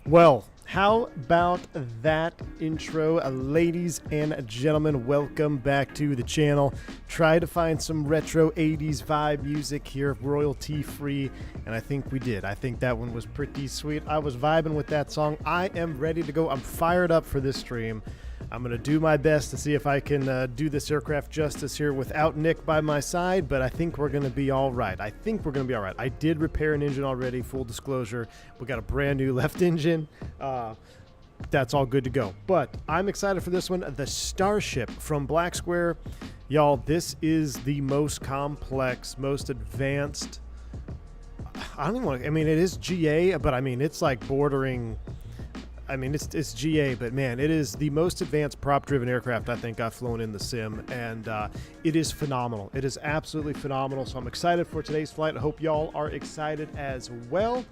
Well, how about that intro? Ladies and gentlemen, welcome back to the channel. Try to find some retro 80s vibe music here, royalty free, and I think we did. I think that one was pretty sweet. I was vibing with that song. I am ready to go. I'm fired up for this stream. I'm going to do my best to see if I can do this aircraft justice here without Nick by my side, but I think we're going to be all right. I did repair an engine already, full disclosure. We got a brand new left engine. That's all good to go. But I'm excited for this one. The Starship from Black Square. Y'all, this is the most complex, most advanced. I mean, it is GA, but I mean, it's like bordering. I mean, it's GA, but man, it is the most advanced prop-driven aircraft I think I've flown in the sim, and it is phenomenal. It is absolutely phenomenal, so I'm excited for today's flight. I hope y'all are excited as well.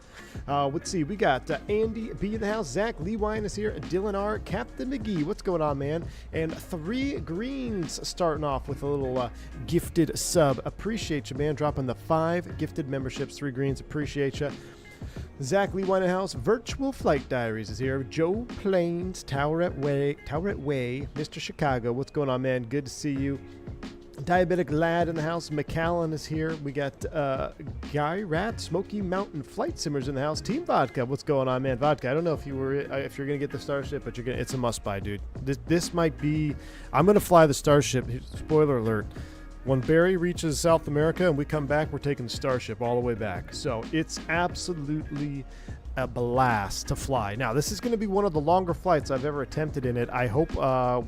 Let's see, we got Andy B in the house, Zach Lewine is here, Dylan R, Captain McGee, what's going on, man? And 3 Greens starting off with a little gifted sub. Appreciate you, man, dropping the 5 gifted memberships. 3 Greens, appreciate you. Zach Lee Winehouse, Virtual Flight Diaries is here. Joe Plains, Towerette Way, Mr. Chicago, what's going on, man? Good to see you. Diabetic Lad in the house, McAllen is here. We got Guy Rat, Smoky Mountain Flight Simmers in the house. Team Vodka, what's going on, man? Vodka, I don't know if you're gonna get the Starship, but it's a must buy, dude. This might be. I'm gonna fly the Starship. Spoiler alert. When Barry reaches South America and we come back, we're taking the Starship all the way back. So it's absolutely a blast to fly. Now, this is going to be one of the longer flights I've ever attempted in it. I hope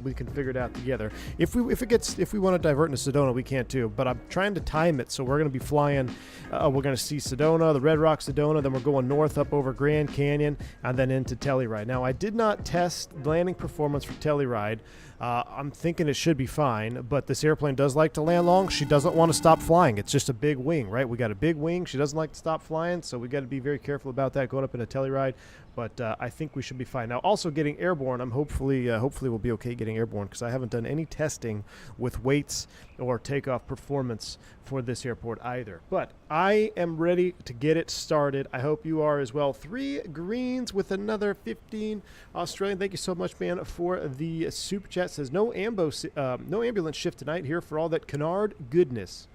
we can figure it out together. If we want to divert into Sedona, we can't too. But I'm trying to time it, so we're going to be flying. We're going to see Sedona, the Red Rock Sedona. Then we're going north up over Grand Canyon and then into Telluride. Now, I did not test landing performance for Telluride. I'm thinking it should be fine, but this airplane does like to land long. She doesn't want to stop flying. It's just a big wing, right? We got a big wing. She doesn't like to stop flying, so we got to be very careful about that going up in a Telluride. But I think we should be fine. Now, also getting airborne, I'm hopefully we'll be okay getting airborne because I haven't done any testing with weights or takeoff performance for this airport either. But I am ready to get it started. I hope you are as well. 3 Greens with another 15 Australian. Thank you so much, man, for the super chat. Says no ambulance shift tonight here for all that canard goodness.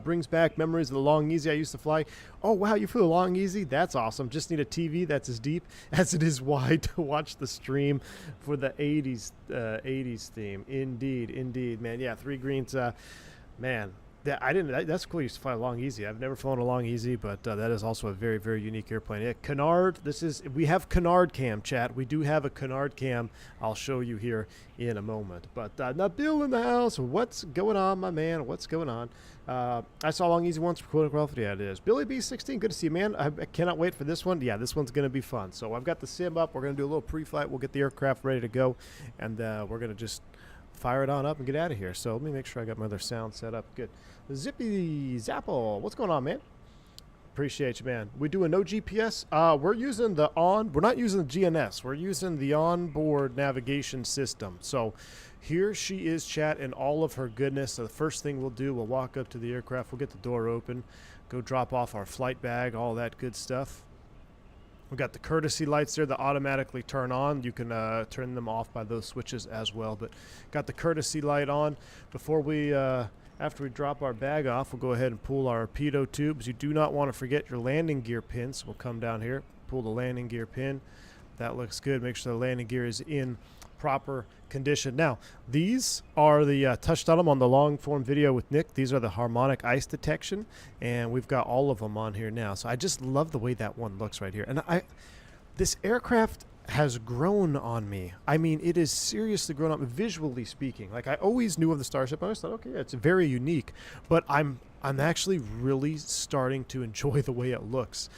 Brings back memories of the Long Easy I used to fly. Oh, wow, you flew a Long Easy? That's awesome. Just need a TV that's as deep as it is wide to watch the stream for the 80s theme. Indeed, man. Yeah, 3 Greens, man. That's cool. You used to fly a Long Easy. I've never flown a Long Easy, but that is also a very, very unique airplane. Yeah, Canard. We have Canard cam, chat. We do have a Canard cam. I'll show you here in a moment. But Nabil in the house. What's going on, my man? What's going on? I saw Long Easy once for quote-unquote. Yeah, it is. Billy B16. Good to see you, man. I cannot wait for this one. Yeah, this one's going to be fun. So I've got the sim up. We're going to do a little pre-flight. We'll get the aircraft ready to go, and we're going to just fire it on up and get out of here. So let me make sure I got my other sound set up. Good. Zippy Zapple, what's going on, man? Appreciate you, man. We doing no GPS? We're not using the GNS. We're using the onboard navigation system. So here she is, chat, in all of her goodness. So the first thing we'll do, we'll walk up to the aircraft. We'll get the door open, go drop off our flight bag, all that good stuff. We've got the courtesy lights there that automatically turn on. You can turn them off by those switches as well. But got the courtesy light on. Before we, after we drop our bag off, we'll go ahead and pull our pitot tubes. You do not want to forget your landing gear pins. So we'll come down here, pull the landing gear pin. That looks good. Make sure the landing gear is in proper condition. Now, these are the touched on them on the long form video with Nick. These are the harmonic ice detection, and we've got all of them on here now. So I just love the way that one looks right here. And this aircraft has grown on me. I mean, it is seriously grown on me, visually speaking. Like, I always knew of the Starship. I always thought, okay, it's very unique, but I'm actually really starting to enjoy the way it looks.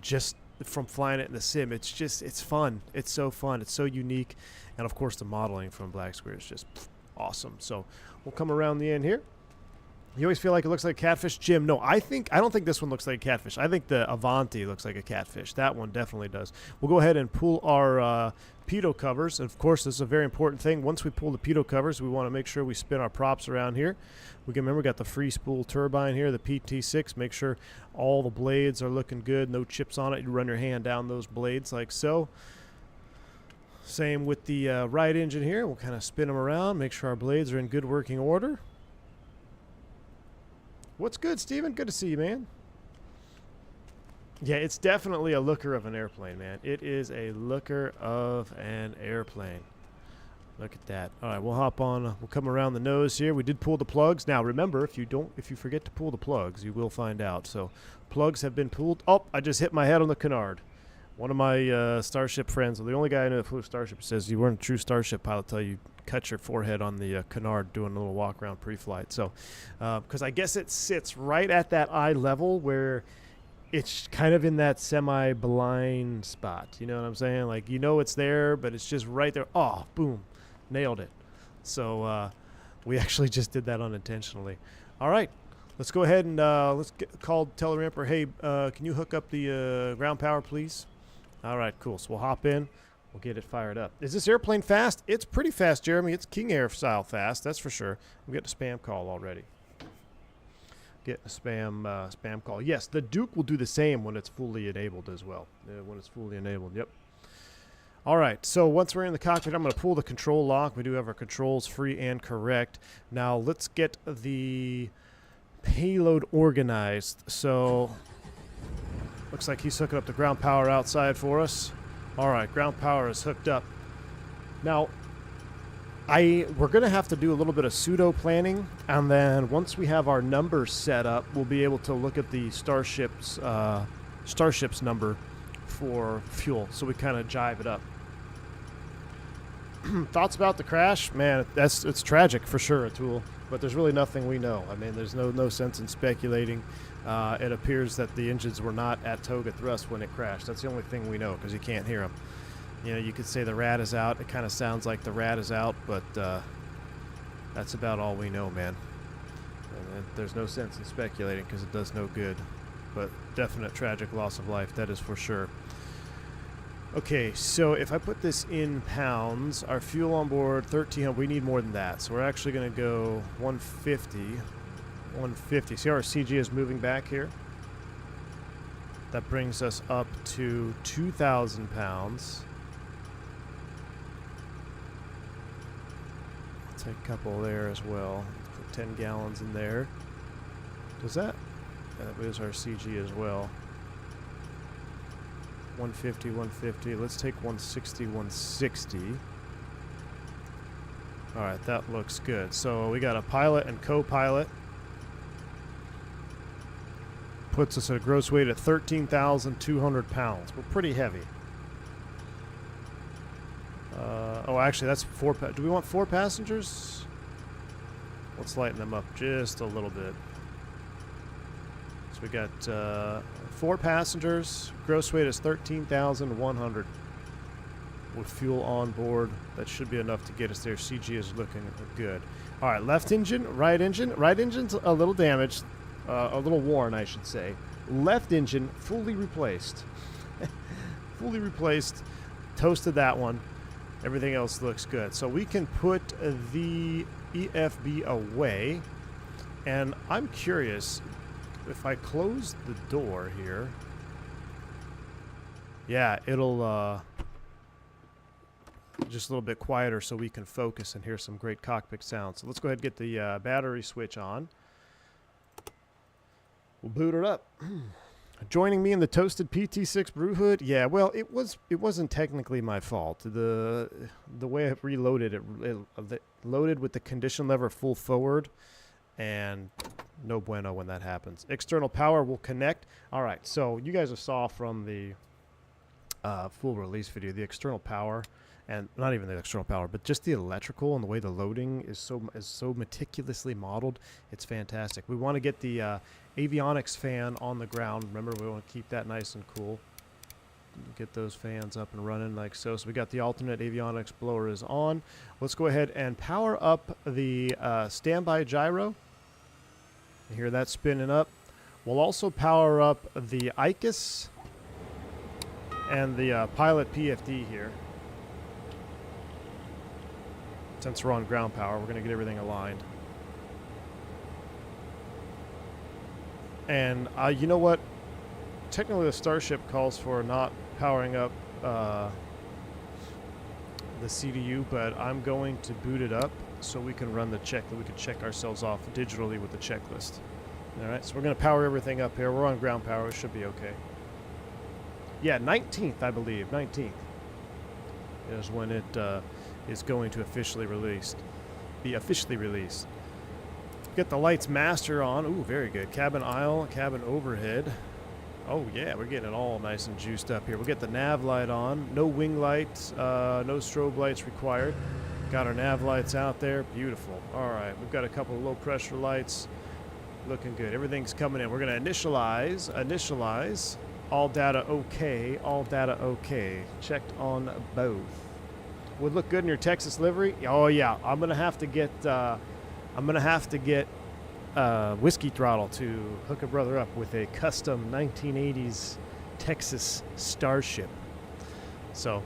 Just from flying it in the sim, it's fun. It's so fun. It's so unique. And of course the modeling from Black Square is just awesome. So we'll come around the end here. You always feel like it looks like a catfish. Jim, no, I don't think this one looks like a catfish. I think the Avanti looks like a catfish. That one definitely does. We'll go ahead and pull our pitot covers. And of course, this is a very important thing. Once we pull the pitot covers, we want to make sure we spin our props around here. We can remember we got the free spool turbine here, the PT6. Make sure all the blades are looking good. No chips on it. You run your hand down those blades like so. Same with the right engine here. We'll kind of spin them around. Make sure our blades are in good working order. What's good, Steven? Good to see you, man. Yeah, it's definitely a looker of an airplane, man. It is a looker of an airplane. Look at that. All right, we'll hop on. We'll come around the nose here. We did pull the plugs. Now, remember, if you forget to pull the plugs, you will find out. So, plugs have been pulled. Oh, I just hit my head on the canard. One of my Starship friends, the only guy I know that flew Starship, says you weren't a true Starship pilot till you cut your forehead on the canard doing a little walk around pre-flight. So, because I guess it sits right at that eye level where it's kind of in that semi-blind spot. You know what I'm saying? Like, you know it's there, but it's just right there. Oh, boom. Nailed it. So, we actually just did that unintentionally. All right. Let's go ahead and tell the ramper, hey, can you hook up the ground power, please? All right, cool. So we'll hop in. We'll get it fired up. Is this airplane fast? It's pretty fast, Jeremy. It's King Air style fast, that's for sure. I'm getting a spam call already. Getting a spam call. Yes, the Duke will do the same when it's fully enabled as well. When it's fully enabled, yep. All right, so once we're in the cockpit, I'm going to pull the control lock. We do have our controls free and correct. Now let's get the payload organized. So looks like he's hooking up the ground power outside for us. All right, ground power is hooked up. Now, we're going to have to do a little bit of pseudo planning, and then once we have our numbers set up, we'll be able to look at the Starship's number for fuel, so we kind of jive it up. Thoughts about the crash? Man, it's tragic for sure, Atul, but there's really nothing we know. I mean, there's no sense in speculating. It appears that the engines were not at Toga thrust when it crashed. That's the only thing we know because you can't hear them. You know, you could say the rat is out. It kind of sounds like the rat is out, but that's about all we know, man. And there's no sense in speculating because it does no good. But definite tragic loss of life, that is for sure. Okay, so if I put this in pounds, our fuel on board, 1,300, we need more than that. So we're actually going to go 150. 150. See how our CG is moving back here? That brings us up to 2,000 pounds. I'll take a couple there as well. Put 10 gallons in there. Does that? Yeah, that is our CG as well. 150, 150. Let's take 160, 160. All right, that looks good. So we got a pilot and co-pilot. Puts us at a gross weight at 13,200 pounds. We're pretty heavy. Oh, actually, that's four. Do we want 4 passengers? Let's lighten them up just a little bit. So we got 4 passengers. Gross weight is 13,100. With fuel on board, that should be enough to get us there. CG is looking good. All right, left engine, right engine. Right engine's a little damaged. A little worn, I should say. Left engine, fully replaced. Fully replaced. Toasted that one. Everything else looks good. So we can put the EFB away. And I'm curious, if I close the door here, yeah, it'll just a little bit quieter so we can focus and hear some great cockpit sound. So let's go ahead and get the battery switch on. We'll boot it up. Joining me in the toasted PT6 brew hood. Yeah, well, it wasn't technically my fault. The way I reloaded it loaded with the condition lever full forward, and no bueno when that happens. External power will connect. All right, so you guys saw from the full release video the external power, and not even the external power, but just the electrical and the way the loading is so meticulously modeled. It's fantastic. We want to get the Avionics fan on the ground. Remember, we want to keep that nice and cool. Get those fans up and running like so. So we got the alternate Avionics blower is on. Let's go ahead and power up the standby gyro. You hear that spinning up? We'll also power up the ICUS and the pilot PFD here. Since we're on ground power, we're going to get everything aligned. And you know what? Technically, the Starship calls for not powering up the CDU, but I'm going to boot it up so we can run the check, that we can check ourselves off digitally with the checklist. All right, so we're going to power everything up here. We're on ground power. It should be okay. Yeah, 19th, I believe. 19th is when it is going to be officially released. Get the lights master on. Ooh, very good. Cabin aisle, cabin overhead. Oh, yeah, we're getting it all nice and juiced up here. We'll get the nav light on. No wing lights, no strobe lights required. Got our nav lights out there. Beautiful. All right, we've got a couple of low pressure lights. Looking good. Everything's coming in. We're going to initialize. All data okay. All data okay. Checked on both. Would look good in your Texas livery. Oh yeah. I'm going to have to get Whiskey Throttle to hook a brother up with a custom 1980s Texas Starship. So,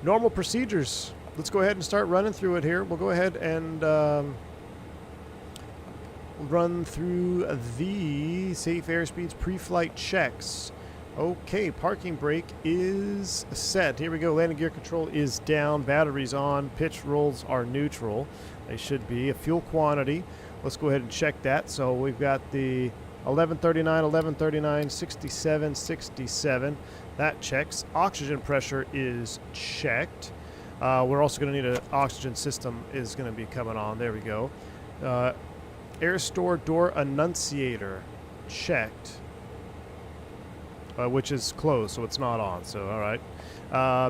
normal procedures. Let's go ahead and start running through it here. We'll go ahead and run through the safe airspeeds pre-flight checks. Okay, parking brake is set. Here we go. Landing gear control is down. Batteries on. Pitch rolls are neutral. They should be. A fuel quantity. Let's go ahead and check that. So we've got the 1139, 67, 67. That checks. Oxygen pressure is checked. We're also going to need an oxygen system is going to be coming on. There we go. Air store door annunciator checked. Which is closed, so it's not on. So, all right.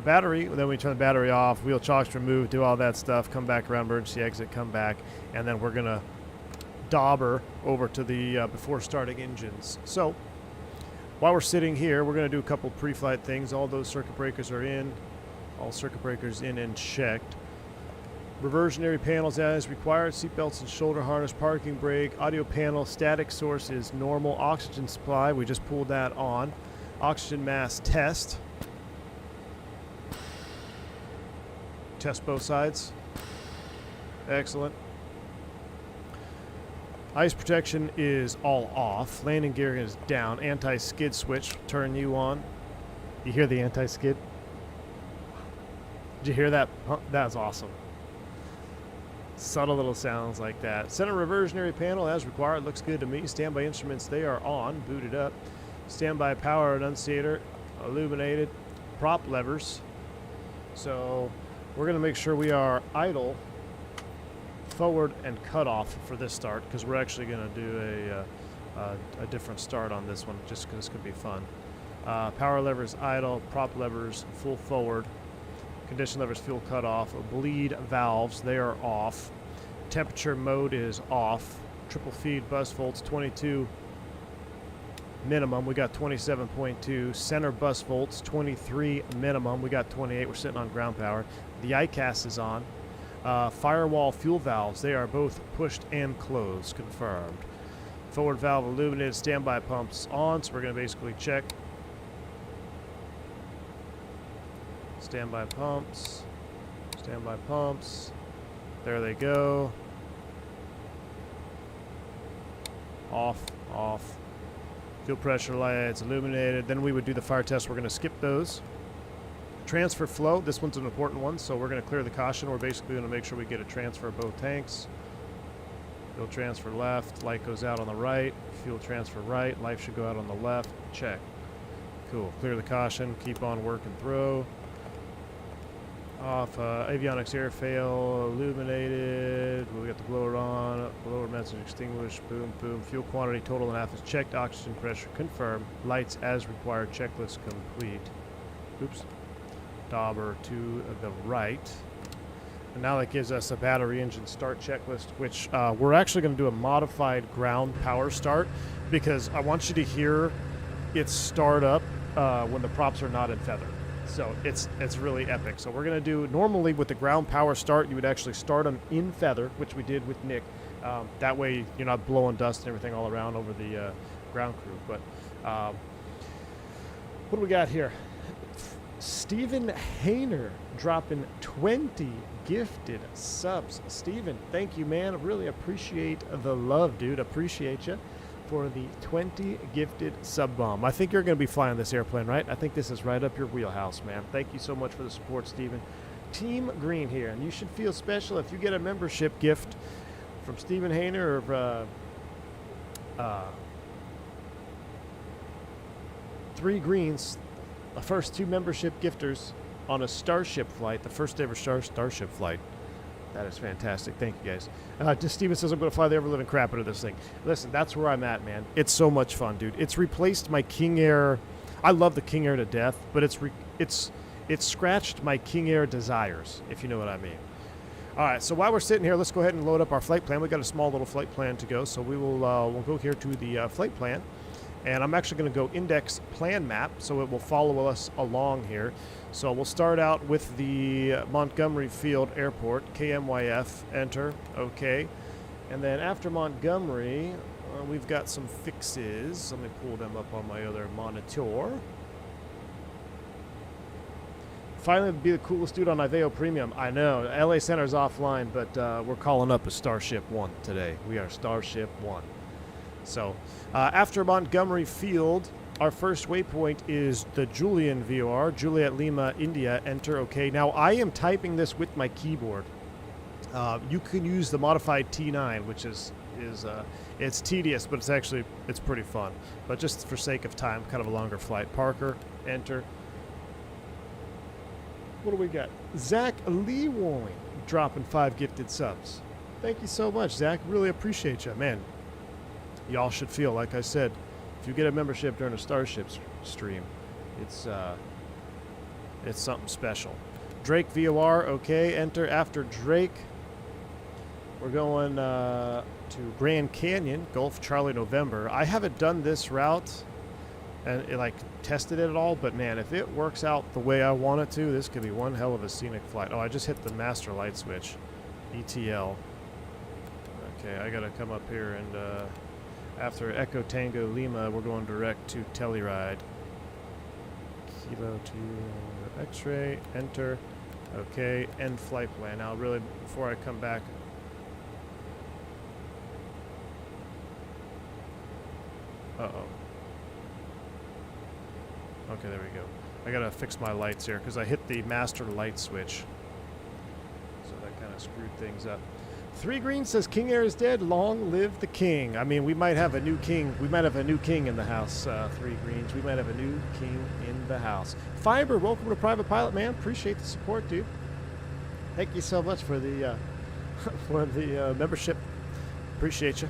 Battery, then we turn the battery off, wheel chocks removed, do all that stuff, come back around, emergency exit, come back, and then we're going to dauber over to the before starting engines. So, while we're sitting here, we're going to do a couple pre-flight things. All those circuit breakers are in. All circuit breakers in and checked. Reversionary panels as required, seatbelts and shoulder harness, parking brake, audio panel, static source is normal, oxygen supply, we just pulled that on. Oxygen mass test. Test both sides. Excellent. Ice protection is all off. Landing gear is down. Anti-skid switch, turn you on. You hear the anti-skid? Did you hear that? That was awesome. Subtle little sounds like that. Center reversionary panel as required. Looks good to me. Standby instruments, they are on. Booted up. Standby power annunciator illuminated. Prop levers. So we're going to make sure we are idle, forward, and cut off for this start, because we're actually going to do a different start on this one, just because it's going to be fun. Power levers idle. Prop levers full forward. Condition levers fuel cut off. Bleed valves, they are off. Temperature mode is off. Triple feed bus volts 22 minimum. We got 27.2. Center bus volts 23 minimum. We got 28. We're sitting on ground power. The ICAS is on. Firewall fuel valves, they are both pushed and closed. Confirmed. Forward valve illuminated. Standby pumps on. So we're going to basically check. Standby pumps. Standby pumps. There they go. Off, off. Fuel pressure lights illuminated. Then we would do the fire test. We're going to skip those. Transfer flow. This one's an important one, so we're going to clear the caution. We're basically going to make sure we get a transfer of both tanks. Fuel transfer left. Light goes out on the right. Fuel transfer right. Light should go out on the left. Check. Cool. Clear the caution. Keep on working through. Off. Avionics air fail illuminated. We got the blower on. Blower message extinguished. Boom, boom. Fuel quantity total and half is checked. Oxygen pressure confirmed. Lights as required. Checklist complete. Oops. Dauber to the right. And now that gives us a battery engine start checklist, which we're actually going to do a modified ground power start, because I want you to hear it start up when the props are not in feather. So it's really epic. So we're going to do, normally with the ground power start, you would actually start them in feather, which we did with Nick. That way you're not blowing dust and everything all around over the ground crew. But what do we got here? Stephen Hayner dropping 20 gifted subs. Stephen, thank you, man. Really appreciate the love, dude. Appreciate you for the 20 gifted sub bomb. I think you're going to be flying this airplane, right? I think this is right up your wheelhouse, man. Thank you so much for the support, Stephen. Team Green here, and you should feel special if you get a membership gift from Stephen Hayner or Three Greens, the first 2 membership gifters on a Starship flight, the first ever Starship flight. That is fantastic. Thank you, guys. Just Steven says I'm going to fly the ever-living crap out of this thing. Listen, that's where I'm at, man. It's so much fun, dude. It's replaced my King Air. I love the King Air to death, but it's scratched my King Air desires, if you know what I mean. All right, so while we're sitting here, let's go ahead and load up our flight plan. We got a small little flight plan to go, so we'll go here to the flight plan. And I'm actually going to go index plan map, so it will follow us along here. So we'll start out with the Montgomery Field Airport, KMYF, enter, okay. And then after Montgomery, we've got some fixes. Let me pull them up on my other monitor. Finally, be the coolest dude on Iveo Premium. I know, LA Center's offline, but we're calling up a Starship 1 today. We are Starship 1. So, after Montgomery Field, our first waypoint is the Julian VOR, Juliet Lima, India, enter, okay. Now, I am typing this with my keyboard. You can use the modified T9, which is it's tedious, but it's pretty fun. But just for sake of time, kind of a longer flight. Parker, enter. What do we got? Zach Leewoy dropping 5 gifted subs. Thank you so much, Zach. Really appreciate you, man. Y'all should feel, like I said, if you get a membership during a Starship stream, it's something special. Drake VOR, okay, enter. After Drake, we're going to Grand Canyon, Gulf Charlie November. I haven't done this route and tested it at all, but man, if it works out the way I want it to, this could be one hell of a scenic flight. Oh, I just hit the master light switch, ETL. Okay, I gotta come up here and after Echo Tango Lima, we're going direct to Telluride. Kilo to X-ray, enter. Okay, end flight plan. Now, really, before I come back, uh-oh. Okay, there we go. I gotta fix my lights here because I hit the master light switch. So that kind of screwed things up. 3 Green says King Air is dead. Long live the king. I mean, we might have a new king. We might have a new king in the house. 3 Greens. We might have a new king in the house. Fiber, welcome to Private Pilot, man. Appreciate the support, dude. Thank you so much for the membership. Appreciate you.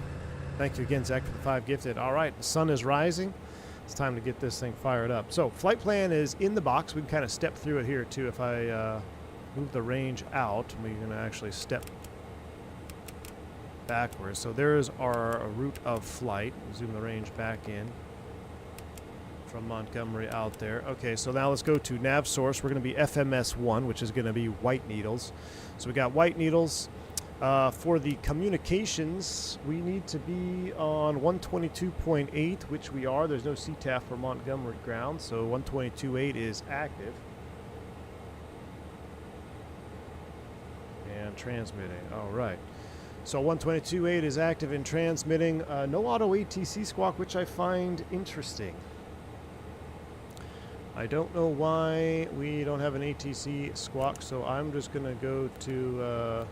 Thank you again, Zach, for the 5 gifted. All right, the sun is rising. It's time to get this thing fired up. So, flight plan is in the box. We can kind of step through it here, too. If I move the range out, we're going to actually step backwards. So there's our route of flight. Zoom the range back in from Montgomery out there. Okay, so now let's go to nav source. We're going to be FMS1, which is going to be White Needles. So we got White Needles. For the communications, we need to be on 122.8, which we are. There's no CTAF for Montgomery ground, so 122.8 is active. And transmitting. All right. So 122.8 is active and transmitting. No auto ATC squawk, which I find interesting. I don't know why we don't have an ATC squawk, so I'm just going to go to...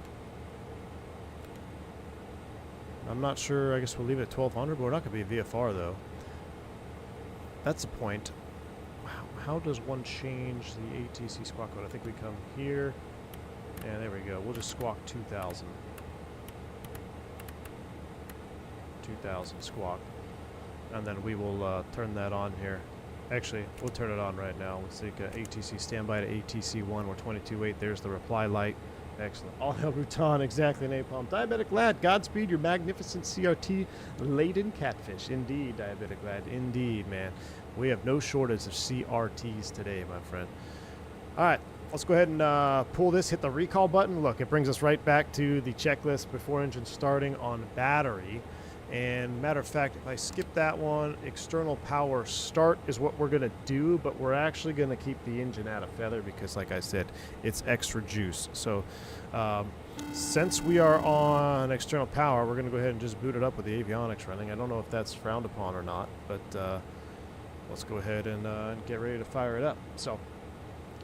I'm not sure. I guess we'll leave it at 1200, but we're not going to be a VFR, though. That's the point. How does one change the ATC squawk code? I think we come here. And there we go. We'll just squawk 2000. 2000 squawk. And then we will turn that on here. Actually, we'll turn it on right now. Let's take ATC standby to ATC 1. We're 22.8. There's the reply light. Excellent. All hail Bhutan. Exactly, Napalm. Diabetic Lad. Godspeed your magnificent CRT-laden catfish. Indeed, Diabetic Lad. Indeed, man. We have no shortage of CRTs today, my friend. All right. let's go ahead and pull this, hit the recall button. Look, it brings us right back to the checklist before engine starting on battery. And matter of fact, if I skip that one, external power start is what we're going to do, but we're actually going to keep the engine out of feather because, like I said, it's extra juice. So since we are on external power, we're going to go ahead and just boot it up with the avionics running. I don't know if that's frowned upon or not, but let's go ahead and get ready to fire it up. So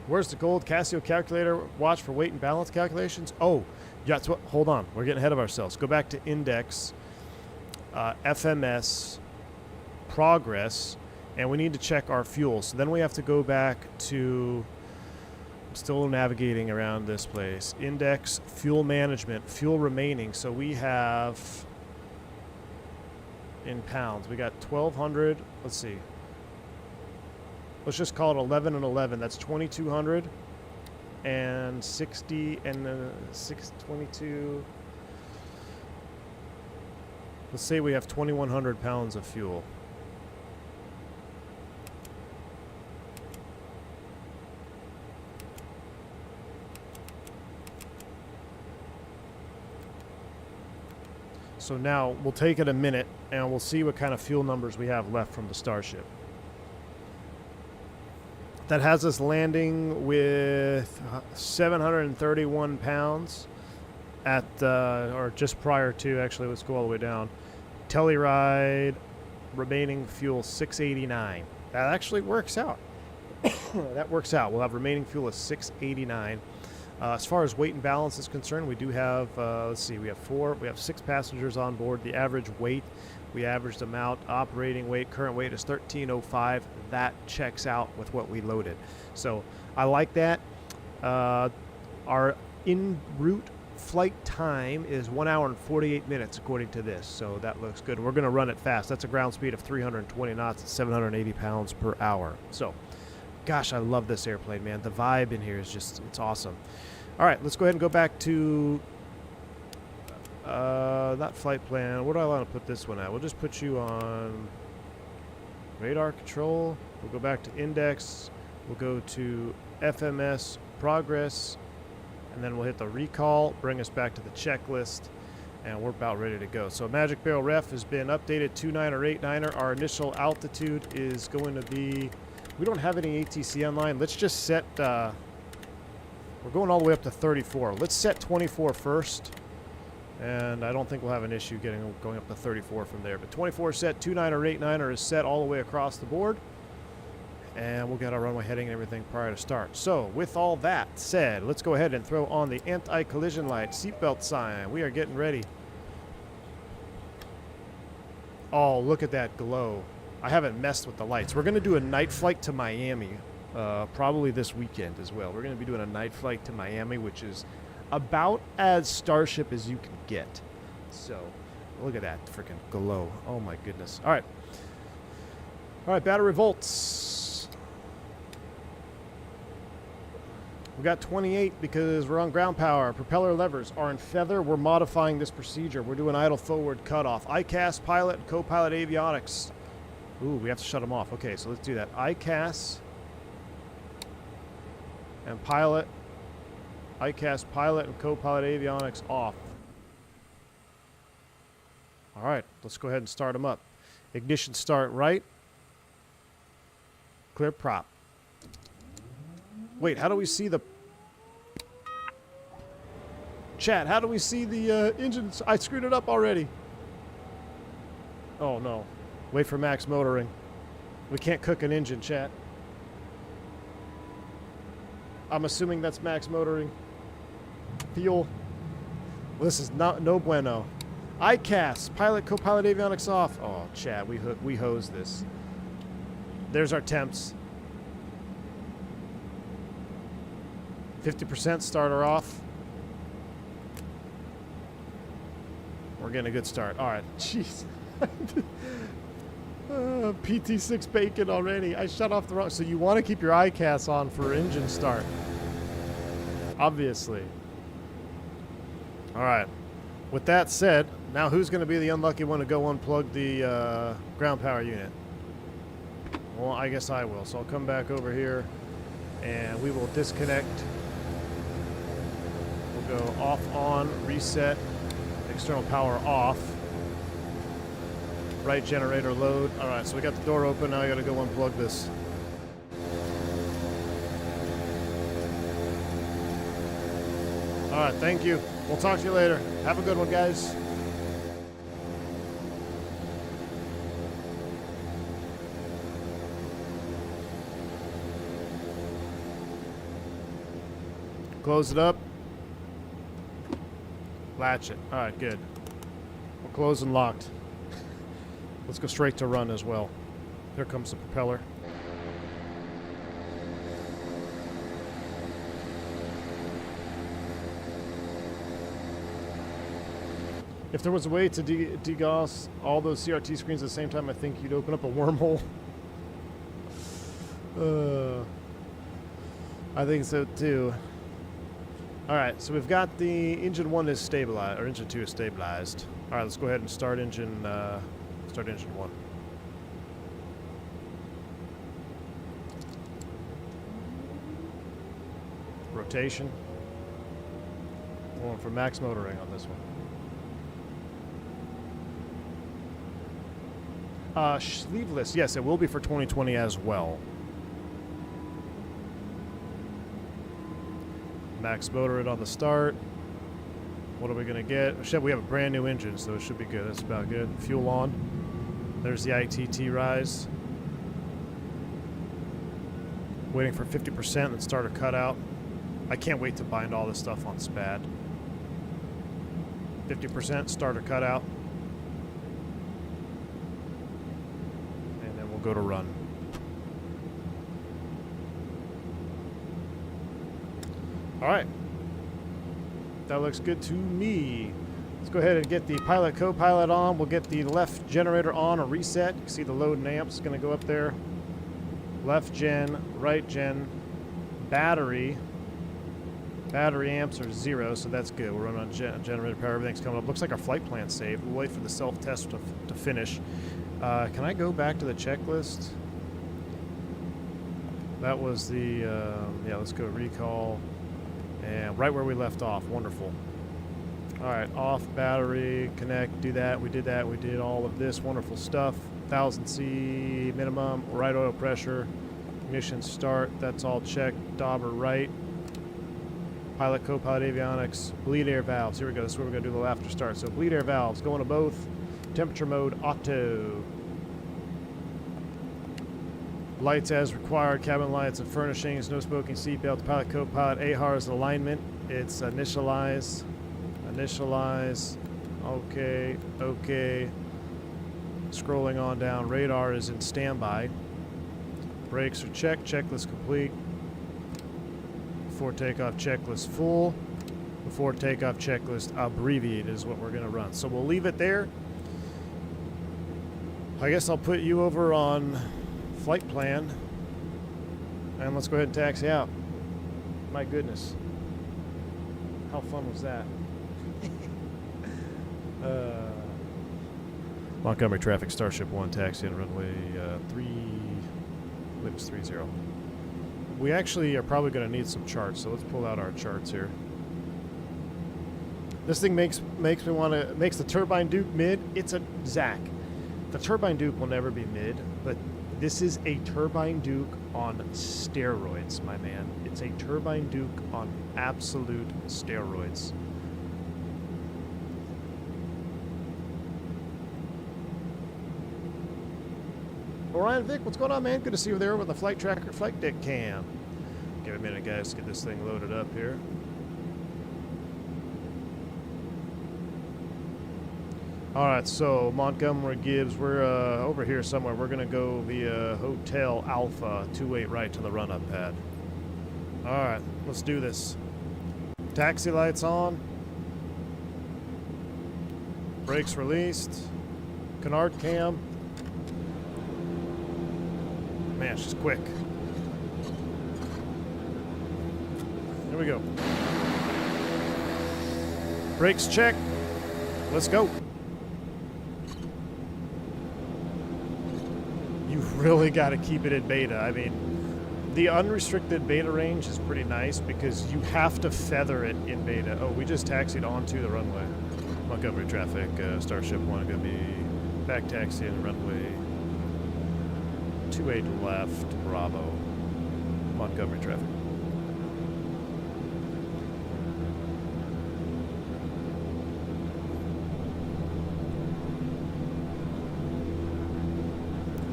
where's the gold Casio calculator watch for weight and balance calculations? Oh, yeah, that's what, hold on. We're getting ahead of ourselves. Go back to index. FMS, progress, and we need to check our fuel. So then we have to go back to, I'm still navigating around this place, index, fuel management, fuel remaining. So we have, in pounds, we got 1,200, let's see. Let's just call it 11 and 11. That's 2,200 and 60 and 622. Let's say we have 2,100 pounds of fuel. So now we'll take it a minute and we'll see what kind of fuel numbers we have left from the Starship. That has us landing with 731 pounds at, or just prior to, actually, let's go all the way down. Telluride, remaining fuel 689. That actually works out. That works out. We'll have remaining fuel of 689. As far as weight and balance is concerned, we do have, let's see, we have 6 passengers on board. The average weight, we averaged them out. Operating weight, current weight is 1,305. That checks out with what we loaded. So I like that. Our en route flight time is 1 hour and 48 minutes according to this, so that looks good. We're going to run it fast. That's a ground speed of 320 knots at 780 pounds per hour. So gosh, I love this airplane, man. The vibe in here is just, it's awesome. All right, let's go ahead and go back to not flight plan. Where do I want to put this one at? We'll just put you on radar control. We'll go back to index. We'll go to FMS progress, and then we'll hit the recall, bring us back to the checklist, and we're about ready to go. So Magic Barrel Ref has been updated, 29 or 89er. Our initial altitude is going to be, we don't have any ATC online. Let's just set, we're going all the way up to 34. Let's set 24 first, and I don't think we'll have an issue going up to 34 from there. But 24 set, 29 or 89er is set all the way across the board. And we'll get our runway heading and everything prior to start. So with all that said, let's go ahead and throw on the anti-collision light, seatbelt sign. We are getting ready. Oh, look at that glow. I haven't messed with the lights. We're going to do a night flight to Miami, probably this weekend as well. We're going to be doing a night flight to Miami, which is about as Starship as you can get. So look at that freaking glow. Oh my goodness. All right. All right, battery volts. We got 28 because we're on ground power. Propeller levers are in feather. We're modifying this procedure. We're doing idle forward cutoff. ICAS, pilot, and co-pilot avionics. Ooh, we have to shut them off. Okay, so let's do that. ICAS and pilot. ICAS, pilot, and co-pilot avionics off. All right, let's go ahead and start them up. Ignition start right. Clear prop. Wait, how do we see the... Chat, how do we see the engines? I screwed it up already. Oh, no. Wait for max motoring. We can't cook an engine, chat. I'm assuming that's max motoring. Fuel. Well, this is no bueno. ICAS, pilot, co-pilot avionics off. Oh, chat, we hose this. There's our temps. 50% starter off. We're getting a good start. All right. Jeez. PT6 bacon already. I shut off the wrong. So you want to keep your ICAS on for engine start. Obviously. All right. With that said, now who's going to be the unlucky one to go unplug the ground power unit? Well, I guess I will. So I'll come back over here. And we will disconnect. We'll go off, on, reset, external power off. Right generator load. All right, so we got the door open. Now I got to go unplug this. All right, thank you. We'll talk to you later. Have a good one, guys. Close it up. Latch it. All right, good. We're closed and locked. Let's go straight to run as well. Here comes the propeller. If there was a way to degauss all those CRT screens at the same time, I think you'd open up a wormhole. I think so too. All right, so we've got the engine 1 is stabilized, or engine 2 is stabilized. All right, let's go ahead and start engine 1. Rotation. Going for max motoring on this one. Sleeveless, yes, it will be for 2020 as well. Max motor it on the start. What are we gonna get? Shit, we have a brand new engine, so it should be good. That's about good. Fuel on. There's the ITT rise. Waiting for 50% and starter cutout. I can't wait to bind all this stuff on SPAD. 50% starter cutout. And then we'll go to run. All right. That looks good to me. Let's go ahead and get the pilot co-pilot on. We'll get the left generator on, a reset. You can see the load and amps going to go up there. Left gen, right gen, battery. Battery amps are 0, so that's good. We're running on generator power. Everything's coming up. Looks like our flight plan's saved. We'll wait for the self-test to finish. Can I go back to the checklist? That was the, yeah, let's go recall. And right where we left off. Wonderful. All right, off, battery, connect, do that. We did all of this wonderful stuff. 1000 C minimum, right oil pressure, ignition start, that's all checked. Dauber right. Pilot, co-pilot, avionics, bleed air valves. Here we go, this is where we're gonna do the after start. So bleed air valves, going to both. Temperature mode, auto. Lights as required, cabin lights and furnishings, no smoking seatbelt, pilot, co-pilot, AHARS alignment. It's initialize, okay, okay. Scrolling on down, radar is in standby. Brakes are checked, checklist complete. Before takeoff checklist full. Before takeoff checklist abbreviated is what we're gonna run. So we'll leave it there. I guess I'll put you over on flight plan, and let's go ahead and taxi out. My goodness, how fun was that? Montgomery traffic, Starship 1, taxi on runway 3, I believe it's 30. We actually are probably going to need some charts, so let's pull out our charts here. This thing makes me want to, makes the turbine dupe mid. It's a Zach. The turbine dupe will never be mid, but this is a turbine duke on steroids, my man. It's a turbine duke on absolute steroids. Orion Vic, what's going on, man? Good to see you there with the flight tracker flight deck cam. Give a minute, guys, to get this thing loaded up here. All right, so Montgomery Gibbs, we're over here somewhere. We're going to go via Hotel Alpha 28 right to the run-up pad. All right, let's do this. Taxi lights on. Brakes released. Canard cam. Man, she's quick. Here we go. Brakes check. Let's go. You've really got to keep it in beta. I mean, The unrestricted beta range is pretty nice because you have to feather it in beta. Oh, we just taxied onto the runway. Montgomery traffic, Starship 1 going to be back taxiing runway 28 left, Bravo, Montgomery traffic.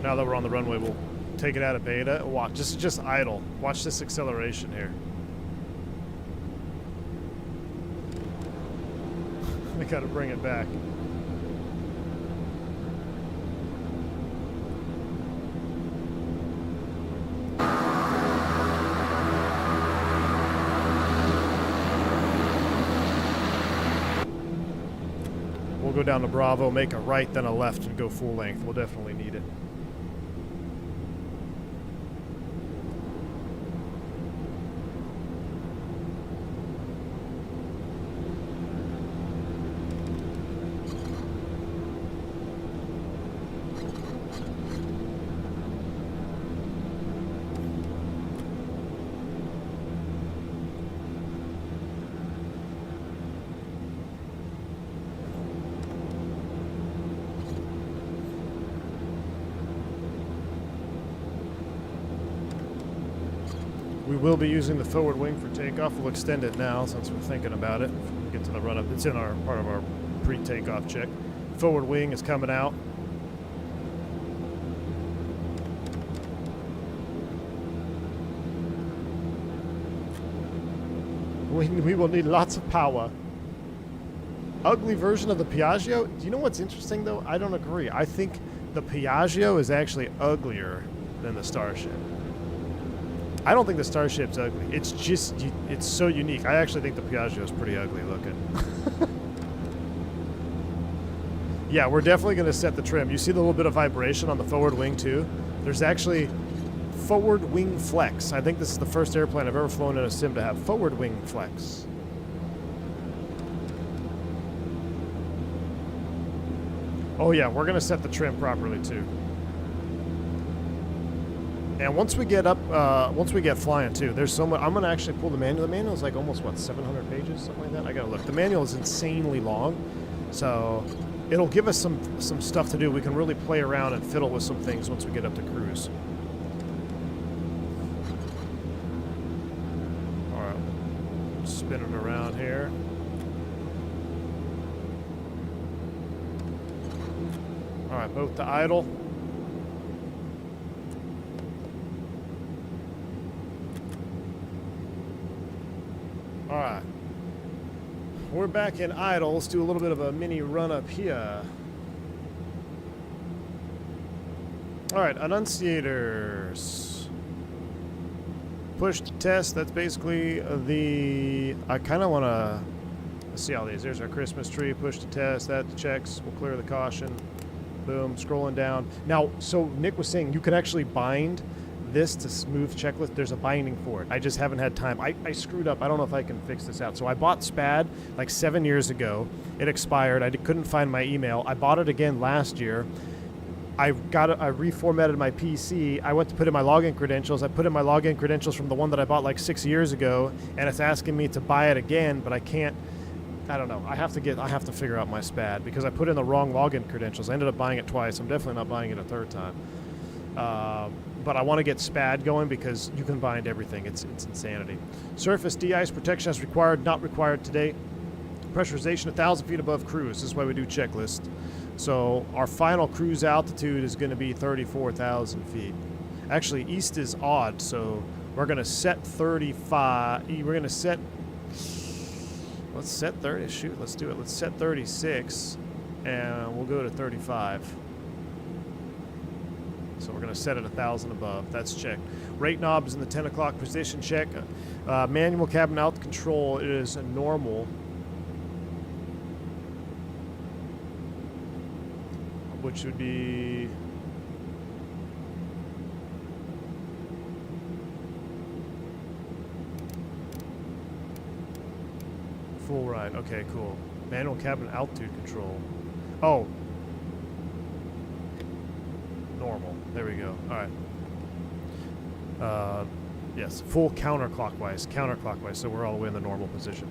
Now that we're on the runway, we'll take it out of beta. Watch, just idle. Watch this acceleration here. We gotta bring it back. We'll go down to Bravo, make a right, then a left, and go full length. We'll definitely need it. We will be using the forward wing for takeoff. We'll extend it now since we're thinking about it. We'll get to the run-up. It's in our part of our pre-takeoff check. Forward wing is coming out. We will need lots of power. Ugly version of the Piaggio. Do you know what's interesting though? I don't agree. I think the Piaggio is actually uglier than the Starship. I don't think the Starship's ugly. It's just, it's so unique. I actually think the Piaggio is pretty ugly looking. Yeah, we're definitely going to set the trim. You see the little bit of vibration on the forward wing too? There's actually forward wing flex. I think this is the first airplane I've ever flown in a sim to have forward wing flex. Oh yeah, we're going to set the trim properly too. And once we get up, once we get flying too, there's so much. I'm gonna actually pull the manual. The manual is like almost what, 700 pages, something like that. I gotta look. The manual is insanely long, so it'll give us some stuff to do. We can really play around and fiddle with some things once we get up to cruise. All right, spin it around here. All right, both to idle. All right, we're back in idle. Let's do a little bit of a mini run up here. All right, annunciators. Push to test. That's basically the, I kind of want to, let's see all these. There's our Christmas tree. Push to test. That checks. We'll clear the caution. Boom, scrolling down. Now, so Nick was saying you could actually bind this to smooth checklist. There's a binding for it. I just haven't had time. I screwed up. I don't know if I can fix this out. So I bought SPAD like 7 years ago. It expired. I couldn't find my email. I bought it again last year. I reformatted my PC. I went to put in my login credentials. I put in my login credentials from the one that I bought like 6 years ago, and it's asking me to buy it again, but I can't. I don't know. I have to figure out my SPAD because I put in the wrong login credentials. I ended up buying it twice. I'm definitely not buying it a third time. But I want to get SPAD going because you can bind everything. It's insanity. Surface de-ice protection as required, not required today. Pressurization 1,000 feet above cruise. This is why we do checklist. So our final cruise altitude is going to be 34,000 feet. Actually, east is odd, so we're going to set 35. We're going to set, let's set 30. Shoot, let's do it. Let's set 36, and we'll go to 35. So we're going to set it 1,000 above. That's checked. Rate knob is in the 10 o'clock position check. Manual cabin out control is normal, which would be full ride. Okay, cool. Manual cabin altitude control. Oh. Normal. There we go. All right. Yes, full counterclockwise, so we're all the way in the normal position.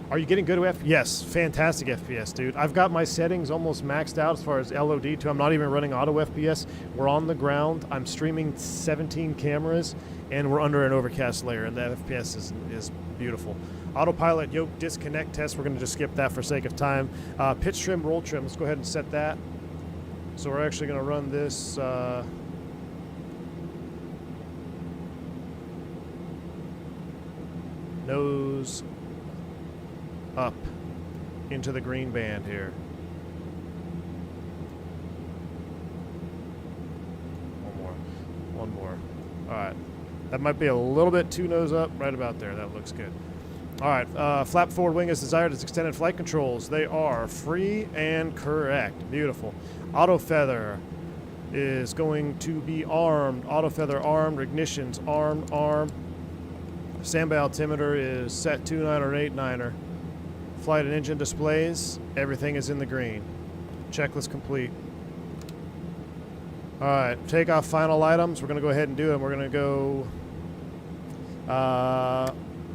Are you getting good with Yes, fantastic FPS, dude. I've got my settings almost maxed out as far as LOD too. I'm not even running auto FPS. We're on the ground. I'm streaming 17 cameras, and we're under an overcast layer, and that FPS is beautiful. Autopilot yoke disconnect test. We're going to just skip that for sake of time. Pitch trim, roll trim. Let's go ahead and set that. So we're actually going to run this. Nose up into the green band here. One more. All right. That might be a little bit too nose up. Right about there. That looks good. All right. Flap forward wing as desired as extended flight controls. They are free and correct. Beautiful. Auto feather is going to be armed. Auto feather armed. Ignition's armed. Arm. Standby altimeter is set 29 or 89er. Flight and engine displays, everything is in the green. Checklist complete. All right, takeoff final items. We're going to go ahead and do them. We're going to go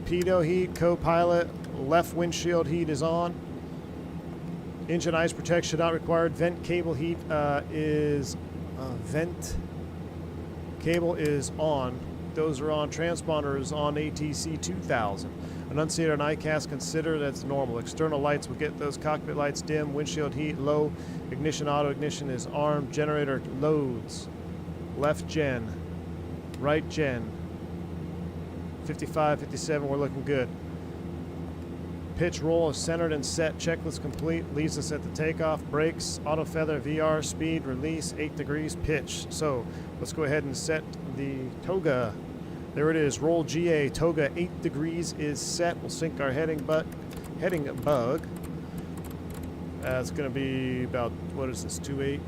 pitot heat, co-pilot, left windshield heat is on. Engine ice protection not required. Vent cable heat vent cable is on. Those are on. Transponder is on ATC 2000. Annunciator and ICAS consider that's normal. External lights will get those cockpit lights dim. Windshield heat low. Ignition auto ignition is armed. Generator loads. Left gen. Right gen. 55, 57, we're looking good. Pitch roll is centered and set. Checklist complete. Leaves us at the takeoff. Brakes. Auto feather. VR. Speed. Release. 8 degrees. Pitch. So let's go ahead and set the Toga. There it is. Roll GA. Toga 8 degrees is set. We'll sync our heading bug. It's going to be about, what is this, 2.8?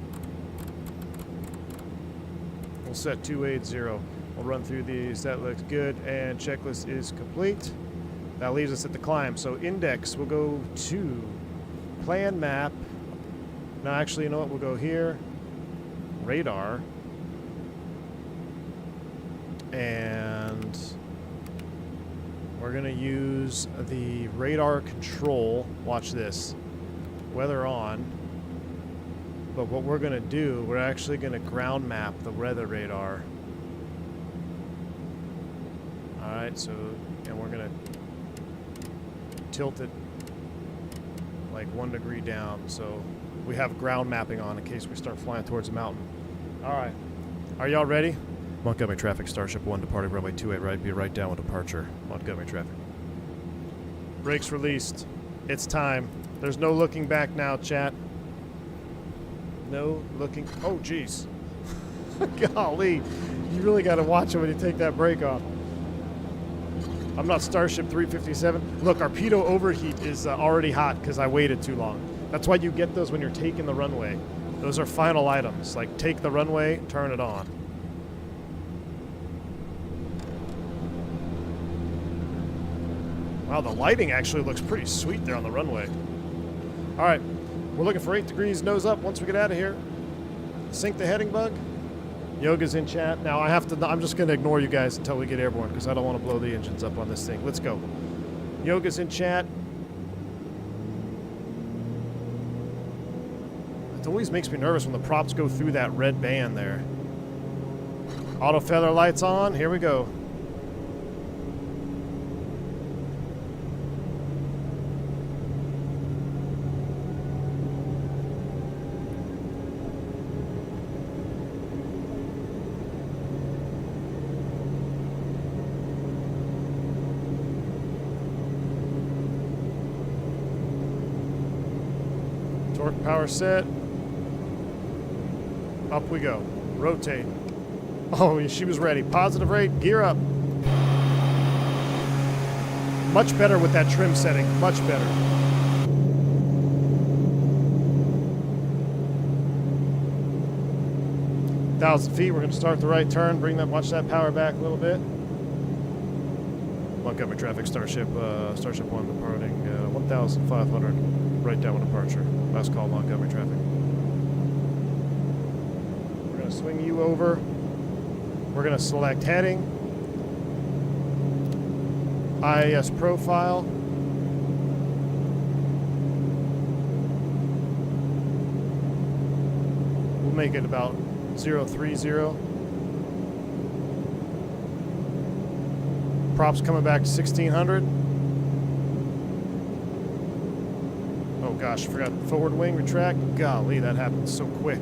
We'll set 280. We'll run through these. That looks good. And checklist is complete. That leaves us at the climb. So index, we'll go to plan map. No, actually, you know what? We'll go here. Radar. And we're going to use the radar control. Watch this. Weather on. But what we're going to do, we're actually going to ground map the weather radar. Alright, so, and we're going to tilt it like 1 degree down. So we have ground mapping on in case we start flying towards the mountain. Alright. Are y'all ready? Montgomery traffic, Starship 1 departing runway 28 right, be right down with departure. Montgomery traffic. Brakes released. It's time. There's no looking back now, chat. No looking. Oh, jeez. Golly. You really got to watch it when you take that brake off. I'm not Starship 357. Look, our pitot overheat is already hot because I waited too long. That's why you get those when you're taking the runway. Those are final items. Like, take the runway, turn it on. Wow, the lighting actually looks pretty sweet there on the runway. All right, we're looking for 8 degrees nose up once we get out of here. Sync the heading bug. Yoga's in chat. Now I'm just gonna ignore you guys until we get airborne because I don't want to blow the engines up on this thing. Let's go. Yoga's in chat. It always makes me nervous when the props go through that red band there. Auto feather lights on. Here we go. Torque power set. Up we go. Rotate. Oh, she was ready. Positive rate. Gear up. Much better with that trim setting. Much better. Thousand feet. We're going to start the right turn. Watch that power back a little bit. Montgomery traffic. Starship 1 departing 1,500. Right down with departure. Last call, Montgomery traffic. We're going to swing you over. We're going to select heading. IAS profile. We'll make it about 030. Props coming back to 1600. Oh gosh, I forgot forward wing retract. Golly, that happened so quick.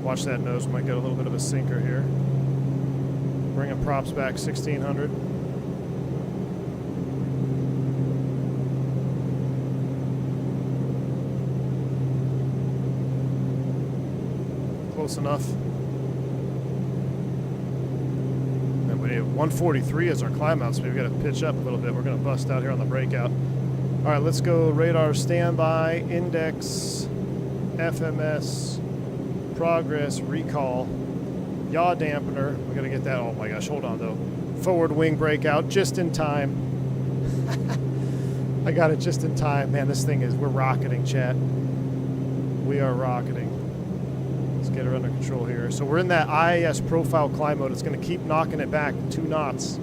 Watch that nose, might get a little bit of a sinker here. Bringing props back 1600. Close enough. And we have 143 as our climb out, so we've got to pitch up a little bit. We're going to bust out here on the breakout. All right, let's go radar standby, index, FMS, progress, recall, yaw dampener. We got to get that. Oh my gosh, hold on though. Forward wing breakout just in time. I got it just in time. Man, this thing is, we're rocketing, chat. We are rocketing. Let's get her under control here. So we're in that IAS profile climb mode. It's going to keep knocking it back 2 knots.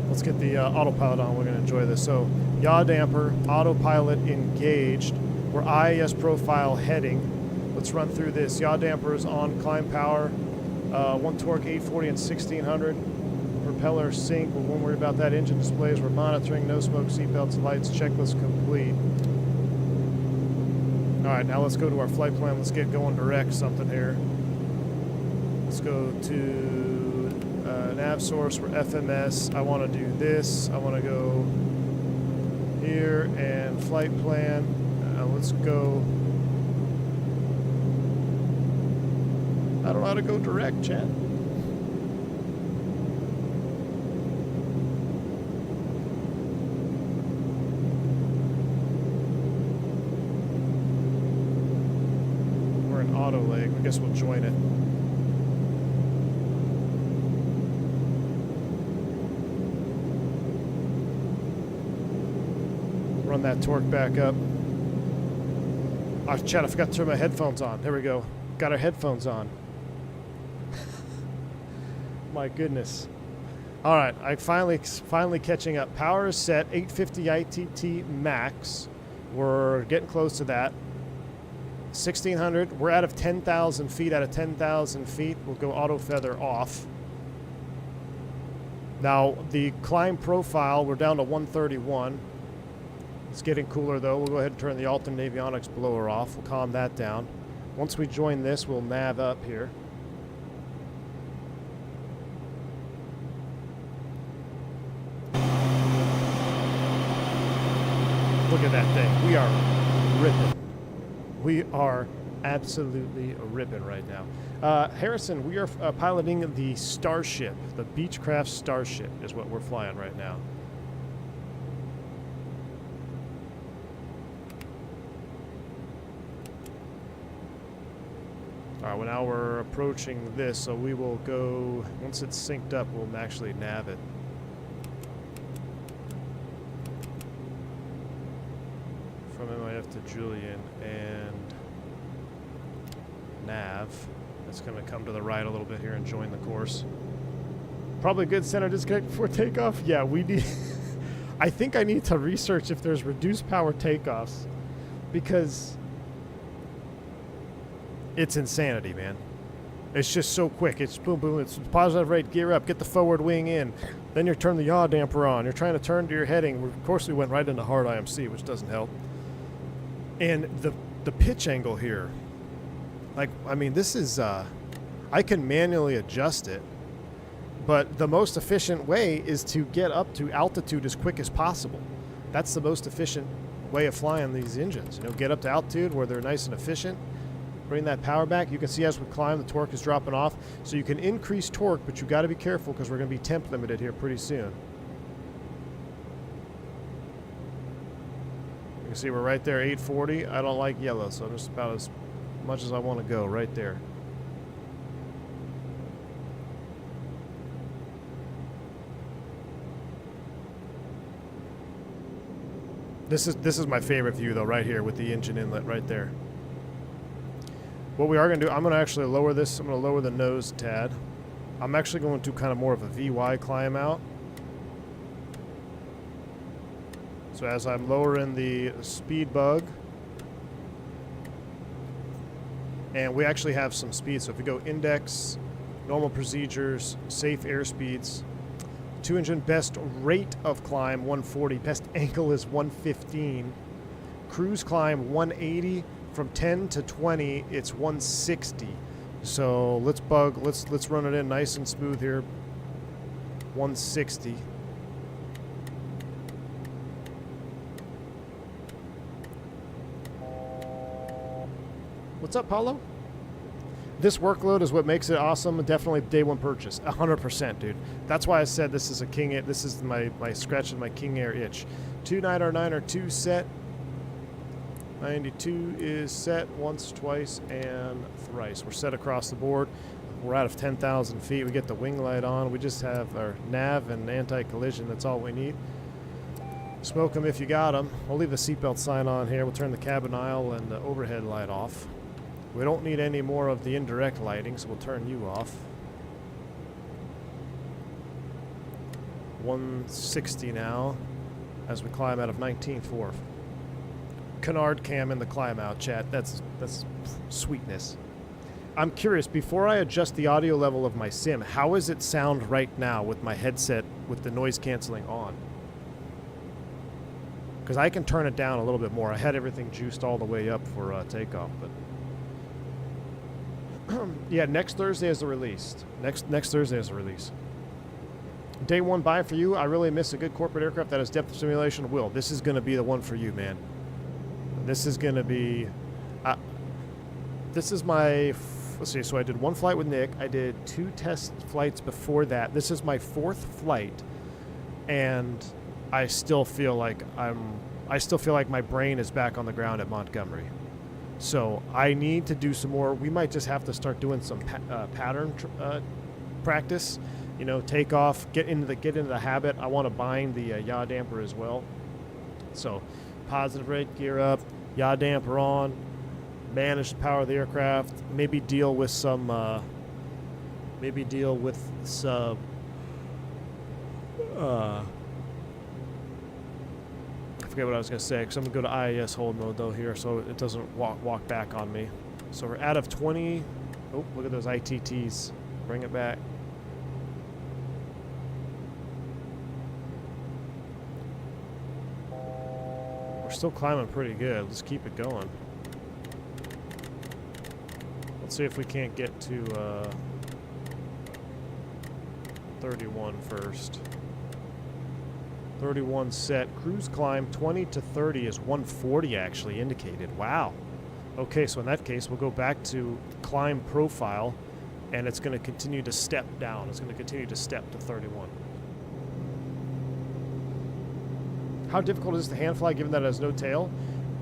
Let's get the autopilot on. We're going to enjoy this. So yaw damper, autopilot engaged. We're IAS profile heading. Let's run through this. Yaw damper is on, climb power, 1 torque, 840 and 1600. Propeller sync. We won't worry about that. Engine displays. We're monitoring. No smoke, seatbelts, lights. Checklist complete. All right, now let's go to our flight plan. Let's get going direct something here. Let's go to nav source. We're FMS. I want to do this. I want to go here and flight plan. Let's go. I don't know how to go direct, chat. We're in auto leg. I guess we'll join it. Run that torque back up. Oh, chat, I forgot to turn my headphones on. There we go. Got our headphones on. My goodness. All right, I finally catching up. Power is set, 850 ITT max. We're getting close to that. 1600. We're out of 10,000 feet. Out of 10,000 feet, we'll go auto feather off. Now the climb profile, we're down to 131. It's getting cooler though. We'll go ahead and turn the alternate avionics blower off. We'll calm that down. Once we join this, we'll nav up here. Look at that thing. We are ripping. We are absolutely ripping right now. Harrison, we are piloting the Starship. The Beechcraft Starship is what we're flying right now. All right, well now we're approaching this, so we will go, once it's synced up, we'll actually nav it. From MIF to Julian and nav. That's going to come to the right a little bit here and join the course. Probably good center disconnect before takeoff. Yeah, we need. I think I need to research if there's reduced power takeoffs, because it's insanity, man. It's just so quick. It's boom, boom. It's positive rate, gear up, get the forward wing in. Then you turn the yaw damper on. You're trying to turn to your heading. Of course, we went right into hard IMC, which doesn't help. And the pitch angle here, like, I mean, this is, I can manually adjust it, but the most efficient way is to get up to altitude as quick as possible. That's the most efficient way of flying these engines. You know, get up to altitude where they're nice and efficient. Bring that power back. You can see as we climb, the torque is dropping off. So you can increase torque, but you got to be careful because we're going to be temp limited here pretty soon. You can see we're right there, 840. I don't like yellow, so I'm just about as much as I want to go right there. This is my favorite view though, right here with the engine inlet right there. What we are going to do, I'm going to actually lower this. I'm going to lower the nose a tad. I'm actually going to kind of more of a VY climb out. So as I'm lowering the speed bug, and we actually have some speed. So if we go index, normal procedures, safe airspeeds, 2-engine best rate of climb 140, best angle is 115, cruise climb 180, from 10 to 20 it's 160. So let's run it in nice and smooth here. 160. What's up, Paulo? This workload is what makes it awesome. Definitely day one purchase. 100%, dude. That's why I said this is a king. This is my scratching my King Air itch. 2 set. 92 is set once, twice, and thrice. We're set across the board. We're out of 10,000 feet. We get the wing light on. We just have our nav and anti-collision. That's all we need. Smoke them if you got them. We'll leave the seatbelt sign on here. We'll turn the cabin aisle and the overhead light off. We don't need any more of the indirect lighting, so we'll turn you off. 160 now as we climb out of 19.4. Canard cam in the climb out, chat. That's sweetness. I'm curious, before I adjust the audio level of my sim, how does it sound right now with my headset with the noise canceling on? Because I can turn it down a little bit more. I had everything juiced all the way up for takeoff, but yeah, next Thursday is the release. Next Thursday is the release. Day one buy for you. I really miss a good corporate aircraft that has depth of simulation. Will, this is going to be the one for you, man. This is going to be... this is my... let's see, so I did one flight with Nick. I did 2 test flights before that. This is my 4th flight, and I still feel like my brain is back on the ground at Montgomery. So I need to do some more. We might just have to start doing some pattern practice. You know, take off, get into the habit. I want to bind the yaw damper as well. So positive rate, gear up, yaw damper on, manage the power of the aircraft. Maybe deal with some. I forget what I was going to say, because I'm going to go to IAS hold mode, though, here, so it doesn't walk back on me. So we're out of 20. Oh, look at those ITTs. Bring it back. We're still climbing pretty good. Let's keep it going. Let's see if we can't get to 31 first. 31 set. Cruise climb 20 to 30 is 140 actually indicated. Wow. Okay, so in that case, we'll go back to climb profile, and it's going to continue to step down. It's going to continue to step to 31. How difficult is it to hand fly given that it has no tail?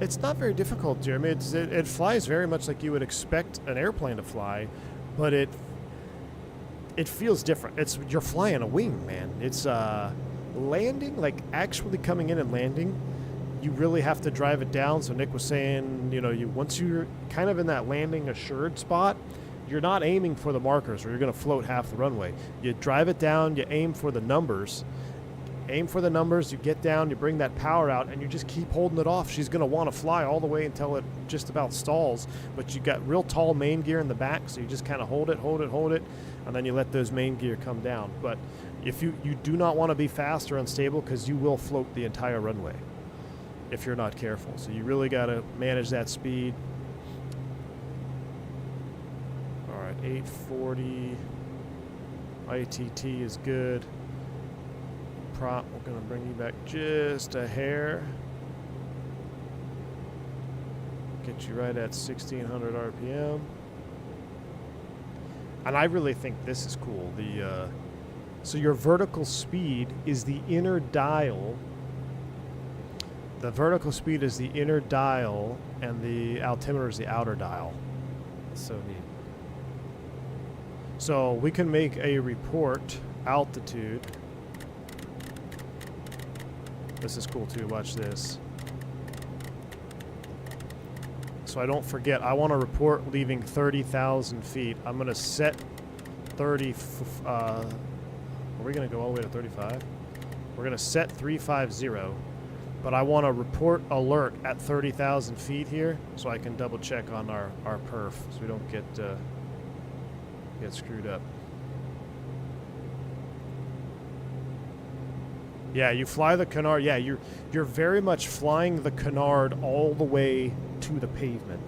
It's not very difficult, Jeremy. It flies very much like you would expect an airplane to fly, but it feels different. You're flying a wing, man. It's landing, like actually coming in and landing, you really have to drive it down. So Nick was saying, you know, once you're kind of in that landing assured spot, you're not aiming for the markers or you're going to float half the runway. You drive it down, you aim for the numbers. Aim for the numbers, you get down, you bring that power out, and you just keep holding it off. She's going to want to fly all the way until it just about stalls, but you got real tall main gear in the back, so you just kind of hold it, and then you let those main gear come down. But if you do not want to be fast or unstable, because you will float the entire runway if you're not careful. So you really got to manage that speed. All right, 840. ITT is good. Prop, we're going to bring you back just a hair. Get you right at 1600 RPM. And I really think this is cool. So your vertical speed is the inner dial. The vertical speed is the inner dial, and the altimeter is the outer dial. So neat. So we can make a report altitude. This is cool too, watch this. So I don't forget, I want to report leaving 30,000 feet. I'm going to set 30. Are we going to go all the way to 35? We're going to set 350, but I want to report alert at 30,000 feet here so I can double check on our perf so we don't get screwed up. Yeah, you fly the canard. Yeah, you're very much flying the canard all the way to the pavement.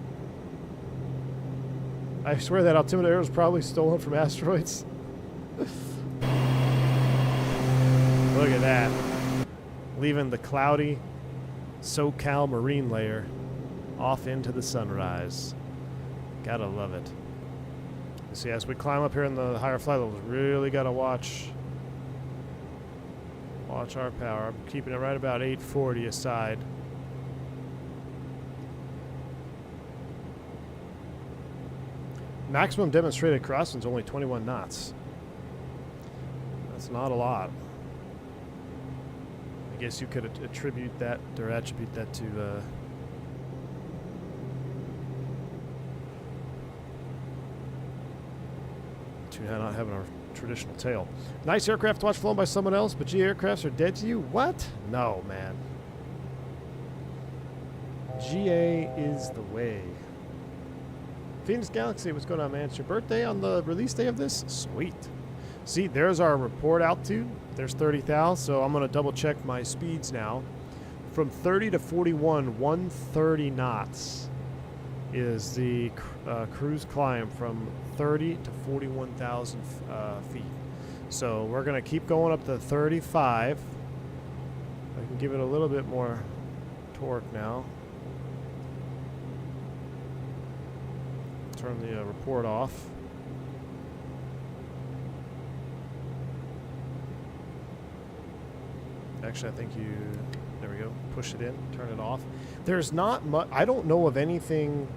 I swear that altimeter was probably stolen from asteroids. Look at that. Leaving the cloudy SoCal marine layer off into the sunrise. Gotta love it. You see, as we climb up here in the higher flight levels, really gotta watch our power. I'm keeping it right about 840 aside. Maximum demonstrated crossing is only 21 knots. That's not a lot. I guess you could attribute that to not having a traditional tail. Nice aircraft to watch flown by someone else, but GA aircrafts are dead to you? What? No, man. GA is the way. Phoenix Galaxy, what's going on, man? It's your birthday on the release day of this? Sweet. See, there's our report altitude. There's 30,000, so I'm going to double check my speeds now. From 30 to 41, 130 knots is the cruise climb from 30 to 41,000 feet. So we're going to keep going up to 35. I can give it a little bit more torque now. Turn the report off. Actually, I think there we go, push it in, turn it off. There's not much, I don't know of anything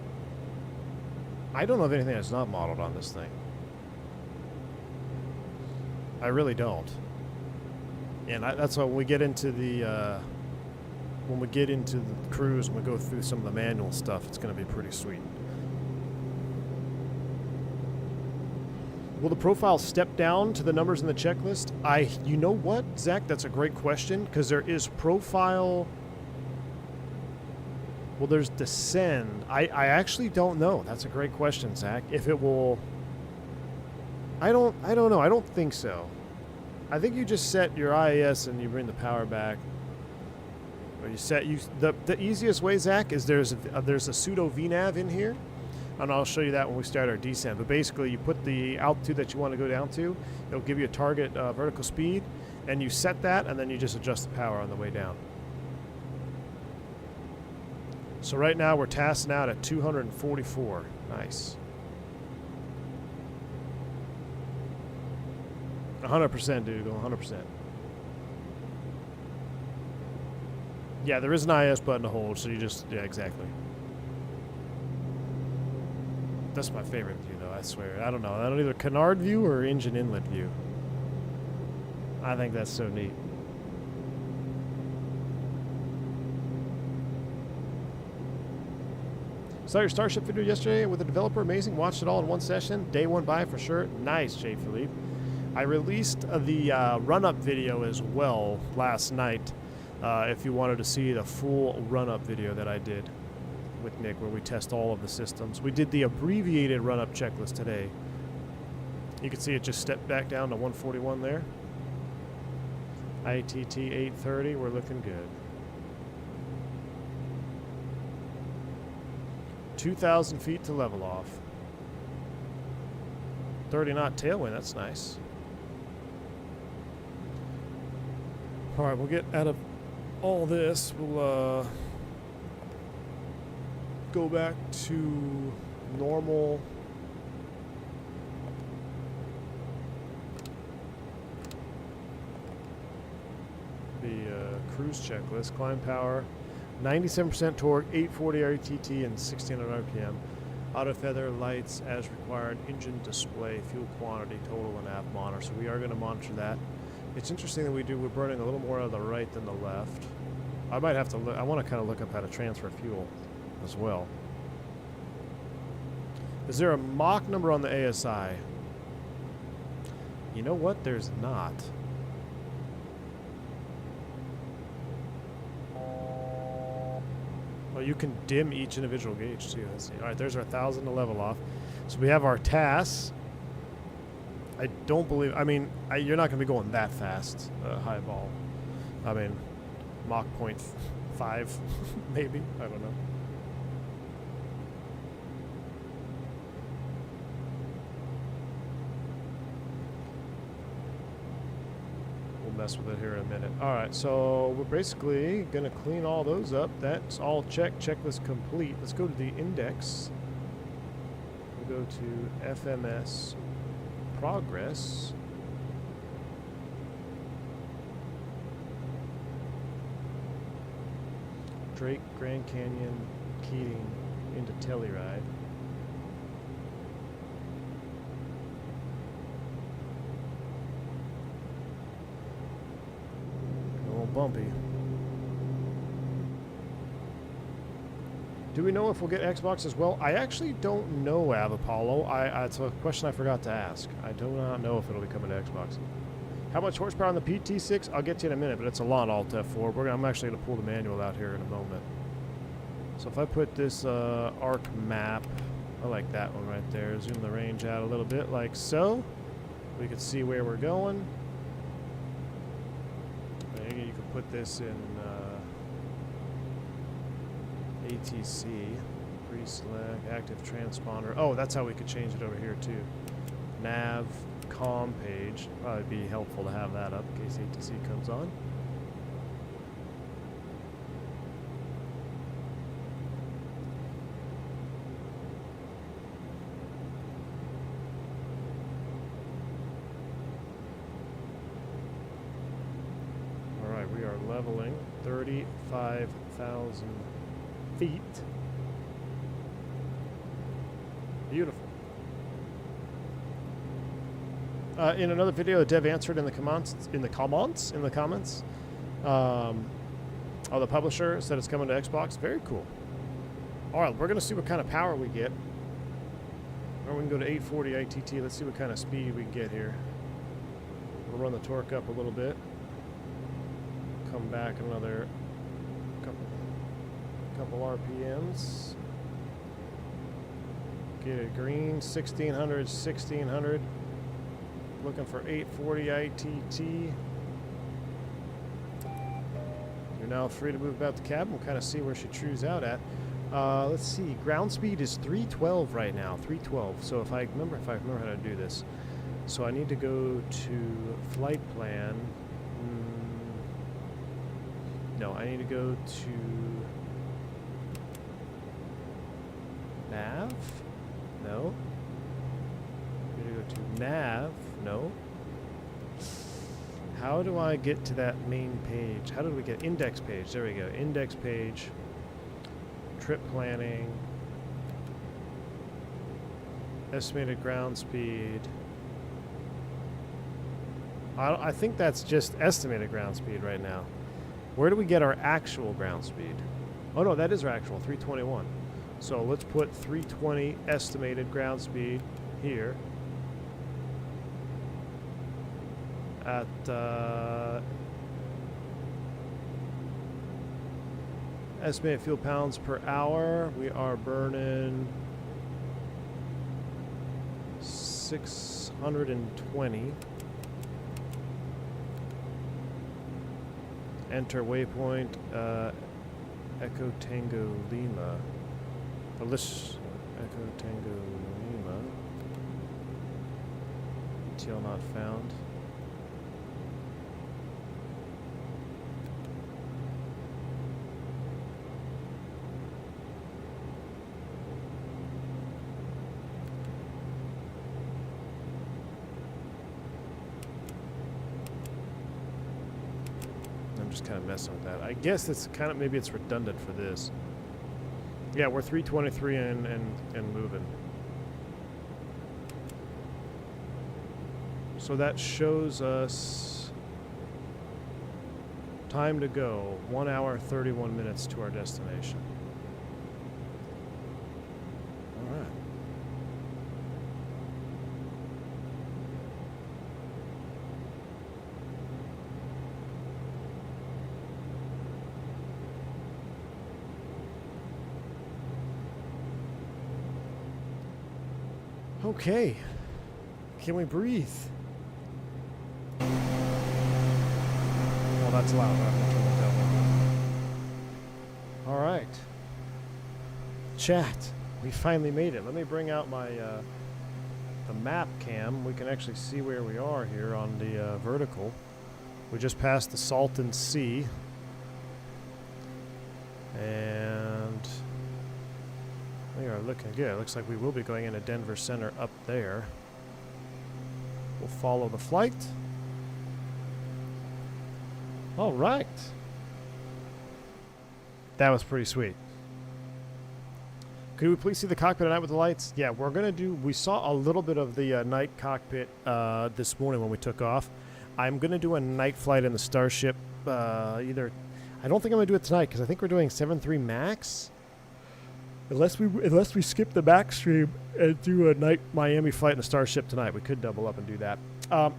that's not modeled on this thing. I really don't. And that's why when we get into the cruise and we go through some of the manual stuff, it's going to be pretty sweet. Will the profile step down to the numbers in the checklist? You know what, Zach? That's a great question, because there is profile. Well, there's descend. I actually don't know. That's a great question, Zach. If it will, I don't know. I don't think so. I think you just set your IAS and you bring the power back. Or the easiest way, Zach, is there's a pseudo VNAV in here. And I'll show you that when we start our descent. But basically, you put the altitude that you want to go down to. It'll give you a target vertical speed. And you set that, and then you just adjust the power on the way down. So right now, we're tasking out at 244. Nice. 100%, dude. 100%. Yeah, there is an IS button to hold, so you just... Yeah, exactly. That's my favorite view, though, I swear. I don't know. I don't either canard view or engine inlet view. I think that's so neat. Saw your Starship video yesterday with a developer. Amazing. Watched it all in one session. Day one buy for sure. Nice, Jay Philippe. I released the run-up video as well last night. If you wanted to see the full run-up video that I did with Nick, where we test all of the systems. We did the abbreviated run-up checklist today. You can see it just stepped back down to 141 there. ITT 830, we're looking good. 2,000 feet to level off. 30 knot tailwind, that's nice. All right, we'll get out of all this. We'll go back to normal. The cruise checklist. Climb power, 97% torque, 840 RTT, and 1600 RPM. Auto feather, lights as required, engine display, fuel quantity, total, and app monitor. So we are going to monitor that. It's interesting that we're burning a little more out of the right than the left. I might have to look. I want to kind of look up how to transfer fuel as well. Is there a Mach number on the ASI? You know what? There's not. Well, you can dim each individual gauge too. Let's see. All right, there's our 1,000 to level off. So we have our TAS. I don't believe, I mean, you're not going to be going that fast, high ball. I mean, Mach 0.5, maybe. I don't know. Mess with it here in a minute. All right, so we're basically gonna clean all those up. That's all checked. Checklist complete. Let's go to the index. We'll go to FMS progress. Drake, Grand Canyon, Keating into Telluride. Bumpy. Do we know if we'll get Xbox as well? I actually don't know, Avapollo. It's a question I forgot to ask. I do not know if it'll be coming to Xbox. How much horsepower on the PT6? I'll get to you in a minute, but it's a lot Alt F4. I'm actually going to pull the manual out here in a moment. So if I put this arc map, I like that one right there. Zoom the range out a little bit like so. We can see where we're going. You can put this in ATC, pre-select, active transponder. Oh, that's how we could change it over here too. Nav, comm page. Probably be helpful to have that up in case ATC comes on. Leveling 35,000 feet. Beautiful. In another video, Dev answered in the comments. Oh, the publisher said it's coming to Xbox. Very cool. All right, we're gonna see what kind of power we get. Or we can go to 840 ITT. Let's see what kind of speed we can get here. We'll run the torque up a little bit. Come back another couple RPMs. Get it green, 1600. Looking for 840 ITT. You're now free to move about the cabin. We'll kind of see where she trues out at. Let's see. Ground speed is 312 right now. 312. So if I remember how to do this, so I need to go to flight plan. No, I need to go to nav. No. I need to go to nav. No. How do I get to that main page? How did we get index page? There we go. Index page. Trip planning. Estimated ground speed. I think that's just estimated ground speed right now. Where do we get our actual ground speed? Oh no, that is our actual, 321. So let's put 320 estimated ground speed here at estimated fuel pounds per hour. We are burning 620. Enter waypoint, Echo Tango Lima. Echo Tango Lima. ETL not found. Just kind of messing with that. I guess it's kind of, maybe it's redundant for this. Yeah, we're 323 and moving. So that shows us time to go, 1 hour 31 minutes to our destination. All right. Okay. Can we breathe? Well, that's loud. I'm gonna turn that down. All right. Chat. We finally made it. Let me bring out my the map cam. We can actually see where we are here on the vertical. We just passed the Salton Sea. And we are looking good. It looks like we will be going into Denver Center up there. We'll follow the flight. All right. That was pretty sweet. Could we please see the cockpit at night with the lights? Yeah, we're going to do... We saw a little bit of the night cockpit this morning when we took off. I'm going to do a night flight in the Starship. Either... I don't think I'm going to do it tonight because I think we're doing 7.3 max. Unless we skip the back stream and do a night Miami flight in the Starship tonight. We could double up and do that.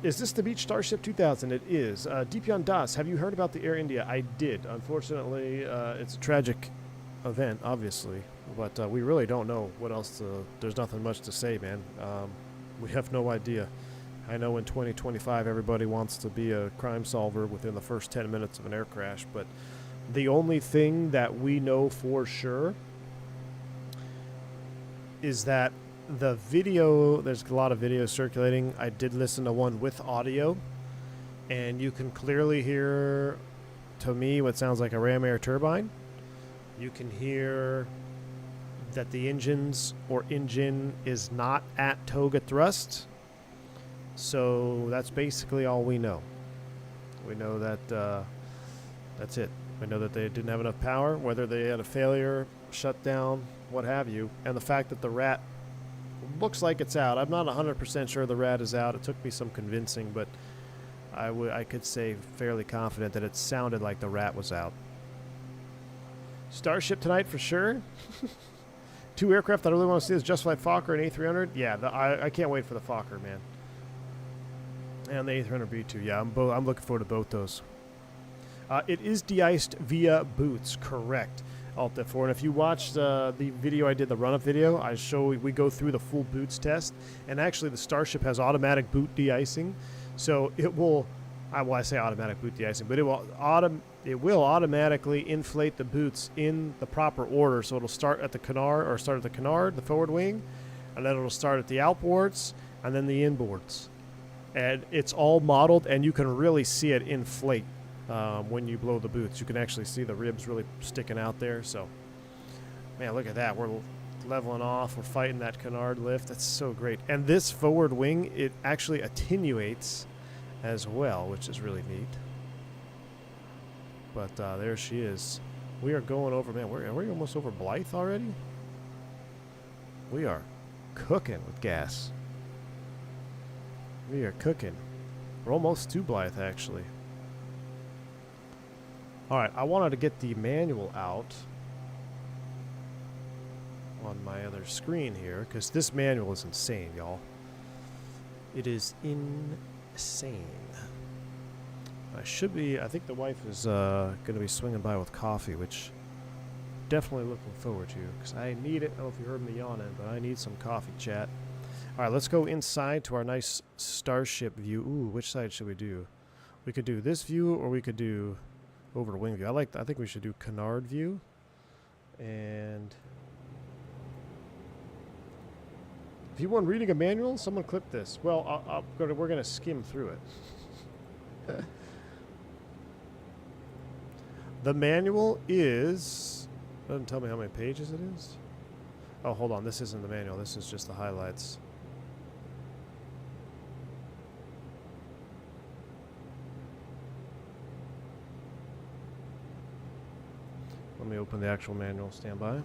Is this the Beach Starship 2000? It is. Deepyon Das, have you heard about the Air India? I did. Unfortunately, it's a tragic event, obviously. But we really don't know what else to... There's nothing much to say, man. We have no idea. I know in 2025 everybody wants to be a crime solver within the first 10 minutes of an air crash, but the only thing that we know for sure is that the video, there's a lot of videos circulating. I did listen to one with audio, and you can clearly hear, to me, what sounds like a ram air turbine. You can hear that the engines or engine is not at Toga thrust. So that's basically all we know. We know that that's it. We know that they didn't have enough power, whether they had a failure, shutdown, what have you. And the fact that the rat looks like it's out. I'm not 100% sure the rat is out. It took me some convincing, but I could say fairly confident that it sounded like the rat was out. Starship tonight for sure. Two aircraft that I really want to see is Just Flight Fokker and A300. Yeah, I can't wait for the Fokker, man. And the A300B2. Yeah, I'm looking forward to both those. It is de-iced via boots, correct. Alt F4. And if you watched the video I did, the run-up video, we go through the full boots test. And actually, the Starship has automatic boot de-icing, so it will. I say automatic boot de-icing, but it will automatically inflate the boots in the proper order. So it'll start at the canard, the forward wing, and then it'll start at the outboards, and then the inboards. And it's all modeled, and you can really see it inflate when you blow the boots. You can actually see the ribs really sticking out there. So, man, look at that. We're leveling off. We're fighting that canard lift. That's so great. And this forward wing, it actually attenuates as well, which is really neat. But there she is. We are going over, man, are we almost over Blythe already? We are cooking with gas. We are cooking. We're almost to Blythe, actually. Alright, I wanted to get the manual out on my other screen here, because this manual is insane, y'all. It is insane. I think the wife is going to be swinging by with coffee, which definitely looking forward to, because I need it. I don't know if you heard me yawning, but I need some coffee, chat. All right, let's go inside to our nice Starship view. Ooh, which side should we do? We could do this view, or we could do over wing view. I think we should do canard view. And if you want reading a manual, someone clip this. Well, we're going to skim through it. The manual is... Doesn't tell me how many pages it is. Oh, hold on. This isn't the manual. This is just the highlights. Let me open the actual manual. Stand by.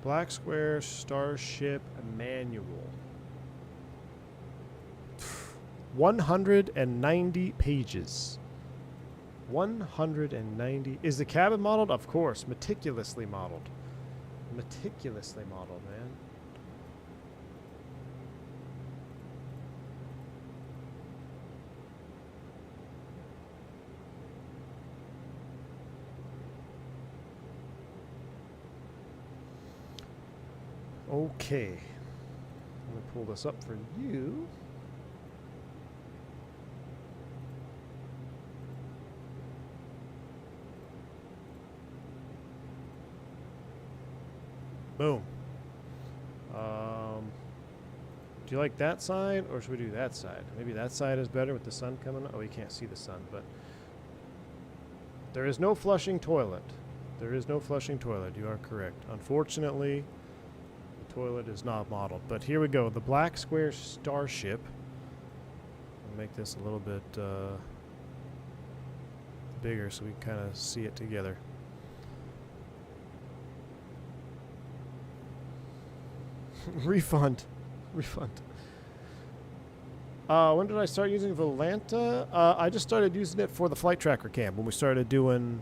Black Square Starship Manual. 190 pages. 190. Is the cabin modeled? Of course. Meticulously modeled. Meticulously modeled, man. Okay. Let me pull this up for you. Boom. Do you like that side, or should we do that side? Maybe that side is better with the sun coming up. Oh, you can't see the sun, but there is no flushing toilet. There is no flushing toilet. You are correct. Unfortunately, the toilet is not modeled. But here we go. The black square Starship. I'll make this a little bit bigger so we can kind of see it together. Refund. When did I start using Volanta? I just started using it for the flight tracker cam when we started doing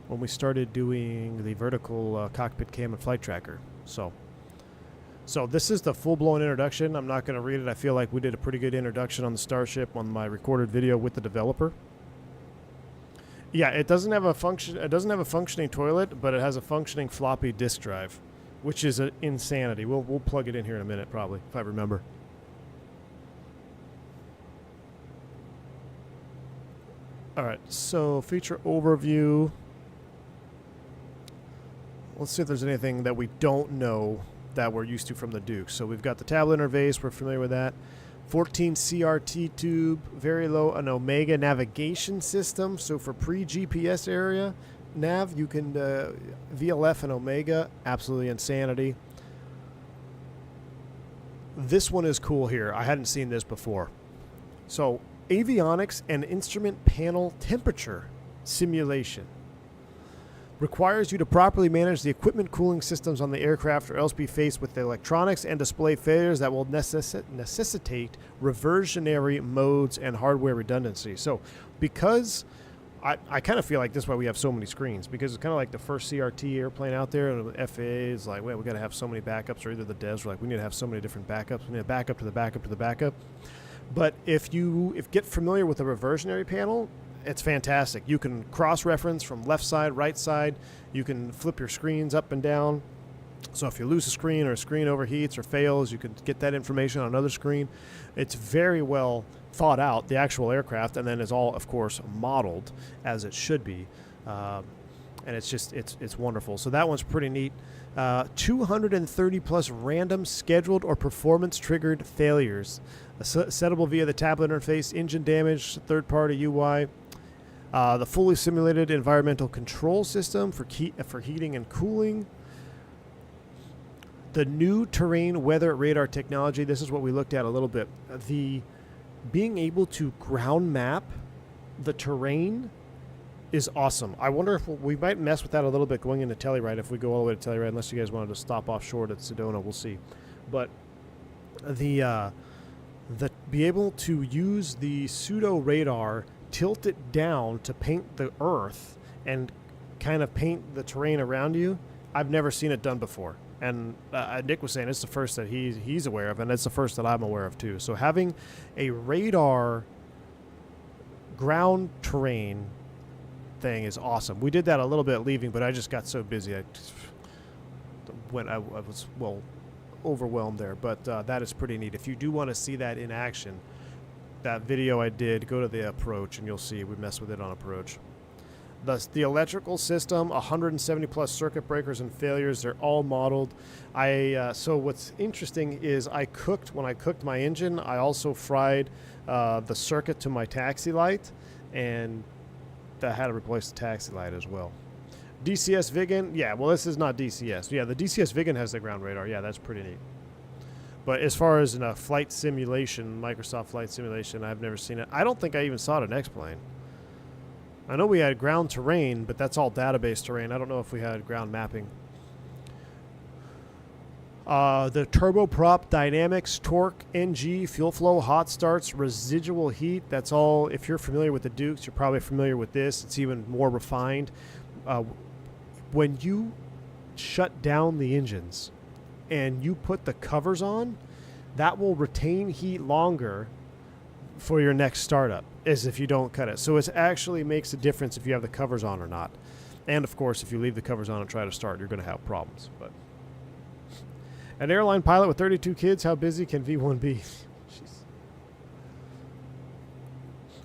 the vertical cockpit cam and flight tracker. So this is the full-blown introduction. I'm not going to read it. I feel like we did a pretty good introduction on the Starship on my recorded video with the developer. Yeah, it doesn't have a functioning toilet, but it has a functioning floppy disk drive, which is insanity. We'll plug it in here in a minute, probably, if I remember. All right, so feature overview. Let's see if there's anything that we don't know that we're used to from the Duke. So we've got the tablet interface. We're familiar with that. 14 CRT tube, very low, an Omega navigation system. So for pre-GPS area nav, you can VLF and Omega, absolutely insanity. This one is cool here. I hadn't seen this before. So avionics and instrument panel temperature simulation requires you to properly manage the equipment cooling systems on the aircraft, or else be faced with the electronics and display failures that will necessitate reversionary modes and hardware redundancy. So because I kind of feel like this is why we have so many screens, because it's kind of like the first CRT airplane out there, and the FAA is like, well, we got to have so many backups, or either the devs were like, we need to have so many different backups. We need a backup to the backup to the backup. But if get familiar with the reversionary panel, it's fantastic. You can cross-reference from left side, right side. You can flip your screens up and down. So if you lose a screen, or a screen overheats or fails, you can get that information on another screen. It's very well thought out, the actual aircraft, and then is all, of course, modeled as it should be. And it's just, it's wonderful. So that one's pretty neat. 230 plus random scheduled or performance triggered failures. Settable via the tablet interface, engine damage, third party UI. The fully simulated environmental control system for heating and cooling. The new terrain weather radar technology. This is what we looked at a little bit. The being able to ground map the terrain is awesome. I wonder if we might mess with that a little bit going into Telluride if we go all the way to Telluride, unless you guys wanted to stop offshore at Sedona. We'll see. But the be able to use the pseudo radar, tilt it down to paint the earth and kind of paint the terrain around you. I've never seen it done before. And Nick was saying it's the first that he's aware of, and it's the first that I'm aware of too. So having a radar ground terrain thing is awesome. We did that a little bit leaving, but I just got so busy. I was overwhelmed there. But that is pretty neat. If you do want to see that in action, that video I did, go to the approach, and you'll see we mess with it on approach. The electrical system, 170 plus circuit breakers and failures, they're all modeled. So what's interesting is when I cooked my engine, I also fried the circuit to my taxi light, and I had to replace the taxi light as well. DCS Vigan, yeah, well, this is not DCS. Yeah, the DCS Vigan has the ground radar. Yeah, that's pretty neat. But as far as in a flight simulation, Microsoft flight simulation, I've never seen it. I don't think I even saw it in X-Plane. I know we had ground terrain, but that's all database terrain. I don't know if we had ground mapping. The turboprop dynamics, torque, NG, fuel flow, hot starts, residual heat. That's all. If you're familiar with the Dukes, you're probably familiar with this. It's even more refined. When you shut down the engines and you put the covers on, that will retain heat longer for your next startup, as if you don't cut it. So it actually makes a difference if you have the covers on or not. And of course, if you leave the covers on and try to start, you're going to have problems. But An airline pilot with 32 kids, how busy can V1 be? Jeez.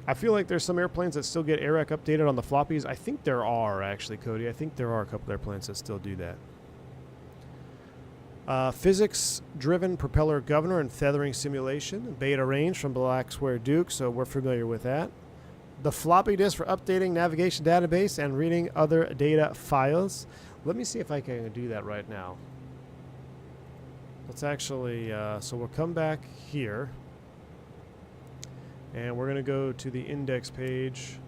I feel like there's some airplanes that still get AIRAC updated on the floppies. I think there are, actually, Cody. I think there are a couple airplanes that still do that. Physics-driven propeller governor and feathering simulation. Beta range from Black Square Duke, so we're familiar with that. The floppy disk for updating navigation database and reading other data files. Let me see if I can do that right now. Let's actually, so we'll come back here. And we're going to go to the index page.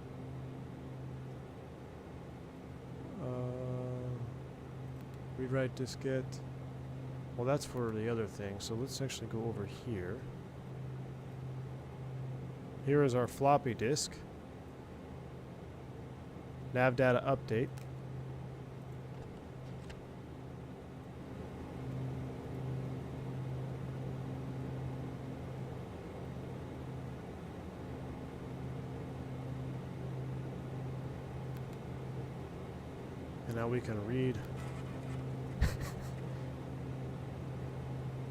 Read write diskette. Well, that's for the other thing. So let's actually go over here. Here is our floppy disk. Nav data update. And now we can read.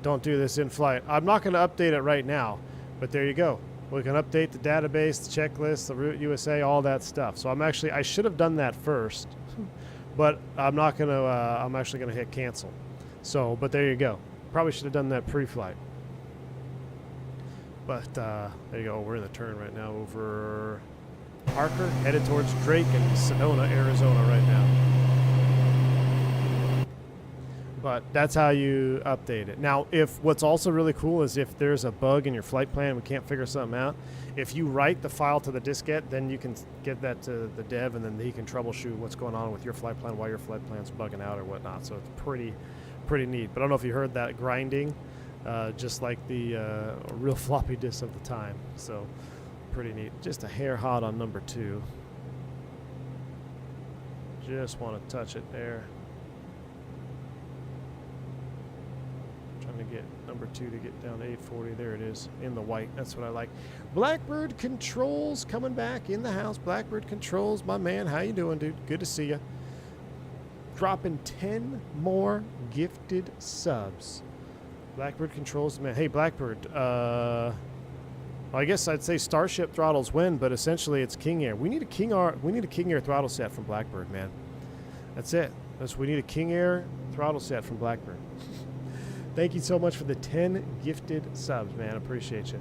Don't do this in flight. I'm not going to update it right now, but there you go. We can update the database, the checklist, the route USA, all that stuff. So I should have done that first, but I'm not going to, I'm actually going to hit cancel. So, but there you go. Probably should have done that pre-flight. But there you go. We're in the turn right now over Parker, headed towards Drake and Sedona, Arizona right now. But that's how you update it. Now, what's also really cool is if there's a bug in your flight plan, we can't figure something out. If you write the file to the diskette, then you can get that to the dev, and then he can troubleshoot what's going on with your flight plan, why your flight plan's bugging out or whatnot. So it's pretty neat. But I don't know if you heard that grinding, just like the real floppy disk of the time. So pretty neat. Just a hair hot on number 2. Just want to touch it there. To get number 2 to get down to 840. There it is in the white. That's what I like. Blackbird Controls coming back in the house. Blackbird Controls, my man. How you doing, dude? Good to see you. Dropping 10 more gifted subs. Blackbird Controls, man. Hey, Blackbird. Well, I guess I'd say Starship throttles win, but essentially it's King Air. We need a King Air throttle set from Blackbird, man. That's it. We need a King Air throttle set from Blackbird. Thank you so much for the 10 gifted subs, man. Appreciate you.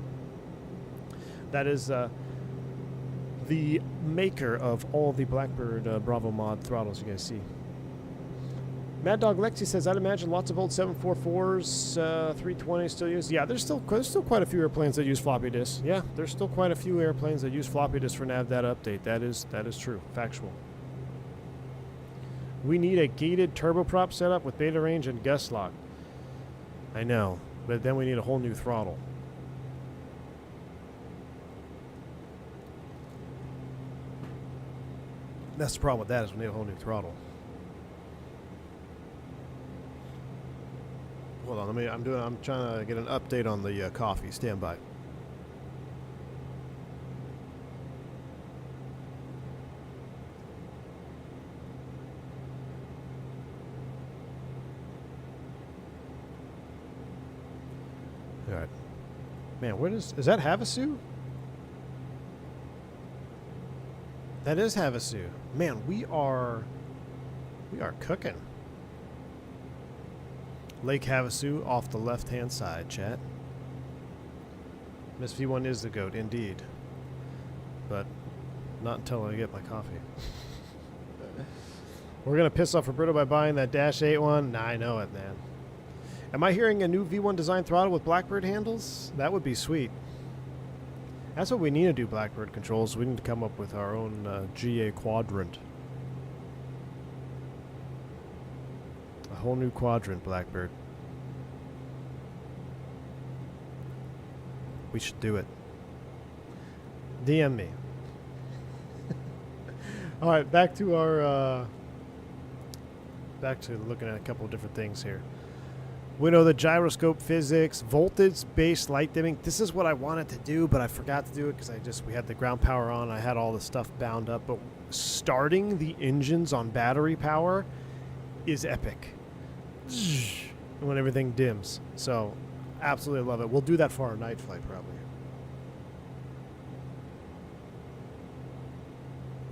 That is the maker of all the Blackbird Bravo mod throttles you guys see. Mad Dog Lexi says, I'd imagine lots of old 744s, 320s still use. Yeah, there's still quite a few airplanes that use floppy disks. Yeah, there's still quite a few airplanes that use floppy disks for nav data update. That is true, factual. We need a gated turboprop setup with beta range and gust lock. I know, but then we need a whole new throttle. That's the problem with that, is we need a whole new throttle. Hold on, I'm trying to get an update on the coffee. Stand by. All right. Man, is that Havasu? That is Havasu. Man, we are cooking. Lake Havasu off the left-hand side, chat. Miss V1 is the GOAT, indeed. But not until I get my coffee. We're going to piss off Roberto by buying that Dash 8 one. Nah, I know it, man. Am I hearing a new V1 design throttle with Blackbird handles? That would be sweet. That's what we need to do, Blackbird Controls. We need to come up with our own GA Quadrant. A whole new quadrant, Blackbird. We should do it. DM me. All right, back to our back to looking at a couple of different things here. We know the gyroscope physics, voltage-based light dimming. This is what I wanted to do, but I forgot to do it because we had the ground power on. I had all the stuff bound up. But starting the engines on battery power is epic. when everything dims. So absolutely love it. We'll do that for our night flight probably.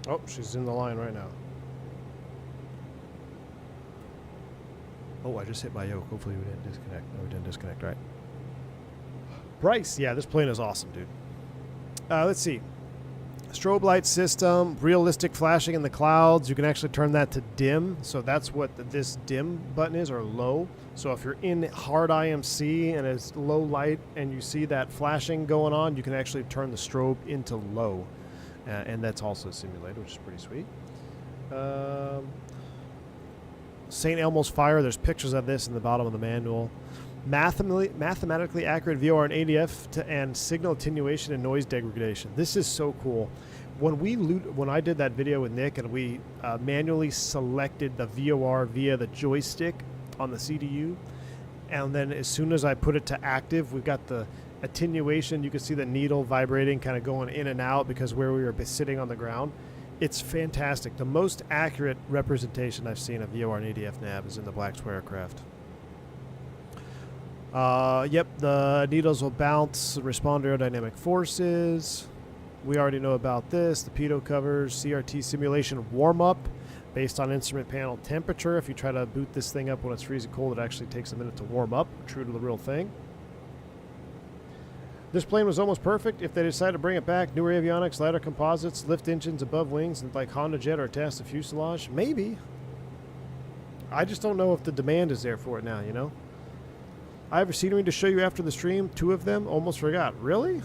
Oh, she's in the line right now. Oh, I just hit my yoke. Hopefully we didn't disconnect. No, we didn't disconnect, right? Price. Yeah, this plane is awesome, dude. Let's see. Strobe light system, realistic flashing in the clouds. You can actually turn that to dim. So that's what this dim button is, or low. So if you're in hard IMC and it's low light and you see that flashing going on, you can actually turn the strobe into low. And that's also simulated, which is pretty sweet. St. Elmo's Fire. There's pictures of this in the bottom of the manual. Mathematically accurate VOR and ADF and signal attenuation and noise degradation. This is so cool. When I did that video with Nick and we manually selected the VOR via the joystick on the CDU, and then as soon as I put it to active, we've got the attenuation. You can see the needle vibrating, kind of going in and out because where we were sitting on the ground. It's fantastic. The most accurate representation I've seen of VOR and ADF nav is in the Black Square aircraft. Yep, the needles will bounce, respond to aerodynamic forces. We already know about this. The pitot covers, CRT simulation warm-up based on instrument panel temperature. If you try to boot this thing up when it's freezing cold, it actually takes a minute to warm up, true to the real thing. This plane was almost perfect. If they decide to bring it back, newer avionics, lighter composites, lift engines above wings, and like Honda Jet or attached to fuselage, maybe. I just don't know if the demand is there for it now, you know? I have scenery to show you after the stream. 2 of them. Almost forgot. Really?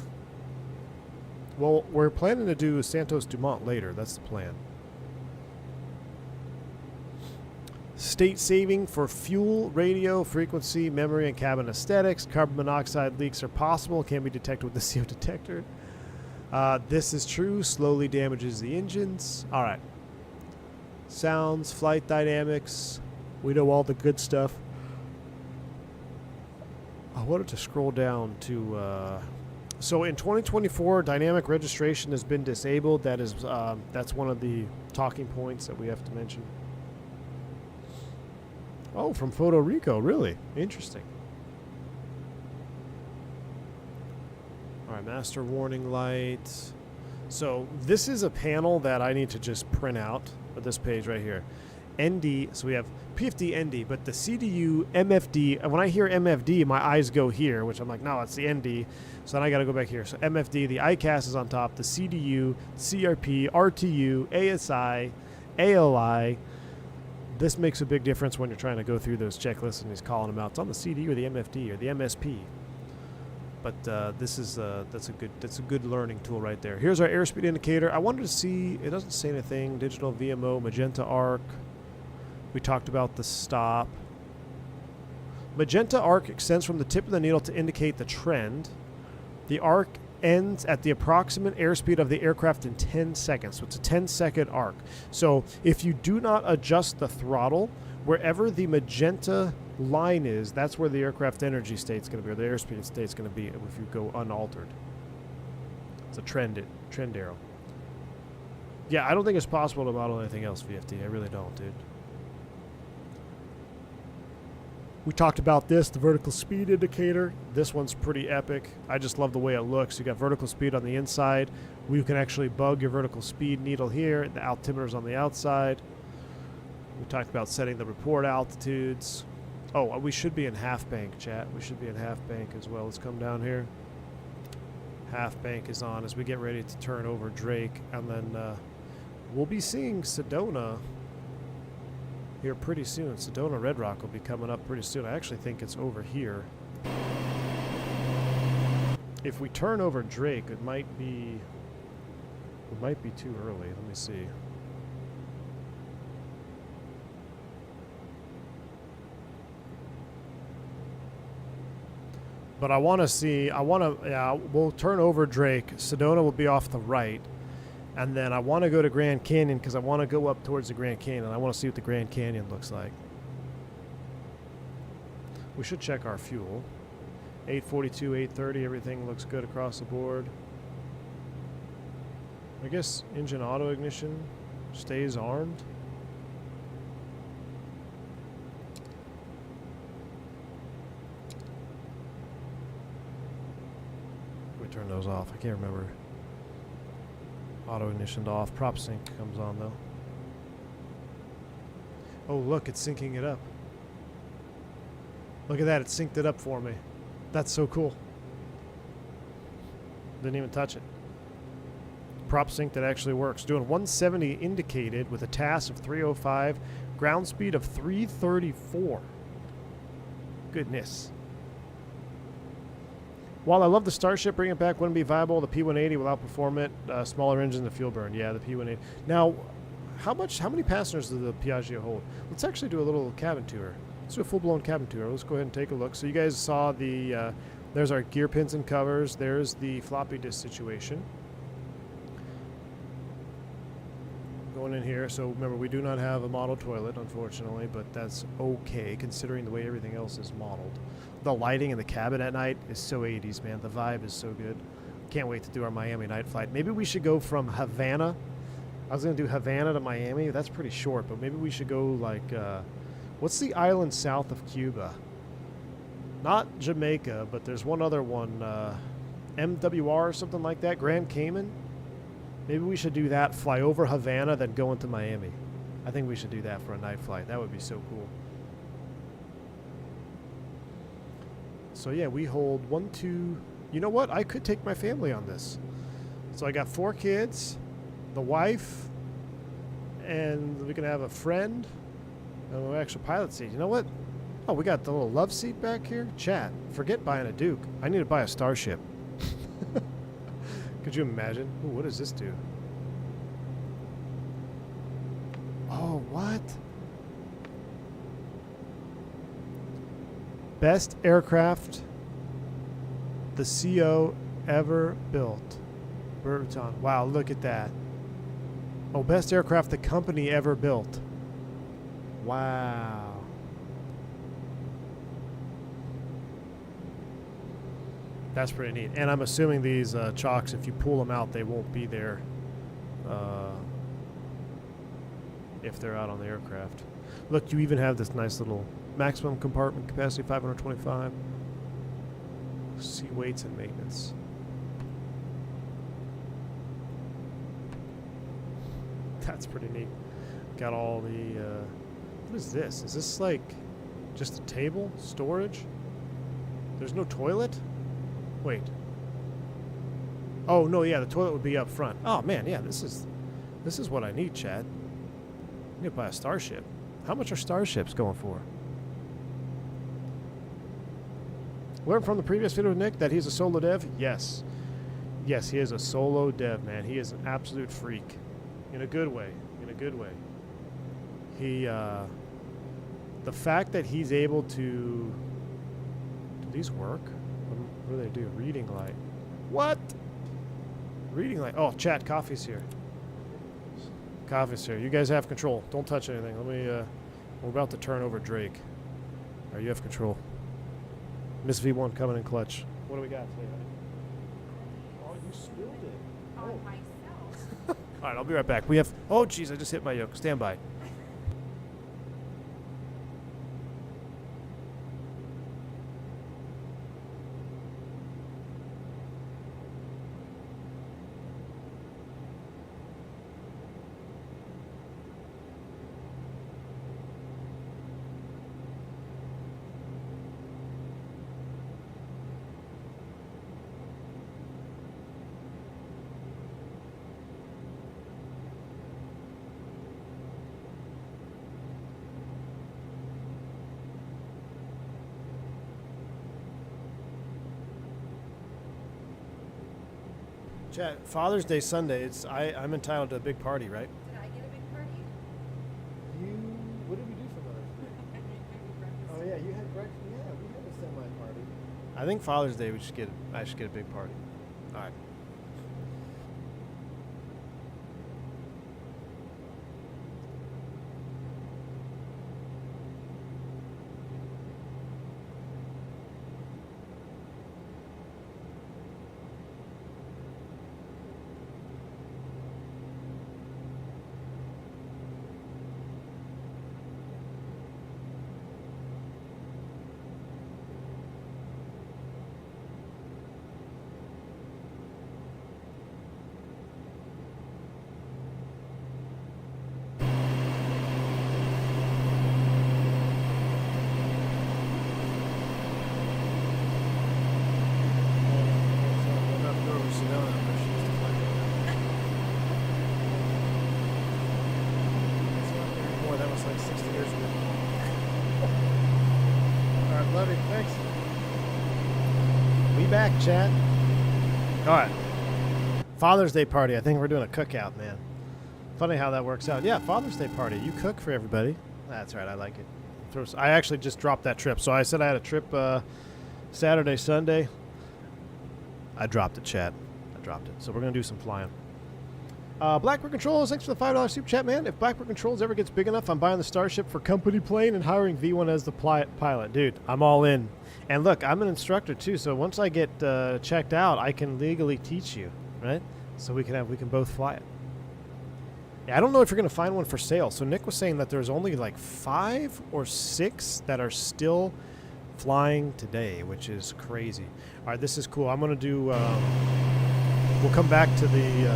Well, we're planning to do Santos Dumont later. That's the plan. State saving for fuel, radio, frequency, memory, and cabin aesthetics. Carbon monoxide leaks are possible. Can be detected with the CO detector. This is true. Slowly damages the engines. All right. Sounds, flight dynamics. We know all the good stuff. I wanted to scroll down to... so in 2024, dynamic registration has been disabled. That is, that's one of the talking points that we have to mention. Oh, from Photo Rico, really? Interesting. All right, master warning light. So this is a panel that I need to just print out for this page right here. ND, so we have PFD, ND, but the CDU, MFD, and when I hear MFD, my eyes go here, which I'm like, no, it's the ND. So then I got to go back here. So MFD, the ICAS is on top, the CDU, CRP, RTU, ASI, ALI. This makes a big difference when you're trying to go through those checklists and he's calling them out. It's on the CD or the MFD or the MSP. But this is that's a good learning tool right there. Here's our airspeed indicator. I wanted to see, it doesn't say anything. Digital VMO, magenta arc. We talked about the stop. Magenta arc extends from the tip of the needle to indicate the trend. The arc ends at the approximate airspeed of the aircraft in 10 seconds. So it's a 10-second arc. So if you do not adjust the throttle, wherever the magenta line is, that's where the aircraft energy state's going to be, or the airspeed state's going to be if you go unaltered. It's a trend arrow. Yeah, I don't think it's possible to model anything else, VFD. I really don't, dude. We talked about this, the vertical speed indicator. This one's pretty epic. I just love the way it looks. You got vertical speed on the inside. You can actually bug your vertical speed needle here. The altimeter's on the outside. We talked about setting the report altitudes. Oh, we should be in half bank, chat. We should be in half bank as well. Let's come down here. Half bank is on as we get ready to turn over Drake. And then we'll be seeing Sedona here pretty soon. Sedona Red Rock will be coming up pretty soon. I actually think it's over here. If we turn over Drake, it might be too early. Let me see. But I want to see, yeah, we'll turn over Drake. Sedona will be off the right. And then I want to go to Grand Canyon because I want to go up towards the Grand Canyon. I want to see what the Grand Canyon looks like. We should check our fuel. 842, 830, everything looks good across the board. I guess engine auto ignition stays armed. turn those off. I can't remember. Auto ignition off. Prop sync comes on though. Oh look, it's syncing it up. Look at that, it synced it up for me. That's so cool. Didn't even touch it. Prop sync that actually works. Doing 170 indicated with a TAS of 305, ground speed of 334. Goodness. While I love the Starship, bringing it back wouldn't be viable. The P-180 will outperform it. Smaller engine, the fuel burn. Yeah, the P-180. Now, how many passengers does the Piaggio hold? Let's actually do a little cabin tour. Let's do a full-blown cabin tour. Let's go ahead and take a look. So you guys saw the, there's our gear pins and covers. There's the floppy disk situation. Going in here. So remember, we do not have a model toilet, unfortunately, but that's okay considering the way everything else is modeled. The lighting in the cabin at night is so 80s, man. The vibe is so good. Can't wait to do our Miami night flight. Maybe we should go from Havana. I was going to do Havana to Miami. That's pretty short, but maybe we should go like, what's the island south of Cuba? Not Jamaica, but there's one other one, MWR or something like that, Grand Cayman. Maybe we should do that, fly over Havana, then go into Miami. I think we should do that for a night flight. That would be so cool. So yeah, we hold 1, 2... You know what? I could take my family on this. So I got 4 kids, the wife, and we can have a friend, and an extra pilot seat. You know what? Oh, we got the little love seat back here. Chat, forget buying a Duke. I need to buy a Starship. Could you imagine? Ooh, what does this do? Oh, what? Best aircraft the CO ever built. Burton. Wow, look at that. Oh, best aircraft the company ever built. Wow. That's pretty neat. And I'm assuming these chocks, if you pull them out, they won't be there if they're out on the aircraft. Look, you even have this nice little maximum compartment capacity, 525. Seat weights and maintenance. That's pretty neat. Got all the... what is this? Is this like just a table? Storage? There's no toilet? Wait. Oh, no, yeah, the toilet would be up front. Oh, man, yeah, this is what I need, Chad. I need to buy a Starship. How much are Starships going for? Learned from the previous video with Nick that he's a solo dev? Yes. Yes, he is a solo dev, man. He is an absolute freak. In a good way. In a good way. He, the fact that he's able to... Do these work? What do they do? Reading light. What? Reading light. Oh, chat, coffee's here. Coffee's here. You guys have control. Don't touch anything. Let me, we're about to turn over Drake. All right, you have control. Miss V1 coming in clutch. What do we got today, honey? Oh, you spilled it. On myself. All right, I'll be right back. We have... Oh, jeez, I just hit my yoke. Stand by. Chat, Father's Day Sunday. I'm entitled to a big party, right? Did I get a big party? What did we do for Mother's Day? Oh yeah, you had breakfast. Yeah, we had a semi-party. I think Father's Day I should get a big party. All right. back, chat. All right. Father's Day party. I think we're doing a cookout, man. Funny how that works out. Yeah, Father's Day party. You cook for everybody. That's right. I like it. I actually just dropped that trip. So I said I had a trip Saturday, Sunday. I dropped it, chat. I dropped it. So we're going to do some flying. Blackbird Controls, thanks for the $5 super chat, man. If Blackbird Controls ever gets big enough, I'm buying the Starship for company plane and hiring V1 as the pilot. Dude, I'm all in. And look, I'm an instructor too, so once I get checked out, I can legally teach you, right? So we can both fly it. Yeah, I don't know if you're going to find one for sale. So Nick was saying that there's only like 5 or 6 that are still flying today, which is crazy. All right, this is cool. I'm going to do, we'll come back to the,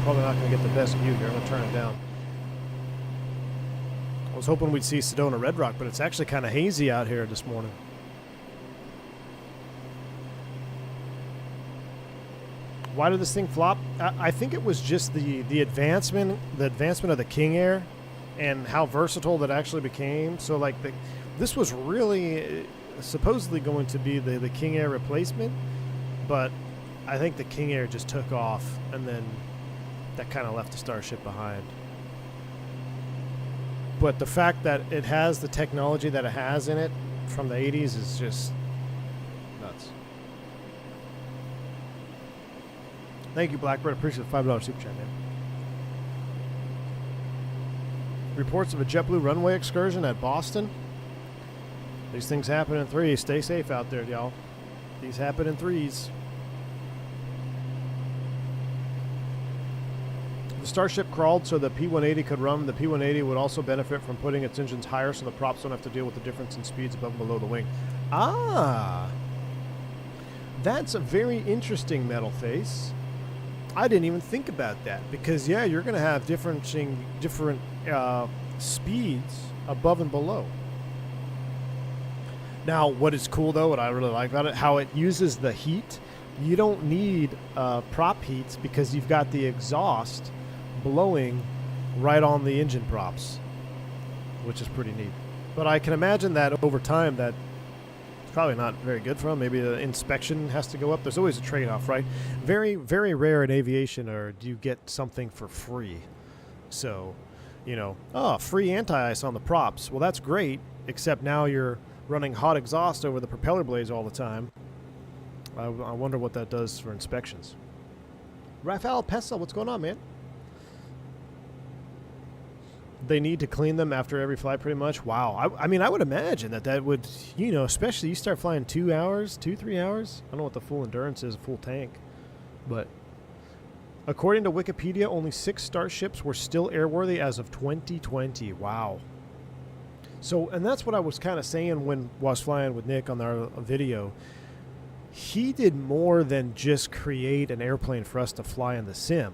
probably not going to get the best view here. I'm going to turn it down. I was hoping we'd see Sedona Red Rock, but it's actually kind of hazy out here this morning. Why did this thing flop? I think it was just the advancement of the King Air and how versatile that actually became. So like this was really supposedly going to be the King Air replacement, but I think the King Air just took off and then that kind of left the Starship behind. But the fact that it has the technology that it has in it from the 80s is just nuts. Thank you, Blackbird. Appreciate the $5 super chat, man. Reports of a JetBlue runway excursion at Boston. These things happen in threes. Stay safe out there, y'all. These happen in threes. The Starship crawled so the P-180 could run. The P-180 would also benefit from putting its engines higher so the props don't have to deal with the difference in speeds above and below the wing. Ah! That's a very interesting, Metal Face. I didn't even think about that because, yeah, you're going to have different speeds above and below. Now, what is cool, though, what I really like about it, how it uses the heat. You don't need prop heats because you've got the exhaust blowing right on the engine props, which is pretty neat. But I can imagine that over time that it's probably not very good for them. Maybe the inspection has to go up. There's always a trade-off, right? Very, very rare in aviation do you get something for free. So, you know, free anti-ice on the props. Well, that's great, except now you're running hot exhaust over the propeller blades all the time. I wonder what that does for inspections. Rafael Pessa, what's going on, man? They need to clean them after every flight pretty much. Wow. I mean, I would imagine that would, you know, especially you start flying 3 hours. I don't know what the full endurance is, a full tank. But according to Wikipedia, only 6 Starships were still airworthy as of 2020. Wow. So, and that's what I was kind of saying when I was flying with Nick on our video. He did more than just create an airplane for us to fly in the sim.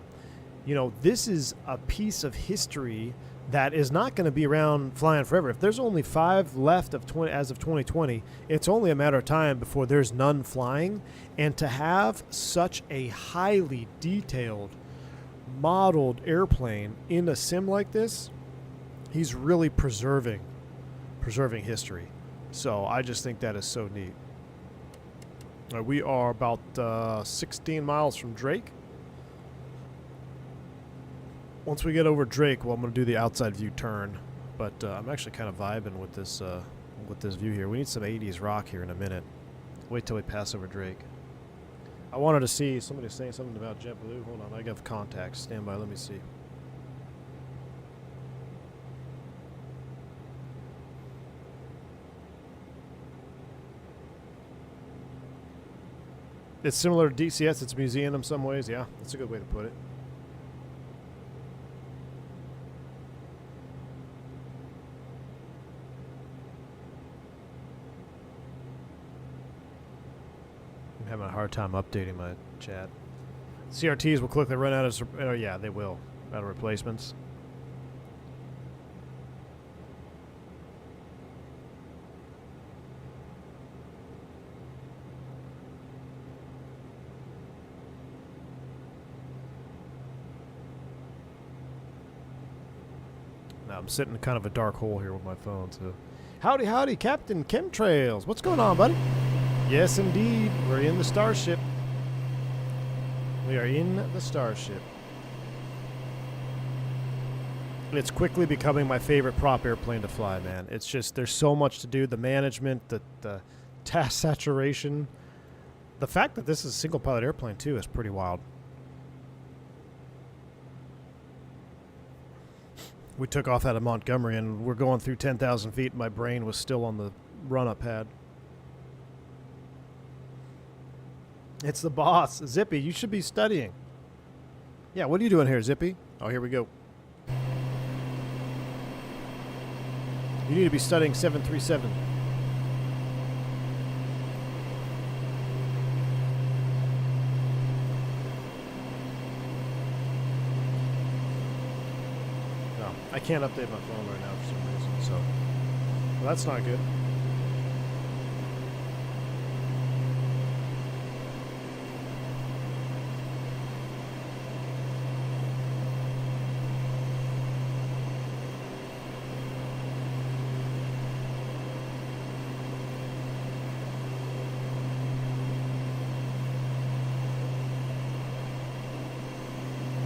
You know, this is a piece of history that is not going to be around flying forever. If there's only 5 left as of 2020, it's only a matter of time before there's none flying. And to have such a highly detailed, modeled airplane in a sim like this, he's really preserving history. So I just think that is so neat. We are about 16 miles from Drake. Once we get over Drake, well, I'm going to do the outside view turn. But I'm actually kind of vibing with this view here. We need some 80s rock here in a minute. Wait till we pass over Drake. I wanted to see somebody saying something about JetBlue. Hold on, I have contacts. Stand by, let me see. It's similar to DCS. It's a museum in some ways. Yeah, that's a good way to put it. I'm having a hard time updating my chat. CRTs will quickly run out of... yeah, they will. Out of replacements. Now I'm sitting in kind of a dark hole here with my phone, so Howdy, howdy, Captain Chemtrails. What's going on, buddy? Yes, indeed. We're in the Starship. We are in the Starship. It's quickly becoming my favorite prop airplane to fly, man. It's just, there's so much to do. The management, the task saturation. The fact that this is a single pilot airplane, too, is pretty wild. We took off out of Montgomery, and we're going through 10,000 feet, and my brain was still on the run-up pad. It's the boss. Zippy, you should be studying. Yeah, what are you doing here, Zippy? Oh, here we go. You need to be studying 737. No, I can't update my phone right now for some reason, so well, that's not good.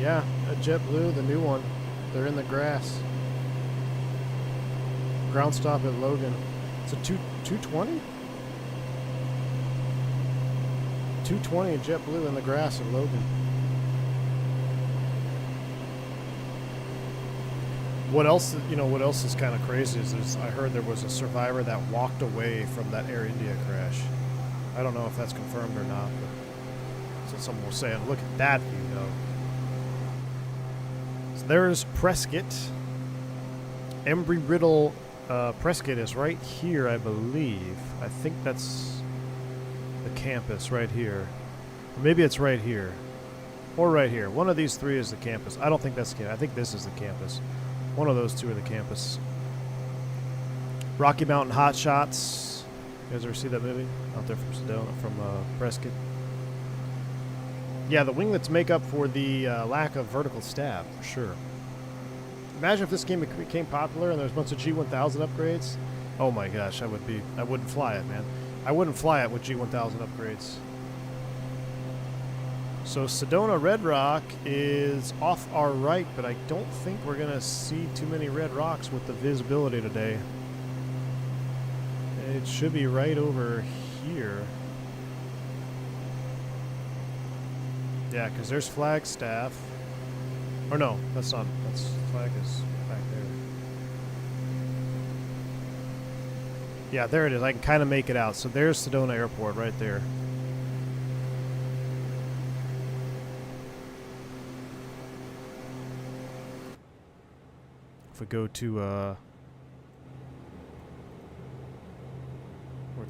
Yeah, a JetBlue, the new one. They're in the grass. Ground stop at Logan. It's a 220? 220 JetBlue in the grass at Logan. What else, you know, what else is kind of crazy is I heard there was a survivor that walked away from that Air India crash. I don't know if that's confirmed or not, but so someone was saying, look at that view, though. There's Prescott. Embry-Riddle Prescott is right here, I believe. I think that's the campus right here. Or maybe it's right here. Or right here. One of these three is the campus. I don't think that's the campus. I think this is the campus. One of those two are the campus. Rocky Mountain Hot Shots. You guys ever see that movie? Out there from Sedona, from Prescott. Yeah, the winglets make up for the lack of vertical stab, for sure. Imagine if this game became popular and there's a bunch of G1000 upgrades. Oh my gosh, I wouldn't fly it, man. I wouldn't fly it with G1000 upgrades. So Sedona Red Rock is off our right, but I don't think we're going to see too many red rocks with the visibility today. It should be right over here. Yeah, because there's Flagstaff. Or no, that's not. That's flag is back there. Yeah, there it is. I can kind of make it out. So there's Sedona Airport right there. If we go to, we're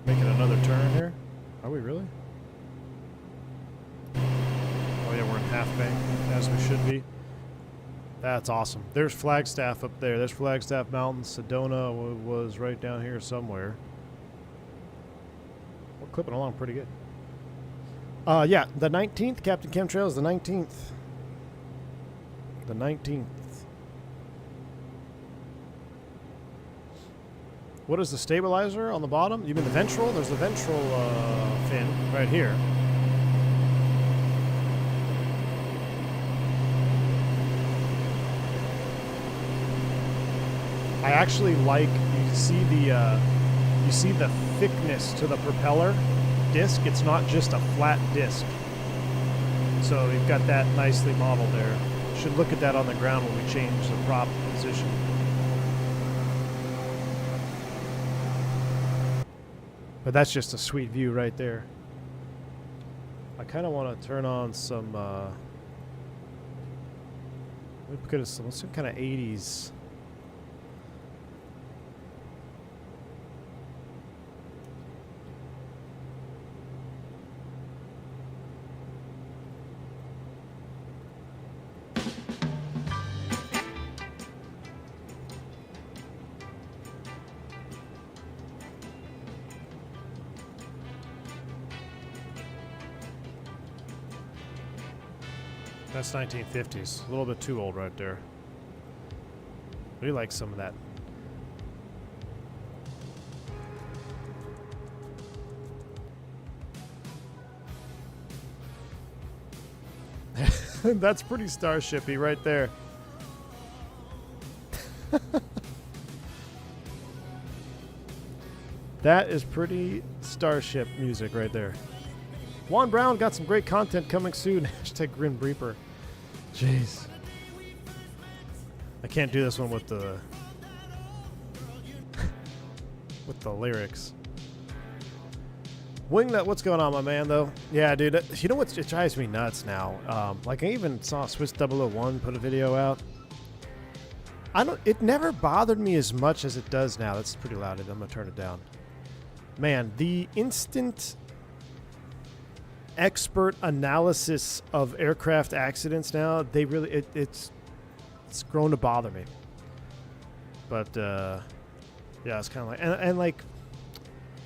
making another turn here. Are we really? Oh yeah, we're in half bank, as we should be. That's awesome. There's Flagstaff up there. There's Flagstaff Mountain. Sedona was right down here somewhere. We're clipping along pretty good. Yeah, the 19th, Captain Chemtrails, the 19th. The 19th. What is the stabilizer on the bottom? You mean the ventral? There's the ventral fin right here. I actually like, you see the thickness to the propeller disc. It's not just a flat disc. So you've got that nicely modeled there. Should look at that on the ground when we change the prop position. But that's just a sweet view right there. I kind of want to turn on some, let's do kind of 80s. That's 1950s. A little bit too old right there. We like some of that. That's pretty Starship-y right there. That is pretty Starship music right there. Juan Brown got some great content coming soon. Hashtag Grim Reaper. Jeez. I can't do this one with the with the lyrics. Wingnut, what's going on, my man, though? Yeah, dude, you know what? It drives me nuts now. Like, I even saw Swiss 001 put a video out. It never bothered me as much as it does now. That's pretty loud. I'm going to turn it down. Man, the instant expert analysis of aircraft accidents now, they really, it's grown to bother me. But, yeah, it's kind of like, and like,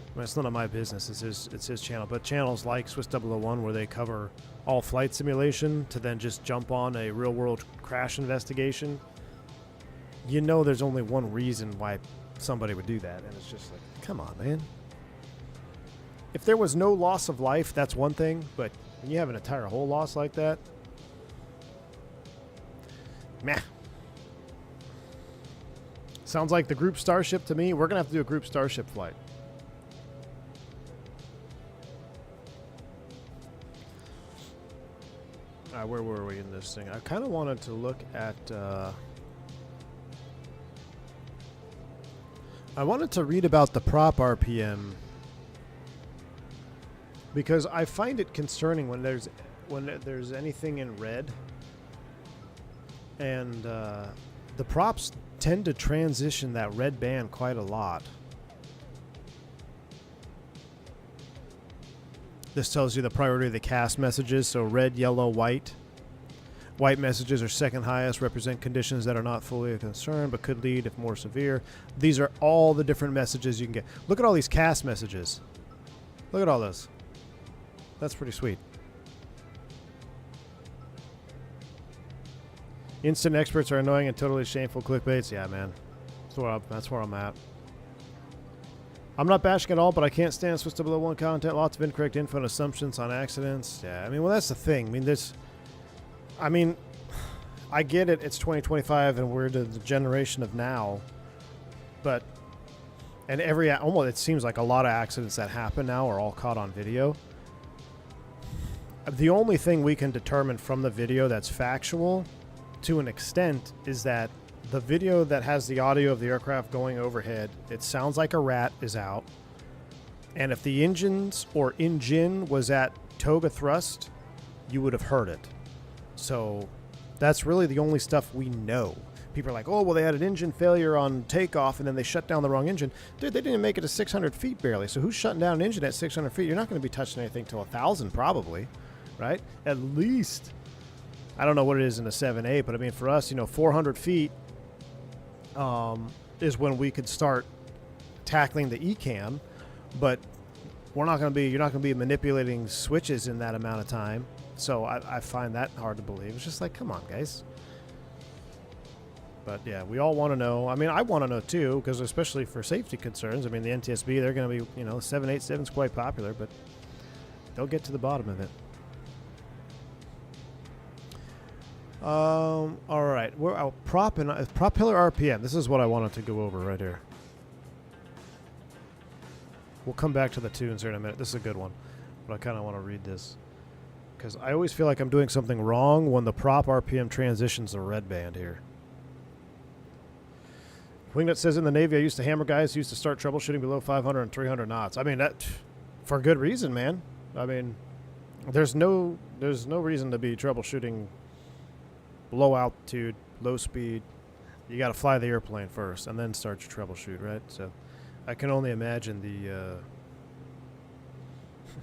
I mean, it's none of my business. It's his channel. But channels like Swiss 001 where they cover all flight simulation to then just jump on a real-world crash investigation, you know there's only one reason why somebody would do that. And it's just like, come on, man. If there was no loss of life, that's one thing. But when you have an entire whole loss like that, meh. Sounds like the group Starship to me. We're going to have to do a group Starship flight. Where were we in this thing? I kind of wanted to look at... I wanted to read about the prop RPM because I find it concerning when there's anything in red, and the props tend to transition that red band quite a lot. This tells you the priority of the cast messages, so red, yellow, white. White messages are second highest, represent conditions that are not fully a concern, but could lead if more severe. These are all the different messages you can get. Look at all these cast messages. Look at all those. That's pretty sweet. Instant experts are annoying and totally shameful clickbaits. Yeah, man. That's where I'm at. I'm not bashing at all, but I can't stand Swiss 001 content. Lots of incorrect info and assumptions on accidents. Yeah, I mean, well, that's the thing. I mean, I get it. It's 2025 and we're the generation of now. But, and almost it seems like a lot of accidents that happen now are all caught on video. The only thing we can determine from the video that's factual to an extent is that the video that has the audio of the aircraft going overhead, it sounds like a rat is out. And if the engines or engine was at Toga thrust, you would have heard it. So that's really the only stuff we know. People are like, oh, well, they had an engine failure on takeoff and then they shut down the wrong engine. Dude, they didn't make it to 600 feet barely. So who's shutting down an engine at 600 feet? You're not going to be touching anything till 1,000 probably, right? At least. I don't know what it is in a 7.8, but I mean, for us, 400 feet is when we could start tackling the ECAM, but you're not going to be manipulating switches in that amount of time. So I find that hard to believe. It's just like, come on, guys. But yeah, we all want to know. I mean, I want to know too, because especially for safety concerns. I mean, the NTSB, they're going to be, 787 is quite popular, but they'll get to the bottom of it. All right. We're prop pillar RPM. This is what I wanted to go over right here. We'll come back to the tunes here in a minute. This is a good one, but I kind of want to read this because I always feel like I'm doing something wrong when the prop RPM transitions the red band here. Wingnut says in the Navy, I used to hammer guys who used to start troubleshooting below 500 and 300 knots. I mean, that for good reason, man. I mean, there's no reason to be troubleshooting low altitude, low speed. You got to fly the airplane first and then start your troubleshoot, right? So I can only imagine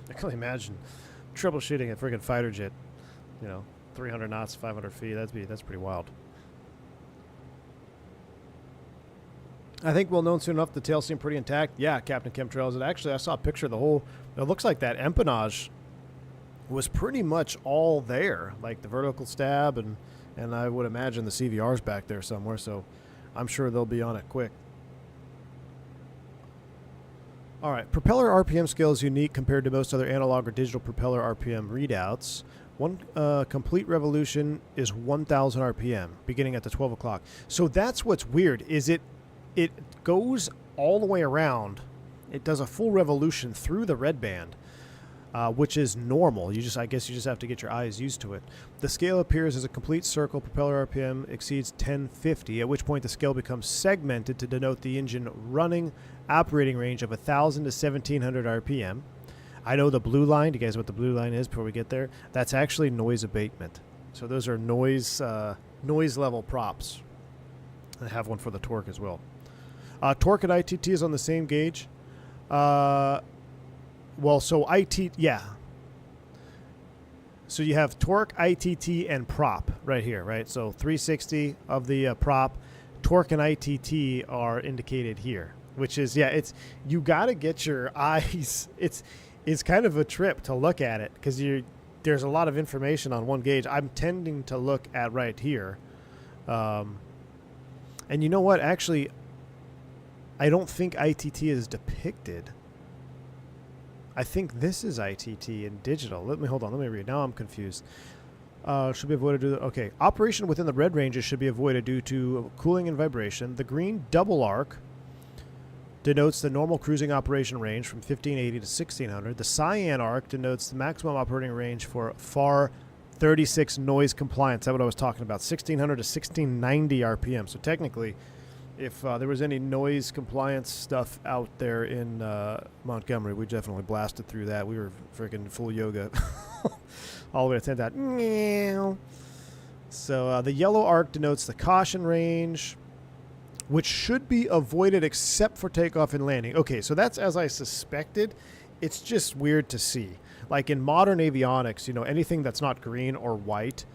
I can only imagine troubleshooting a friggin' fighter jet, 300 knots, 500 feet. That's pretty wild. I think we'll know soon enough the tail seemed pretty intact. Yeah, Captain Chemtrails. I saw a picture of the whole, it looks like that empennage was pretty much all there, like the vertical stab and I would imagine the CVR's back there somewhere, so I'm sure they'll be on it quick. All right, propeller RPM scale is unique compared to most other analog or digital propeller RPM readouts. One complete revolution is 1,000 RPM, beginning at the 12 o'clock. So that's what's weird, is it goes all the way around. It does a full revolution through the red band, which is normal. I guess you just have to get your eyes used to it. The scale appears as a complete circle. Propeller RPM exceeds 1050, at which point the scale becomes segmented to denote the engine running operating range of 1,000 to 1,700 RPM. I know the blue line. Do you guys know what the blue line is before we get there? That's actually noise abatement. So those are noise level props. I have one for the torque as well. Torque at ITT is on the same gauge. So you have torque, ITT, and prop right here, right? So 360 of the prop, torque and ITT are indicated here, which is, you got to get your eyes. It's kind of a trip to look at it because there's a lot of information on one gauge. I'm tending to look at right here. And you know what? Actually, I don't think ITT is depicted. I think this is ITT in digital. Hold on. Let me read. Now I'm confused. Should be avoided due to, okay. Operation within the red ranges should be avoided due to cooling and vibration. The green double arc denotes the normal cruising operation range from 1580 to 1600. The cyan arc denotes the maximum operating range for FAR 36 noise compliance. That's what I was talking about. 1600 to 1690 RPM. So technically, if there was any noise compliance stuff out there in Montgomery, we definitely blasted through that. We were freaking full yoga all the way to 10,000. So the yellow arc denotes the caution range, which should be avoided except for takeoff and landing. Okay, so that's as I suspected. It's just weird to see. Like in modern avionics, anything that's not green or white,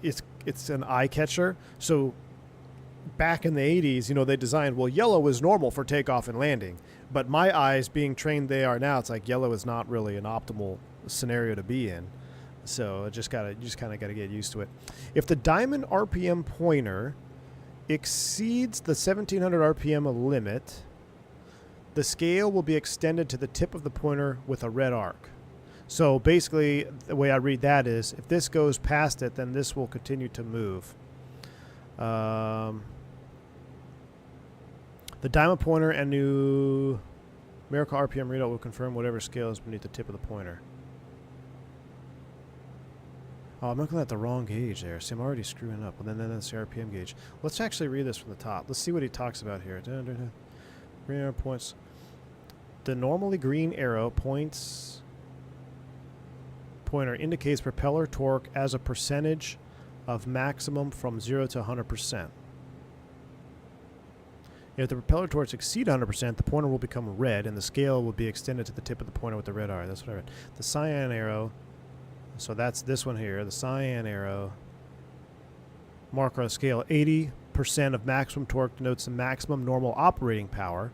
it's an eye catcher. So back in the 80s, they designed, yellow is normal for takeoff and landing. But my eyes, being trained they are now, it's like yellow is not really an optimal scenario to be in. So you just kind of got to get used to it. If the diamond RPM pointer exceeds the 1,700 RPM limit, the scale will be extended to the tip of the pointer with a red arc. So basically, the way I read that is, if this goes past it, then this will continue to move. The diamond pointer and numerical RPM readout will confirm whatever scale is beneath the tip of the pointer. Oh, I'm looking at the wrong gauge there. See, I'm already screwing up. Well, then that's the RPM gauge. Let's actually read this from the top. Let's see what he talks about here. Green arrow points. The normally green arrow pointer indicates propeller torque as a percentage of maximum from 0 to 100%. If the propeller torques exceed 100%, the pointer will become red, and the scale will be extended to the tip of the pointer with the red arrow. That's what I read. The cyan arrow, so that's this one here. The cyan arrow marker on the scale, 80% of maximum torque denotes the maximum normal operating power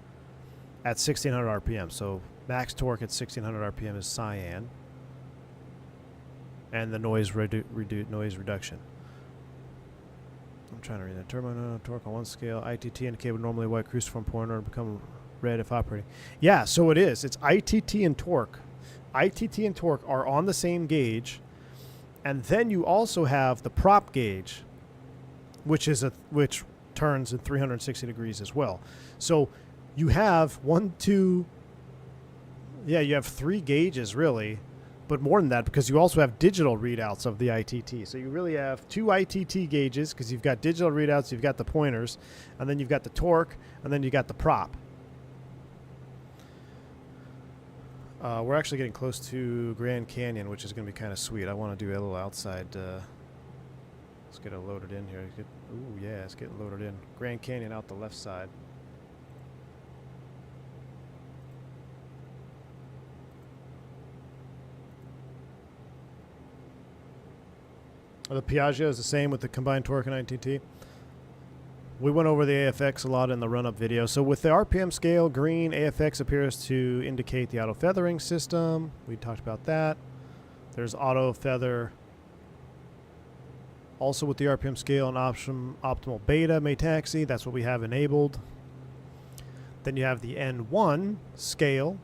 at 1,600 RPM. So max torque at 1,600 RPM is cyan, and the noise reduction. I'm trying to read that. Turbo torque on one scale. ITT indicate would normally white cruciform pointer become red if operating. Yeah, so it is. It's ITT and torque. ITT and torque are on the same gauge, and then you also have the prop gauge, which turns in 360 degrees as well. So you have you have 3 gauges really. But more than that, because you also have digital readouts of the ITT. So you really have 2 ITT gauges because you've got digital readouts, you've got the pointers, and then you've got the torque, and then you got the prop. We're actually getting close to Grand Canyon, which is going to be kind of sweet. I want to do a little outside. Let's get it loaded in here. Ooh, yeah, it's getting loaded in. Grand Canyon out the left side. The Piaggio is the same with the combined torque and ITT. We went over the AFX a lot in the run-up video. So with the RPM scale, green, AFX appears to indicate the auto feathering system. We talked about that. There's auto feather. Also with the RPM scale and optimal beta may taxi. That's what we have enabled. Then you have the N1 scale.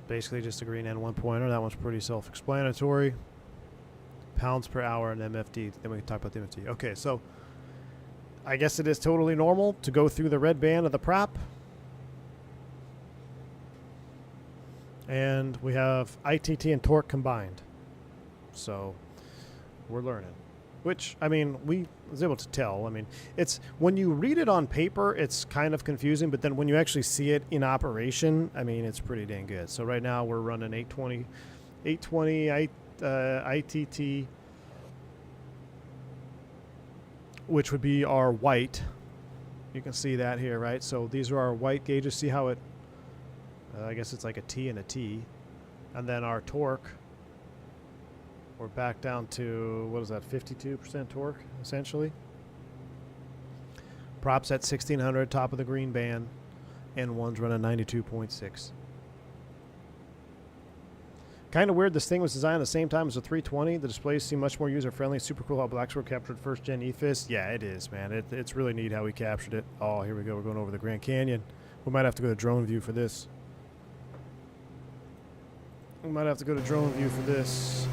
Basically just a green N1 pointer. That one's pretty self-explanatory. pounds per hour in MFD. Then we can talk about the MFD. Okay, so I guess it is totally normal to go through the red band of the prop. And we have ITT and torque combined. So we're learning. Which, I mean, we was able to tell. I mean, it's when you read it on paper, it's kind of confusing, but then when you actually see it in operation, I mean, it's pretty dang good. So right now we're running 820 ITT, which would be our white. You can see that here, right? So these are our white gauges. See how it, I guess it's like a T and a T. And then our torque, we're back down to, what is that, 52% torque, essentially. Props at 1600, top of the green band, and one's running 92.6. Kind of weird this thing was designed at the same time as the 320. The displays seem much more user-friendly. Super cool how Blackbird captured first-gen EFIS. Yeah, it is, man. It's really neat how we captured it. Oh, here we go. We're going over the Grand Canyon. We might have to go to drone view for this. We might have to go to drone view for this.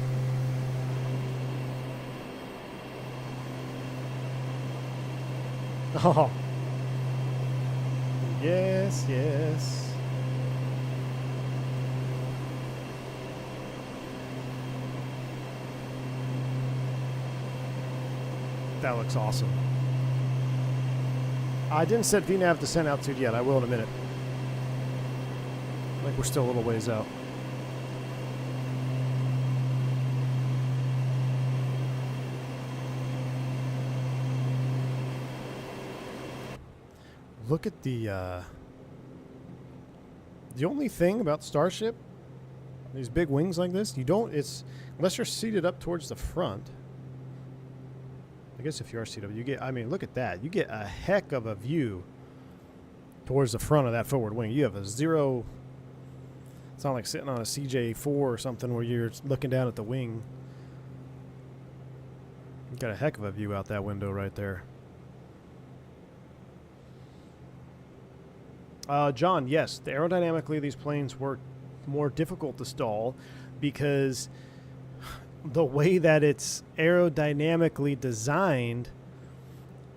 Oh. Yes, yes. That looks awesome. I didn't set VNAV descent altitude yet. I will in a minute. Like we're still a little ways out. Look at the only thing about Starship, these big wings like this, you don't, it's, unless you're seated up towards the front. I guess if you are seated up, you get, I mean, look at that. You get a heck of a view towards the front of that forward wing. You have a zero, it's not like sitting on a CJ4 or something where you're looking down at the wing. You got a heck of a view out that window right there. John, yes, aerodynamically these planes were more difficult to stall because the way that it's aerodynamically designed,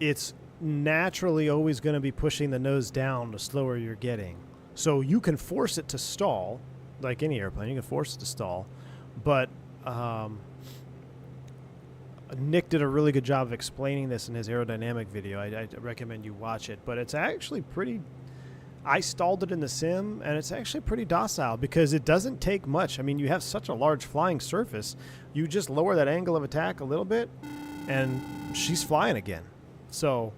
it's naturally always going to be pushing the nose down the slower you're getting. So you can force it to stall, like any airplane, you can force it to stall, but Nick did a really good job of explaining this in his aerodynamic video. I recommend you watch it, but it's actually pretty... I stalled it in the sim, and it's actually pretty docile because it doesn't take much. I mean, you have such a large flying surface. You just lower that angle of attack a little bit, and she's flying again. So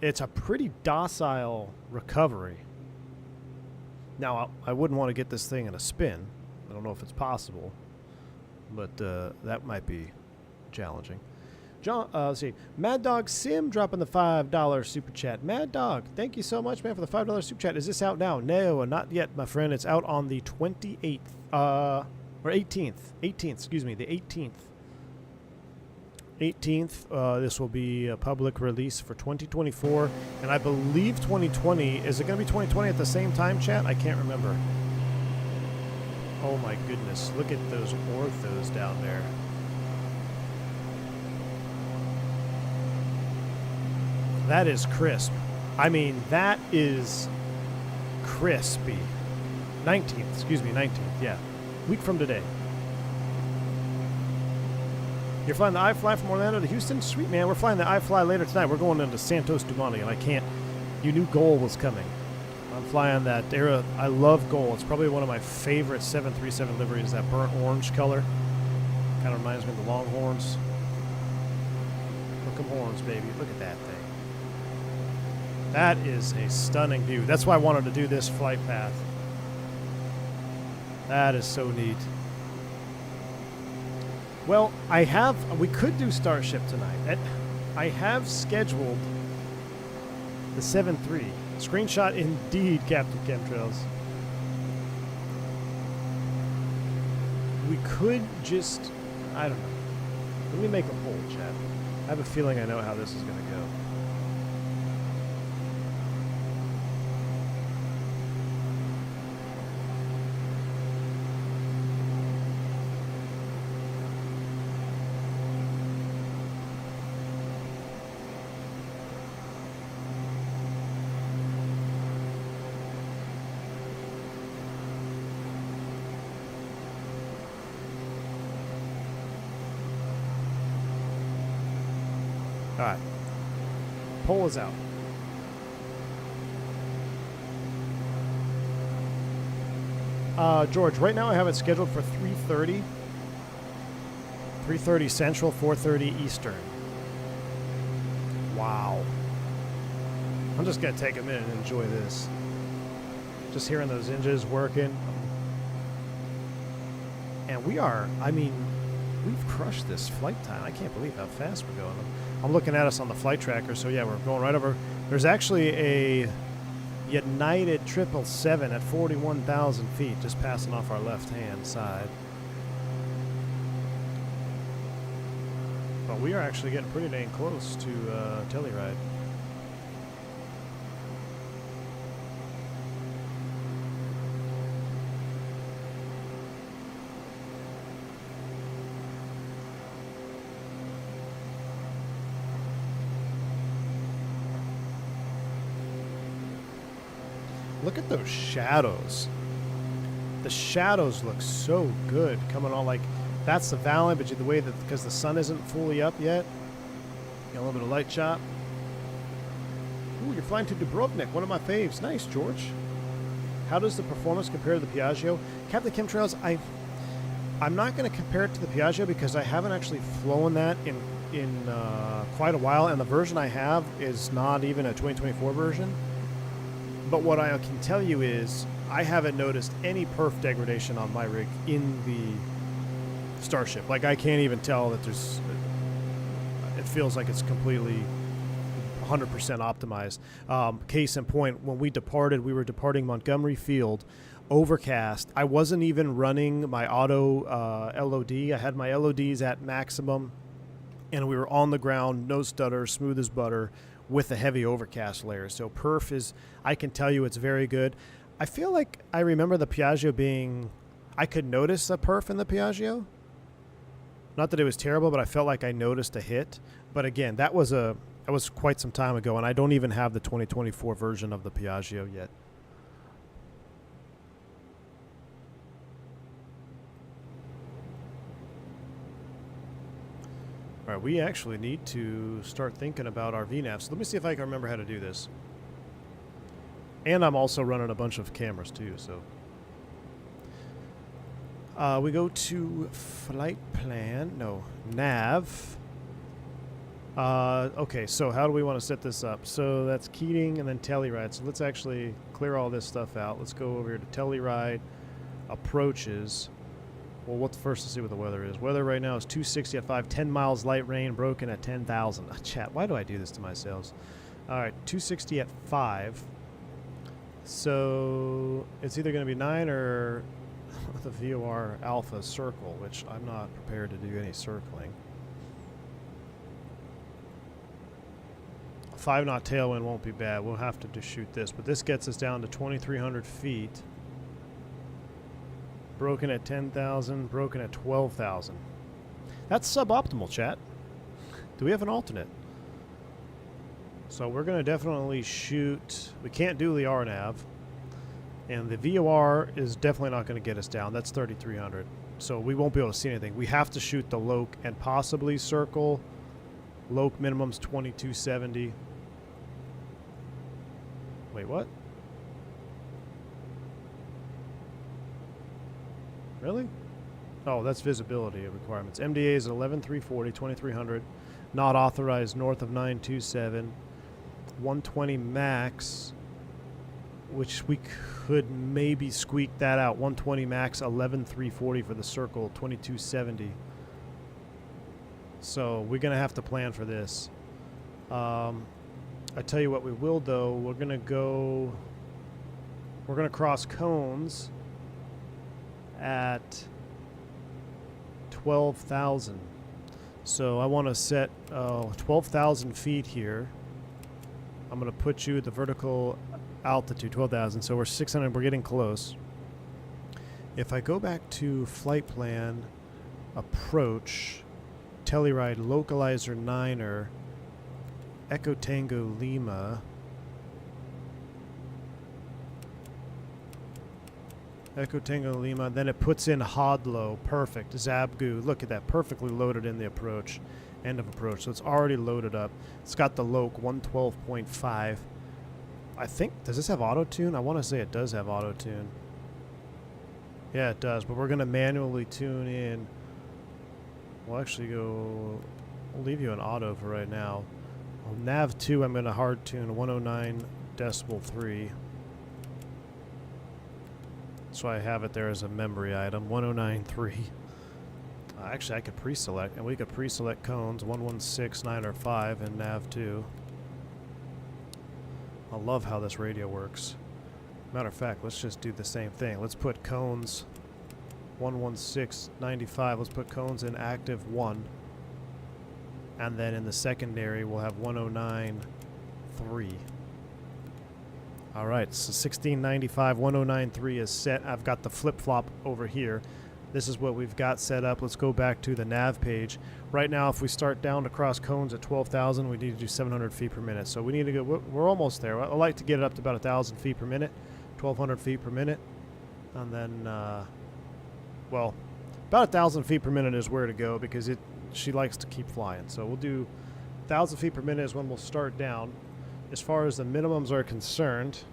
it's a pretty docile recovery. Now, I wouldn't want to get this thing in a spin. I don't know if it's possible, but that might be challenging. John, let's see. Mad Dog Sim dropping the $5 super chat. Mad Dog, thank you so much, man, for the $5 super chat. Is this out now? No, not yet, my friend. It's out on the 28th, or 18th. 18th, excuse me, the 18th. 18th, this will be a public release for 2024, and I believe 2020. Is it going to be 2020 at the same time, chat? I can't remember. Oh my goodness, look at those orthos down there. That is crisp. I mean, that is crispy. 19th, excuse me, 19th, yeah. Week from today. You're flying the iFly from Orlando to Houston? Sweet, man. We're flying the iFly later tonight. We're going into Santos Dumont, and I can't. You knew Goal was coming. I'm flying that era. I love Goal. It's probably one of my favorite 737 liveries, that burnt orange color. Kind of reminds me of the Longhorns. Look 'em horns, baby. Look at that thing. That is a stunning view. That's why I wanted to do this flight path. That is so neat. Well, we could do Starship tonight. I have scheduled the 7-3. Screenshot indeed, Captain Chemtrails. We could just, I don't know. Let me make a poll, chat. I have a feeling I know how this is going to go. right. Pole is out. George, right now I have it scheduled for 3:30. 3:30 Central, 4:30 Eastern. Wow. I'm just going to take a minute and enjoy this. Just hearing those engines working. And we are, I mean, we've crushed this flight time. I can't believe how fast we're going. I'm looking at us on the flight tracker, so yeah, we're going right over. There's actually a United 777 at 41,000 feet just passing off our left-hand side. But we are actually getting pretty dang close to Telluride. Look at those shadows. The shadows look so good coming on. Like, that's the valley, but the way that, because the sun isn't fully up yet, got a little bit of light chop. Ooh, you're flying to Dubrovnik, one of my faves. Nice, George. How does the performance compare to the Piaggio? Captain Chemtrails, I'm not going to compare it to the Piaggio because I haven't actually flown that in quite a while, and the version I have is not even a 2024 version. But what I can tell you is I haven't noticed any perf degradation on my rig in the Starship. Like, I can't even tell that there's... It feels like it's completely 100% optimized. Case in point, when we were departing Montgomery Field, overcast. I wasn't even running my auto LOD. I had my LODs at maximum, and we were on the ground, no stutter, smooth as butter, with a heavy overcast layer. So perf is, I can tell you it's very good. I feel like I remember the Piaggio being, I could notice a perf in the Piaggio. Not that it was terrible, but I felt like I noticed a hit. But again, that was quite some time ago, and I don't even have the 2024 version of the Piaggio yet. All right, we actually need to start thinking about our VNAVs. So let me see if I can remember how to do this. And I'm also running a bunch of cameras too, so. We go to flight plan, no, nav. Okay, so how do we want to set this up? So that's Keating and then Telluride. So let's actually clear all this stuff out. Let's go over here to Telluride, approaches. Well, let's see what the weather is. Weather right now is 260 at 5, 10 miles light rain, broken at 10,000. Chat, why do I do this to myself? All right, 260 at 5. So it's either going to be 9 or the VOR Alpha circle, which I'm not prepared to do any circling. 5 knot tailwind won't be bad. We'll have to just shoot this, but this gets us down to 2,300 feet. Broken at 10,000, broken at 12,000. That's suboptimal, chat. Do we have an alternate? So we're going to definitely shoot. We can't do the RNAV. And the VOR is definitely not going to get us down. That's 3,300. So we won't be able to see anything. We have to shoot the LOC and possibly circle. LOC minimum's 2270. Wait, what? Really? Oh, that's visibility requirements. MDA is 11,340, 2,300. Not authorized north of 927. 120 max, which we could maybe squeak that out. 120 max, 11,340 for the circle, 2,270. So we're going to have to plan for this. I tell you what we will, though. We're going to cross cones at 12,000. So I want to set 12,000 feet here. I'm going to put you at the vertical altitude, 12,000. So we're 600. We're getting close. If I go back to flight plan, approach, Telluride, localizer 9er, Echo Tango Lima, Echo Tango Lima, then it puts in Hodlow, perfect, Zabgu, look at that, perfectly loaded in the approach. End of approach. So it's already loaded up. It's got the Loc 112.5. I think, does this have auto-tune? I want to say it does have auto-tune. Yeah, it does, but we're going to manually tune in. We'll actually go, we'll leave you an auto for right now. On nav 2, I'm going to hard tune 109.3. So I have it there as a memory item, 109.3. Actually, I could pre-select, and we could pre-select cones, 116, 9, or 5 in nav 2. I love how this radio works. Matter of fact, let's just do the same thing. Let's put cones 116.95. Let's put cones in active 1. And then in the secondary, we'll have 109.3. All right, so 1695, 109.3 is set. I've got the flip-flop over here. This is what we've got set up. Let's go back to the nav page. Right now, if we start down to cross cones at 12,000, we need to do 700 feet per minute. So we need to go, we're almost there. I like to get it up to about 1,000 feet per minute, 1,200 feet per minute. And then, well, about 1,000 feet per minute is where to go because she likes to keep flying. So we'll do 1,000 feet per minute is when we'll start down. As far as the minimums are concerned,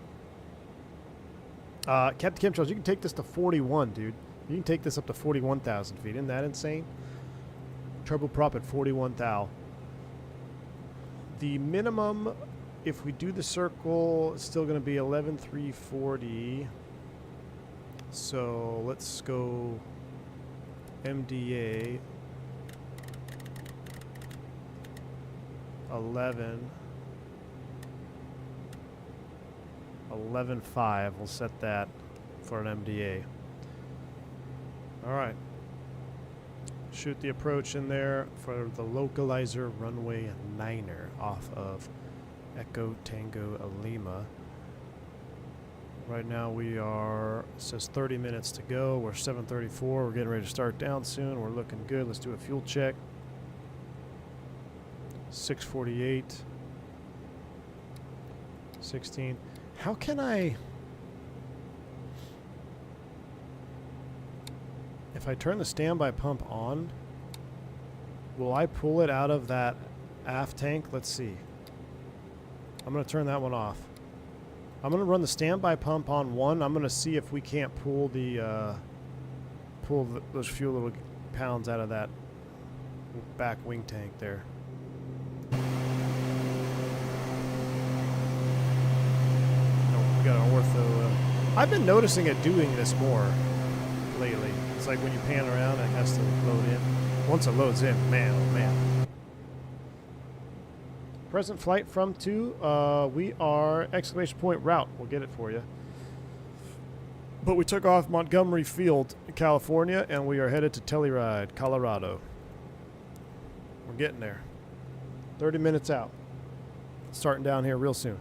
Captain Chemtrails, you can take this to 41, dude. You can take this up to 41,000 feet. Isn't that insane? Turboprop at 41 thou. The minimum, if we do the circle, it's still going to be 11,340. So let's go MDA 11.5. We'll set that for an MDA. All right. Shoot the approach in there for the localizer runway 9er off of Echo Tango Lima. Right now we are, it says 30 minutes to go. We're 7:34. We're getting ready to start down soon. We're looking good. Let's do a fuel check. 6:48. 16. How can I... If I turn the standby pump on, will I pull it out of that aft tank? Let's see. I'm going to turn that one off. I'm going to run the standby pump on 1. I'm going to see if we can't pull those few little pounds out of that back wing tank there. No, we got an ortho. I've been noticing it doing this more lately. It's like when you pan around, it has to load in. Once it loads in, man, oh man. Present flight from to, we are exclamation point route. We'll get it for you. But we took off Montgomery Field, California, and we are headed to Telluride, Colorado. We're getting there. 30 minutes out. Starting down here real soon.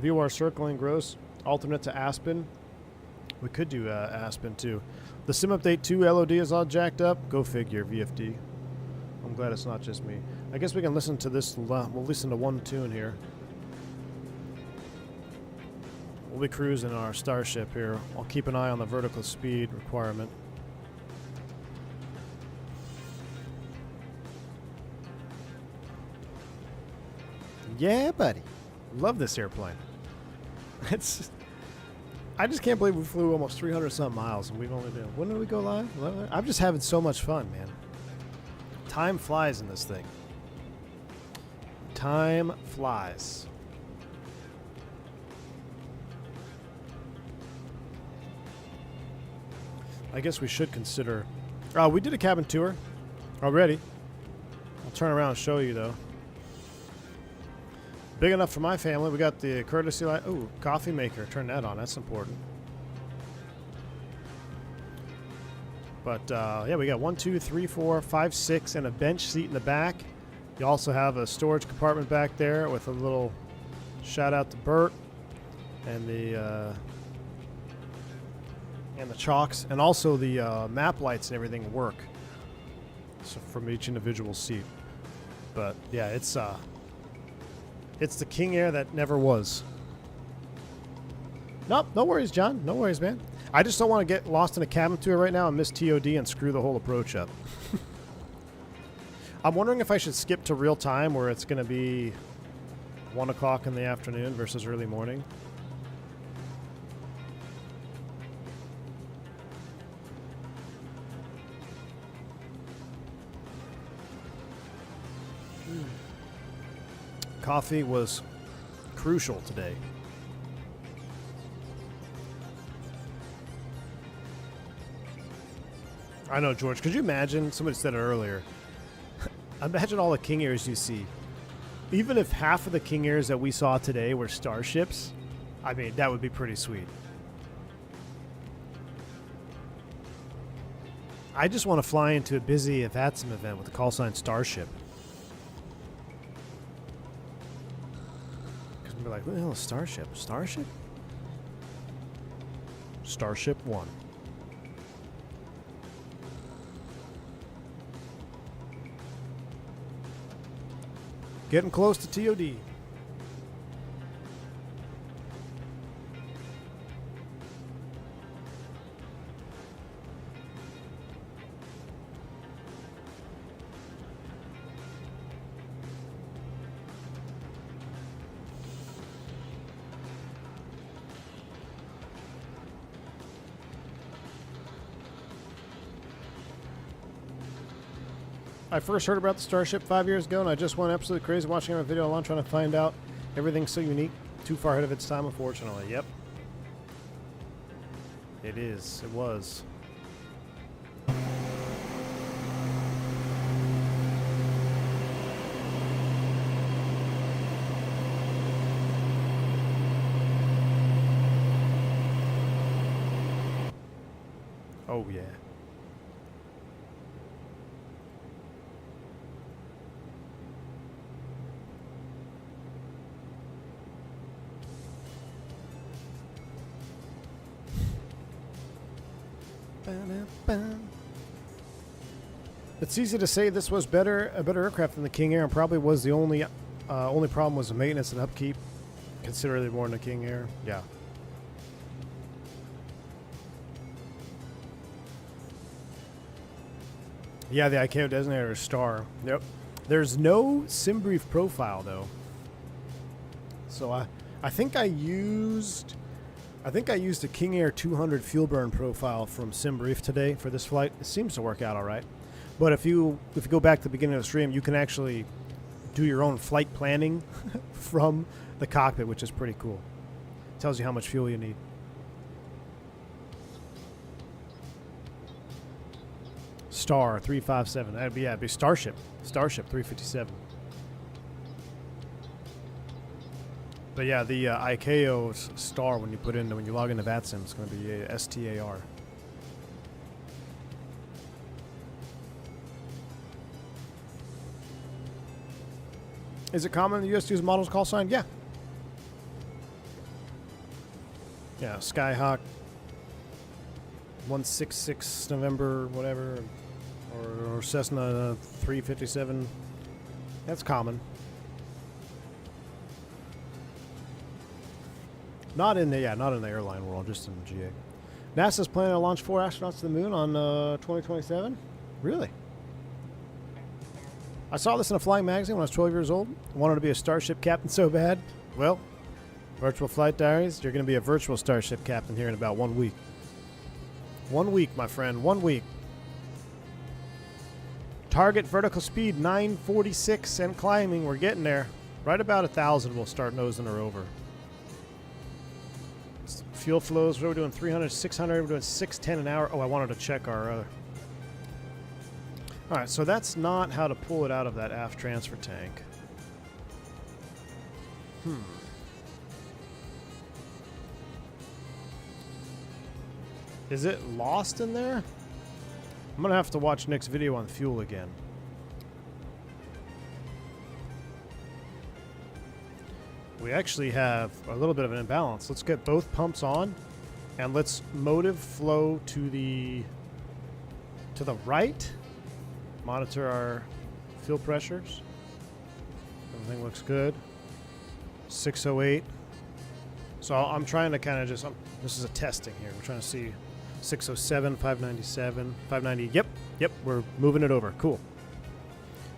VOR circling gross, alternate to Aspen. We could do Aspen too. The Sim Update 2 LOD is all jacked up. Go figure, VFD. I'm glad it's not just me. I guess we can listen to this. We'll listen to one tune here. We'll be cruising our Starship here. I'll keep an eye on the vertical speed requirement. Yeah, buddy. Love this airplane. I just can't believe we flew almost 300-something miles and we've only been... When did we go live? I'm just having so much fun, man. Time flies in this thing. Time flies. I guess we should consider... we did a cabin tour already. I'll turn around and show you, though. Big enough for my family. We got the courtesy light. Ooh, coffee maker. Turn that on. That's important. But yeah, we got 1, 2, 3, 4, 5, 6, and a bench seat in the back. You also have a storage compartment back there with a little shout out to Bert and the chocks, and also the map lights and everything work. So from each individual seat. But yeah, it's the King Air that never was. Nope, no worries, John. No worries, man. I just don't want to get lost in a cabin tour right now and miss TOD and screw the whole approach up. I'm wondering if I should skip to real time where it's going to be 1 o'clock in the afternoon versus early morning. Coffee was crucial today. I know, George. Could you imagine? Somebody said it earlier. Imagine all the King Airs you see. Even if half of the King Airs that we saw today were Starships, I mean, that would be pretty sweet. I just want to fly into a busy FATSM event with the call sign Starship. Because we'll be like, what the hell is Starship? Starship? Starship 1. Getting close to TOD. I first heard about the Starship 5 years ago, and I just went absolutely crazy watching every video online trying to find out. Everything's so unique. Too far ahead of its time, unfortunately. Yep. It is. It was. Oh, yeah. It's easy to say this was a better aircraft than the King Air, and probably was the only problem was the maintenance and upkeep, considerably more than the King Air. Yeah. Yeah, the ICAO designator is star. Yep. There's no sim brief profile though. So I think I used a King Air 200 fuel burn profile from SimBrief today for this flight. It seems to work out all right. But if you go back to the beginning of the stream, you can actually do your own flight planning from the cockpit, which is pretty cool. Tells you how much fuel you need. Star 357. It'd be Starship 357. But yeah, the ICAO star when you log into VATSIM, it's going to be STAR. Is it common in the US to use models call sign? Yeah. Yeah, Skyhawk 166 November, whatever, or Cessna 357. That's common. Not in the airline world, just in the GA. NASA's planning to launch 4 astronauts to the moon on 2027. Really? I saw this in a flying magazine when I was 12 years old. I wanted to be a Starship captain so bad. Well, Virtual Flight Diaries, you're going to be a virtual Starship captain here in about 1 week. 1 week, my friend. 1 week. Target vertical speed 946 and climbing. We're getting there. Right about 1,000 we'll start nosing her over. Fuel flows, we're doing 300, 600, we're doing 610 an hour. Oh, I wanted to check our other. All right, so that's not how to pull it out of that aft transfer tank. Is it lost in there? I'm gonna have to watch Nick's video on fuel again. We actually have a little bit of an imbalance. Let's get both pumps on, and let's motive flow to the right. Monitor our fuel pressures. Everything looks good. 608. So I'm trying to kind of just, this is a testing here. We're trying to see 607, 597, 590. Yep, we're moving it over. Cool.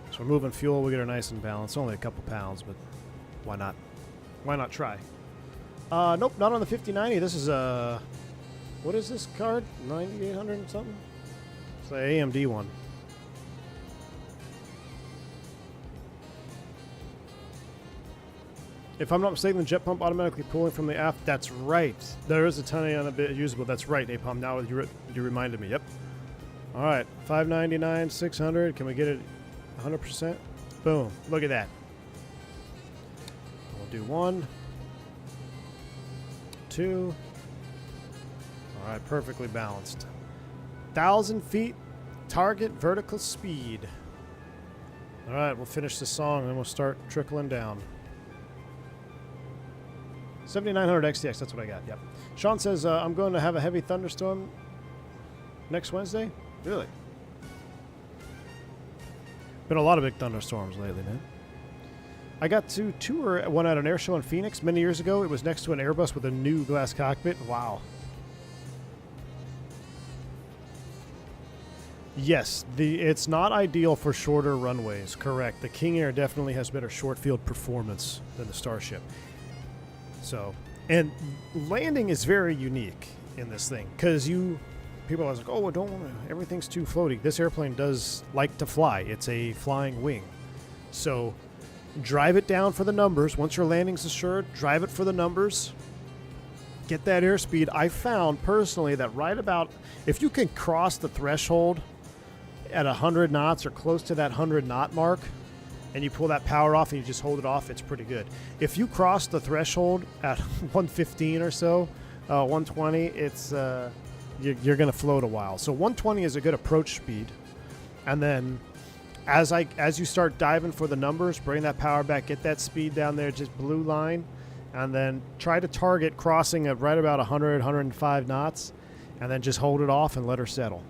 So we're moving fuel. We get her nice and balanced. Only a couple pounds, but why not? Why not try? Nope, not on the 5090. This is what is this card? 9800 and something? It's the AMD one. If I'm not mistaken, the jet pump automatically pulling from the aft. That's right. There is a tiny on a bit usable. That's right, Napalm. Now you reminded me. Yep. All right, 599, 600. Can we get it 100%? Boom. Look at that. We'll do 1, 2. All right, perfectly balanced. 1,000 feet target vertical speed. All right, we'll finish the song and then we'll start trickling down. 7900 XTX, that's what I got, yep. Sean says, I'm going to have a heavy thunderstorm next Wednesday. Really? Been a lot of big thunderstorms lately, man. I got to tour one at an air show in Phoenix many years ago. It was next to an Airbus with a new glass cockpit. Wow. Yes, it's not ideal for shorter runways, correct. The King Air definitely has better short field performance than the Starship. So, and landing is very unique in this thing because people are like, oh, everything's too floaty. This airplane does like to fly. It's a flying wing. So, drive it down for the numbers. Once your landing's assured, drive it for the numbers. Get that airspeed. I found personally that right about, if you can cross the threshold at 100 knots or close to that 100 knot mark, and you pull that power off and you just hold it off, it's pretty good. If you cross the threshold at 115 or so, 120, it's you're going to float a while. So 120 is a good approach speed. And then as you start diving for the numbers, bring that power back, get that speed down there, just blue line, and then try to target crossing at right about 100, 105 knots, and then just hold it off and let her settle.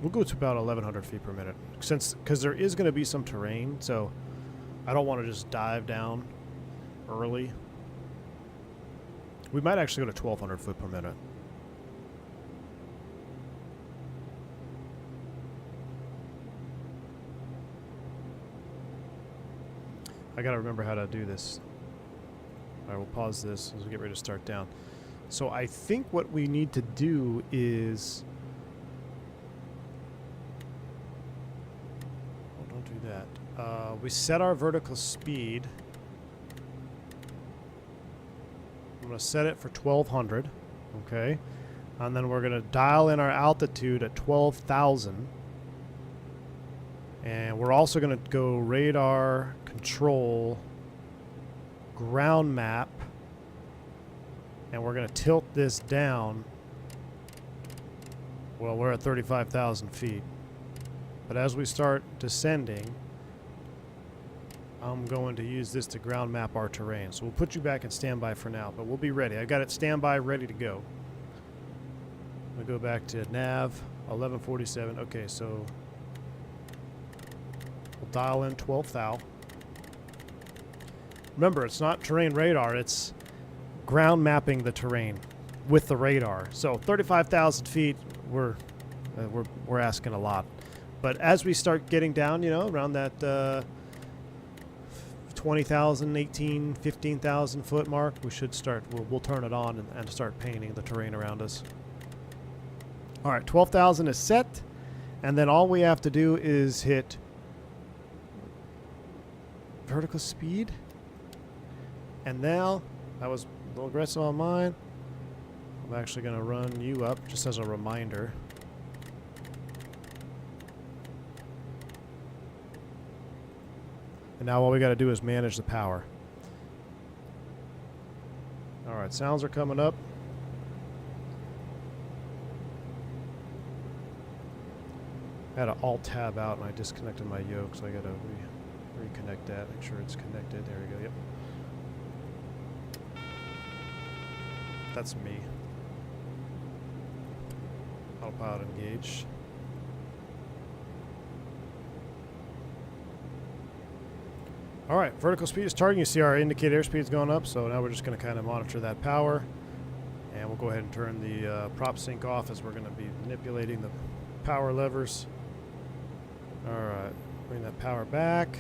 We'll go to about 1,100 feet per minute, because there is going to be some terrain, so I don't want to just dive down early. We might actually go to 1,200 foot per minute. I got to remember how to do this. All right, we'll pause this as we get ready to start down. So I think what we need to do is... we set our vertical speed. I'm going to set it for 1,200, okay? And then we're going to dial in our altitude at 12,000. And we're also going to go radar, control, ground map. And we're going to tilt this down. Well, we're at 35,000 feet. But as we start descending, I'm going to use this to ground map our terrain. So we'll put you back in standby for now, but we'll be ready. I got it standby, ready to go. I'm going to go back to nav, 1147. Okay, so we'll dial in 12 thou. Remember, it's not terrain radar, it's ground mapping the terrain with the radar. So 35,000 feet, we're asking a lot. But as we start getting down, you know, around that 20,000, 18, 15,000 foot mark, we should start, we'll turn it on and start painting the terrain around us. All right, 12,000 is set, and then all we have to do is hit vertical speed. And now, that was a little aggressive on mine. I'm actually going to run you up just as a reminder. And now all we got to do is manage the power. All right, sounds are coming up. I had an alt tab out and I disconnected my yoke, so I got to reconnect that, make sure it's connected. There we go, yep. That's me. Autopilot engaged. All right, vertical speed is targeting. You see our indicated airspeed is going up, so now we're just going to kind of monitor that power. And we'll go ahead and turn the prop sync off as we're going to be manipulating the power levers. All right, bring that power back.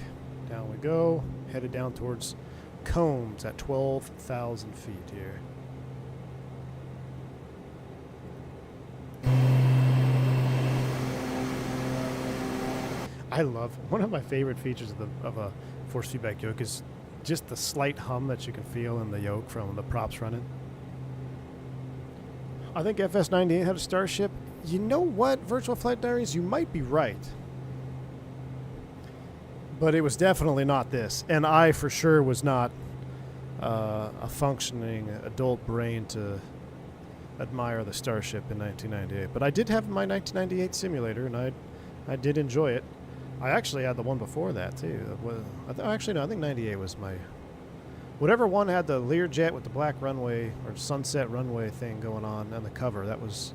Down we go. Headed down towards Combs at 12,000 feet here. I love, one of my favorite features of a force feedback yoke is just the slight hum that you can feel in the yoke from the props running. I think FS98 had a Starship. You know what, Virtual Flight Diaries? You might be right. But it was definitely not this. And I, for sure, was not a functioning adult brain to admire the Starship in 1998. But I did have my 1998 simulator, and I did enjoy it. I actually had the one before that, too. Actually, no, I think 98 was my... Whatever one had the Learjet with the black runway or sunset runway thing going on the cover, that was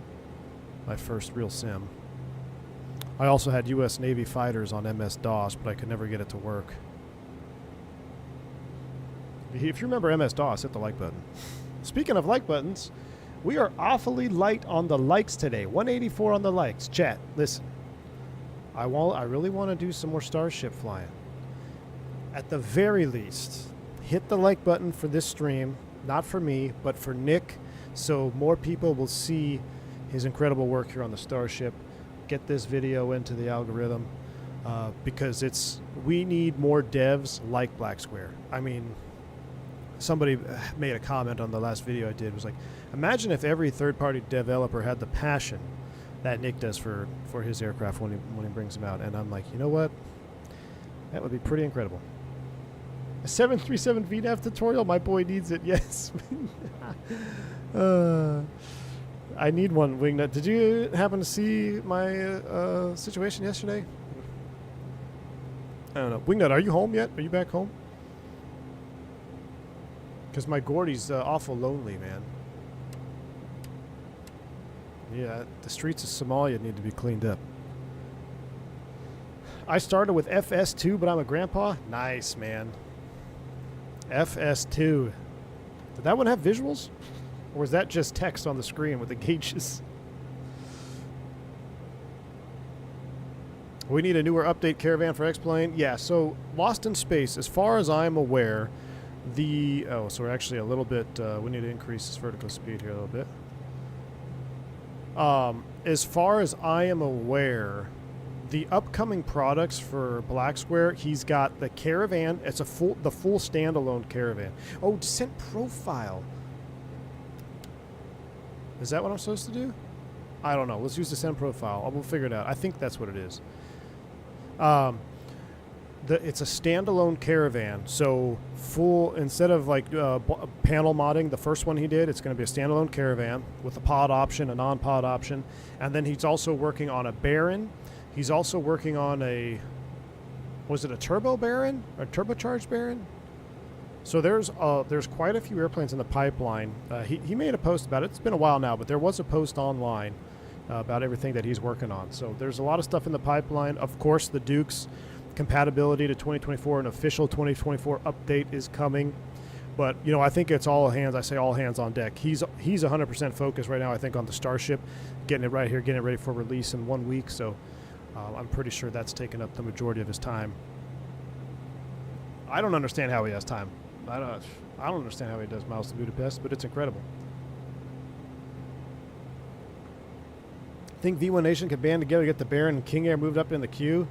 my first real sim. I also had U.S. Navy fighters on MS-DOS, but I could never get it to work. If you remember MS-DOS, hit the like button. Speaking of like buttons, we are awfully light on the likes today. 184 on the likes. Chat, listen. I really want to do some more Starship flying. At the very least, hit the like button for this stream. Not for me, but for Nick, so more people will see his incredible work here on the Starship. Get this video into the algorithm because we need more devs like Black Square. I mean, somebody made a comment on the last video I did. It was like, imagine if every third-party developer had the passion that Nick does for his aircraft when he brings them out. And I'm like, you know what? That would be pretty incredible. A 737 VNAV tutorial? My boy needs it, yes. I need one, Wingnut. Did you happen to see my situation yesterday? I don't know. Wingnut, are you home yet? Are you back home? Because my Gordy's awful lonely, man. Yeah, the streets of Somalia need to be cleaned up. I started with FS2, but I'm a grandpa. Nice, man. FS2. Did that one have visuals? Or was that just text on the screen with the gauges? We need a newer update caravan for X-Plane. Yeah, so Lost in Space, as far as I'm aware, so we're actually a little bit, we need to increase this vertical speed here a little bit. As far as I am aware, the upcoming products for Black Square, he's got the caravan. It's the full standalone caravan. Oh, descent profile. Is that what I'm supposed to do? I don't know. Let's use descent profile. We'll figure it out. I think that's what it is. It's a standalone caravan, so full, instead of like panel modding, the first one he did, it's going to be a standalone caravan with a pod option, a non-pod option, and then he's also working on a Baron. He's also working on was it a turbo Baron or turbocharged Baron? So there's quite a few airplanes in the pipeline. He made a post about it. It's been a while now, but there was a post online about everything that he's working on. So there's a lot of stuff in the pipeline. Of course, the Duke's compatibility to 2024, an official 2024 update is coming. But, you know, I think it's all hands. I say all hands on deck. He's 100% focused right now, I think, on the Starship, getting it right here, getting it ready for release in 1 week. So I'm pretty sure that's taken up the majority of his time. I don't understand how he has time. I don't understand how he does Miles to Budapest, but it's incredible. Think V1 Nation could band together to get the Baron and King Air moved up in the queue?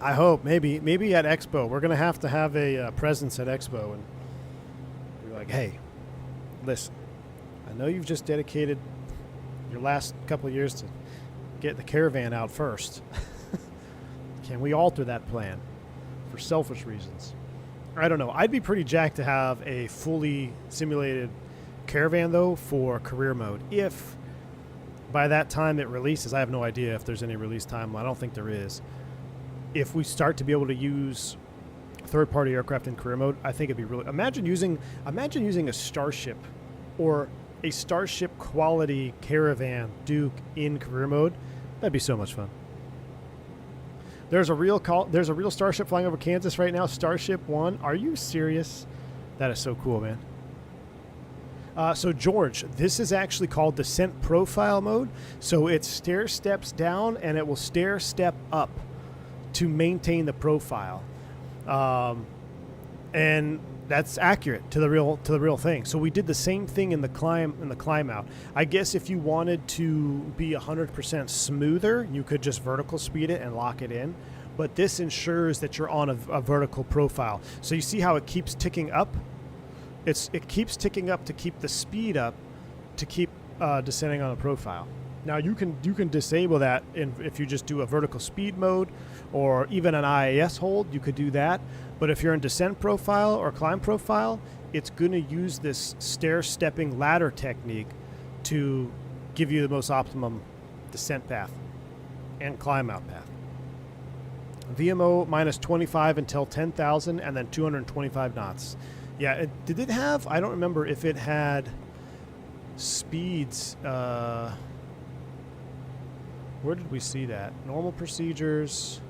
I hope. Maybe at Expo. We're going to have a presence at Expo. And we're like, hey, listen, I know you've just dedicated your last couple of years to get the caravan out first. Can we alter that plan for selfish reasons? I don't know. I'd be pretty jacked to have a fully simulated caravan, though, for career mode. If by that time it releases, I have no idea if there's any release time. I don't think there is. If we start to be able to use third-party aircraft in career mode, I think it'd be really... Imagine using a Starship or a Starship quality caravan Duke in career mode. That'd be so much fun. There's a real Starship flying over Kansas right now. Starship 1. Are you serious? That is so cool, man. So George, this is actually called descent profile mode. So it stair steps down and it will stair step up to maintain the profile. And that's accurate to the real thing. So we did the same thing in the climb out. I guess if you wanted to be 100% smoother, you could just vertical speed it and lock it in. But this ensures that you're on a vertical profile. So you see how it keeps ticking up? It keeps ticking up to keep the speed up, to keep descending on a profile. Now you can disable that if you just do a vertical speed mode, or even an IAS hold. You could do that. But if you're in descent profile or climb profile, it's going to use this stair stepping ladder technique to give you the most optimum descent path and climb out path. VMO minus 25 until 10,000 and then 225 knots. Yeah, did it have, I don't remember if it had speeds. Where did we see that? Normal procedures,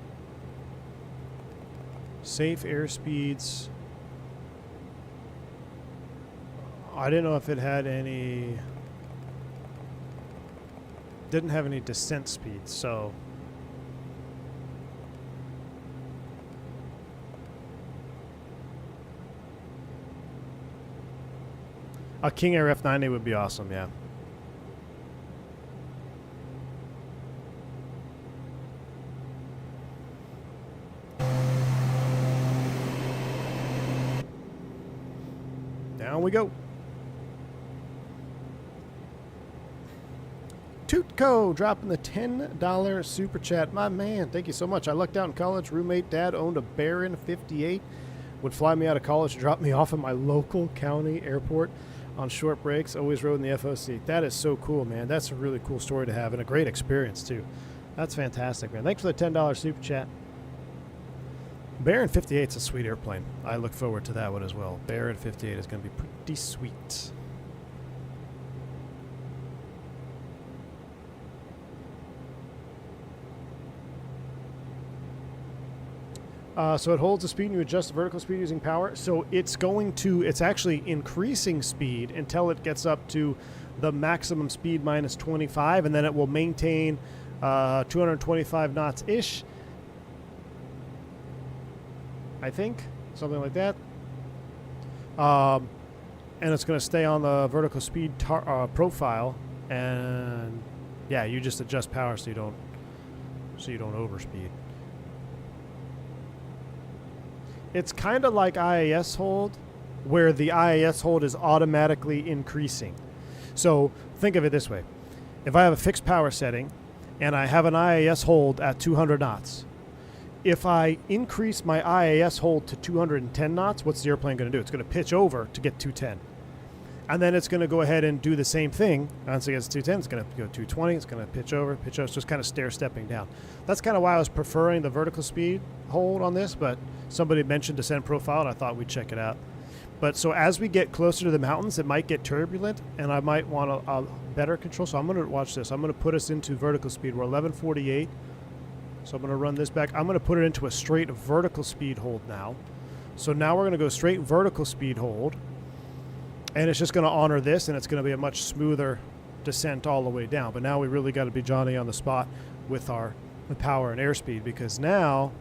safe airspeeds. I didn't know if it had any, didn't have any descent speeds, so. A King Air F90 would be awesome, yeah. Down we go. Tootco dropping the $10 super chat. My man, thank you so much. I lucked out in college. Roommate dad owned a Baron 58. Would fly me out of college and drop me off at my local county airport on short breaks. Always rode in the FOC. That is so cool, man. That's a really cool story to have and a great experience, too. That's fantastic, man. Thanks for the $10 super chat. Baron 58 is a sweet airplane. I look forward to that one as well. Baron 58 is going to be pretty sweet. So it holds the speed and you adjust the vertical speed using power. So it's actually increasing speed until it gets up to the maximum speed minus 25, and then it will maintain 225 knots-ish. I think, something like that. And it's going to stay on the vertical speed profile, and yeah, you just adjust power so you don't overspeed. It's kind of like IAS hold, where the IAS hold is automatically increasing. So think of it this way. If I have a fixed power setting and I have an IAS hold at 200 knots, if I increase my IAS hold to 210 knots, what's the airplane going to do? It's going to pitch over to get 210. And then it's going to go ahead and do the same thing. Once it gets to 210, it's going to go 220. It's going to pitch over. It's just kind of stair-stepping down. That's kind of why I was preferring the vertical speed hold on this, but somebody mentioned descent profile, and I thought we'd check it out. But so as we get closer to the mountains, it might get turbulent, and I might want a better control. So I'm going to watch this. I'm going to put us into vertical speed. We're 1148. So I'm going to run this back. I'm going to put it into a straight vertical speed hold now. So now we're going to go straight vertical speed hold. And it's just going to honor this, and it's going to be a much smoother descent all the way down. But now we really got to be Johnny on the spot with our power and airspeed, because now,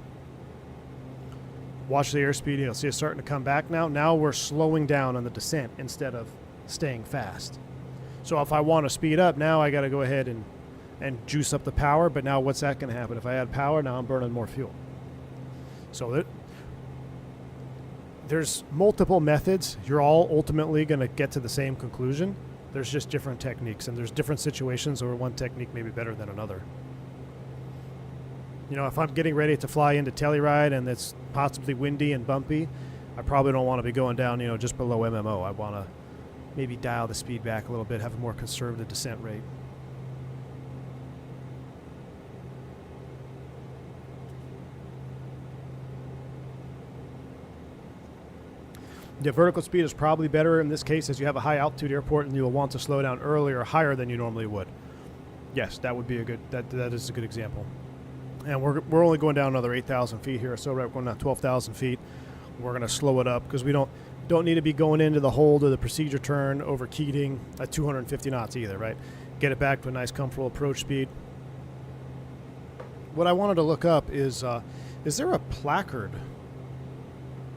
watch the airspeed. You'll see it's starting to come back now. Now we're slowing down on the descent instead of staying fast. So if I want to speed up, now I got to go ahead and juice up the power. But now what's that going to happen? If I add power, now I'm burning more fuel. So there's multiple methods. You're all ultimately going to get to the same conclusion. There's just different techniques, and there's different situations where one technique may be better than another. You know, if I'm getting ready to fly into Telluride and it's possibly windy and bumpy, I probably don't want to be going down, just below MMO. I want to maybe dial the speed back a little bit, have a more conservative descent rate. The vertical speed is probably better in this case, as you have a high altitude airport and you'll want to slow down earlier or higher than you normally would. Yes, that would be that is a good example. And we're only going down another 8,000 feet here, so we're going down 12,000 feet. We're going to slow it up because we don't need to be going into the hold or the procedure turn over Keating at 250 knots either, right? Get it back to a nice comfortable approach speed. What I wanted to look up is there a placard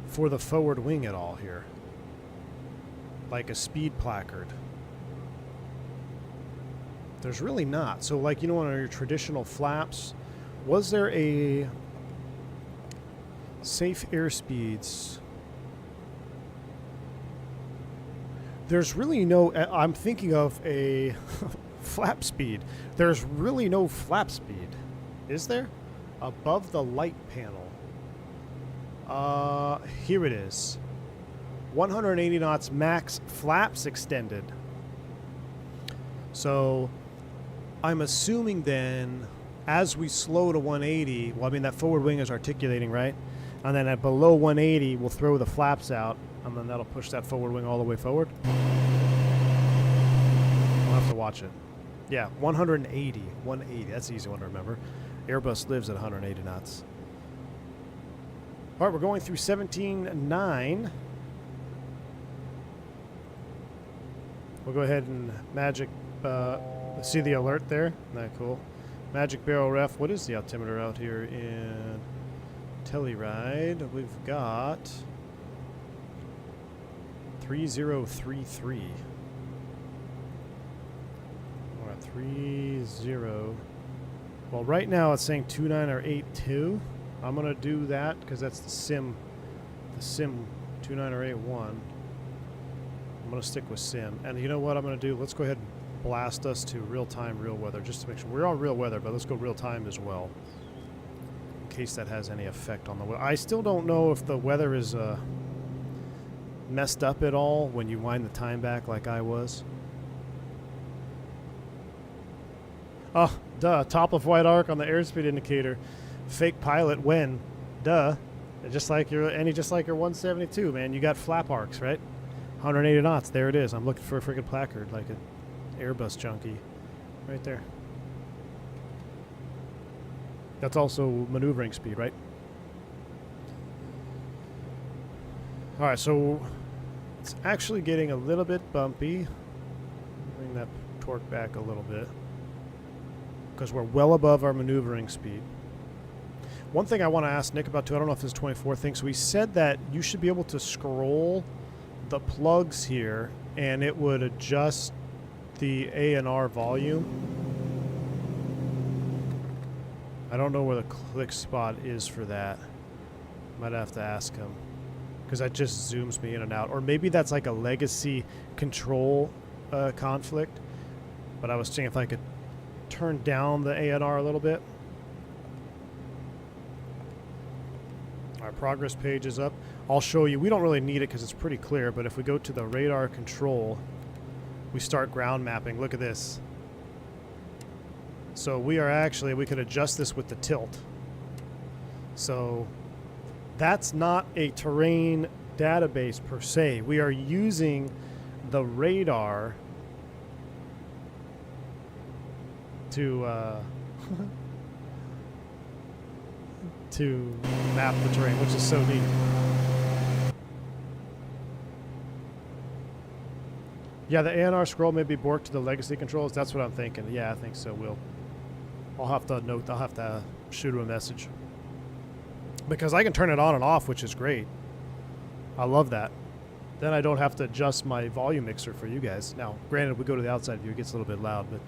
for the forward wing at all here? Like a speed placard. There's really not. So like, you know, on your traditional flaps, was there a safe airspeeds? There's really no, I'm thinking of a flap speed. There's really no flap speed, is there? Above the light panel. Here it is. 180 knots max flaps extended. So I'm assuming then as we slow to 180, well, I mean, that forward wing is articulating, right? And then at below 180, we'll throw the flaps out, and then that'll push that forward wing all the way forward. We'll have to watch it. Yeah, 180. 180. That's an easy one to remember. Airbus lives at 180 knots. All right, we're going through 17.9. We'll go ahead and magic, see the alert there? Isn't that cool? Magic barrel ref. What is the altimeter out here in Telluride? We've got 3033. We're at 30. Well, right now it's saying 29 or 82. I'm gonna do that because that's the sim 29 or 81. I'm gonna stick with sim. And you know what I'm gonna do? Let's go ahead and blast us to real-time real weather just to make sure we're on real weather, but let's go real-time as well in case that has any effect on the weather. I still don't know if the weather is messed up at all when you wind the time back like I was. Oh, duh. Top of white arc on the airspeed indicator. Fake pilot when? Duh. Just like your 172, man. You got flap arcs, right? 180 knots. There it is. I'm looking for a freaking placard like an Airbus junkie. Right there. That's also maneuvering speed, right? Alright, so it's actually getting a little bit bumpy. Bring that torque back a little bit. Because we're well above our maneuvering speed. One thing I want to ask Nick about too, I don't know if this 24 thing, so we said that you should be able to scroll the plugs here and it would adjust the A&R volume. I don't know where the click spot is for that. Might have to ask him because that just zooms me in and out. Or maybe that's like a legacy control conflict. But I was seeing if I could turn down the A&R a little bit. Our progress page is up. I'll show you. We don't really need it because it's pretty clear, but if we go to the radar control, we start ground mapping. Look at this. So we could adjust this with the tilt. So that's not a terrain database per se. We are using the radar to to map the terrain, which is so neat. Yeah, the A&R scroll may be borked to the legacy controls. That's what I'm thinking. Yeah, I think so. I'll have to shoot him a message. Because I can turn it on and off, which is great. I love that. Then I don't have to adjust my volume mixer for you guys. Now, granted, we go to the outside view, it gets a little bit loud, but...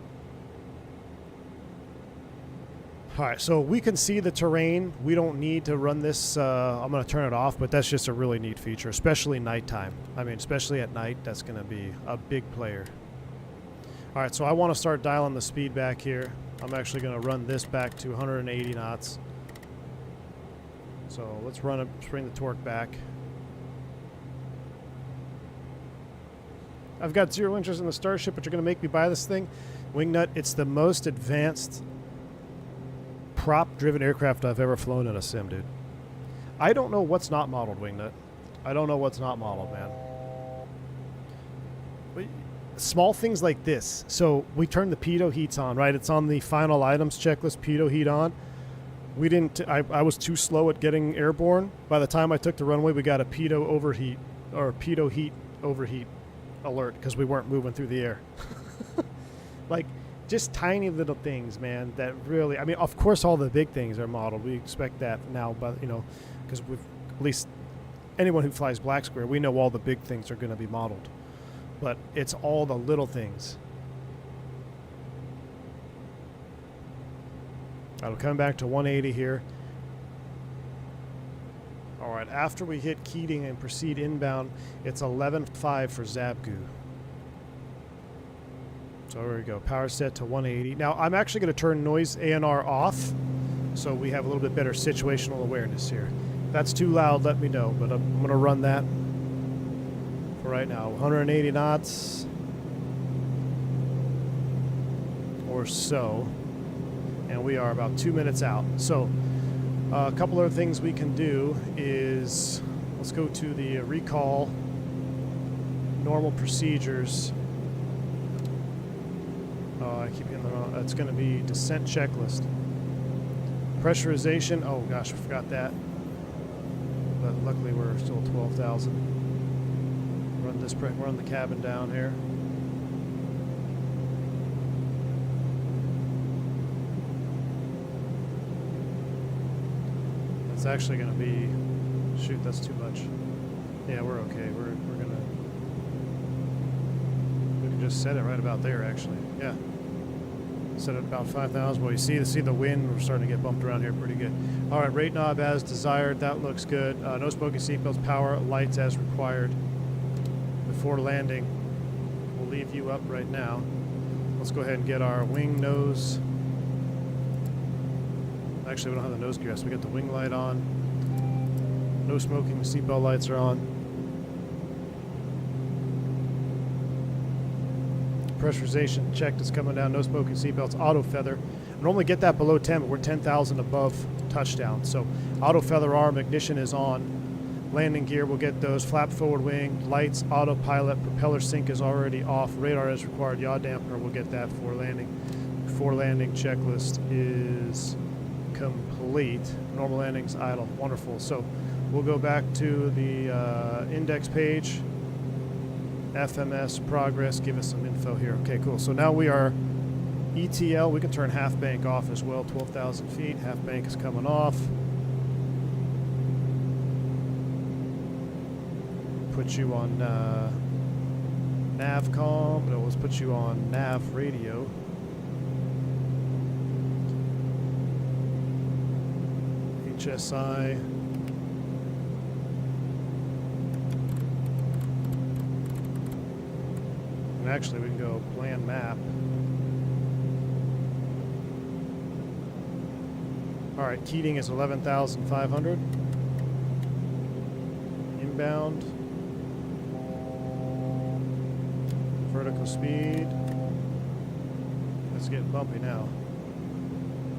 Alright, so we can see the terrain. We don't need to run this. I'm going to turn it off, but that's just a really neat feature, especially nighttime. I mean, especially at night, that's going to be a big player. Alright, so I want to start dialing the speed back here. I'm actually going to run this back to 180 knots. So let's bring the torque back. I've got zero interest in the Starship, but you're going to make me buy this thing. Wingnut, it's the most advanced prop-driven aircraft I've ever flown in a sim, dude. I don't know what's not modeled, Wingnut. I don't know what's not modeled, man. But small things like this. So we turn the pitot heats on, right? It's on the final items checklist, pitot heat on. We didn't. I was too slow at getting airborne. By the time I took the runway, we got a pitot overheat or pitot heat overheat alert because we weren't moving through the air. Like, just tiny little things, man. That really. I mean, of course, all the big things are modeled. We expect that now, but because we've at least anyone who flies Black Square, we know all the big things are going to be modeled. But it's all the little things. I'll come back to 180 here. All right, after we hit Keating and proceed inbound, it's 11.5 for Zabgu. So there we go, power set to 180. Now, I'm actually going to turn noise ANR off, so we have a little bit better situational awareness here. If that's too loud, let me know, but I'm going to run that for right now. 180 knots or so. And we are about 2 minutes out. So a couple other things we can do is, let's go to the recall normal procedures. I keep getting the wrong, it's going to be descent checklist. Pressurization, oh gosh, I forgot that. But luckily we're still 12,000. Run the cabin down here. It's actually going to be, shoot, that's too much. Yeah, we're okay. We're going to, we can just set it right about there, actually. Yeah. Set it about 5,000. Well, you see the wind. We're starting to get bumped around here pretty good. All right, rate knob as desired. That looks good. No smoking seatbelts, power, lights as required. Before landing, we'll leave you up right now. Let's go ahead and get our wing nose. Actually, we don't have the nose gear, so we got the wing light on. No smoking, the seatbelt lights are on. Pressurization checked, is coming down. No smoking seatbelts, auto feather. I normally get that below 10, but we're 10,000 above touchdown. So auto feather arm, ignition is on. Landing gear, we'll get those. Flap forward wing, lights, autopilot, propeller sync is already off. Radar is required, yaw dampener, we'll get that for landing. Before landing checklist is complete. Normal landings idle. Wonderful. So we'll go back to the index page. FMS progress. Give us some info here. Okay, cool. So now we are ETL. We can turn half bank off as well. 12,000 feet. Half bank is coming off. Put you on NavCom. No, let's put you on Nav radio. HSI. And actually, we can go plan map. All right, Keating is 11,500. Inbound. Vertical speed. It's getting bumpy now.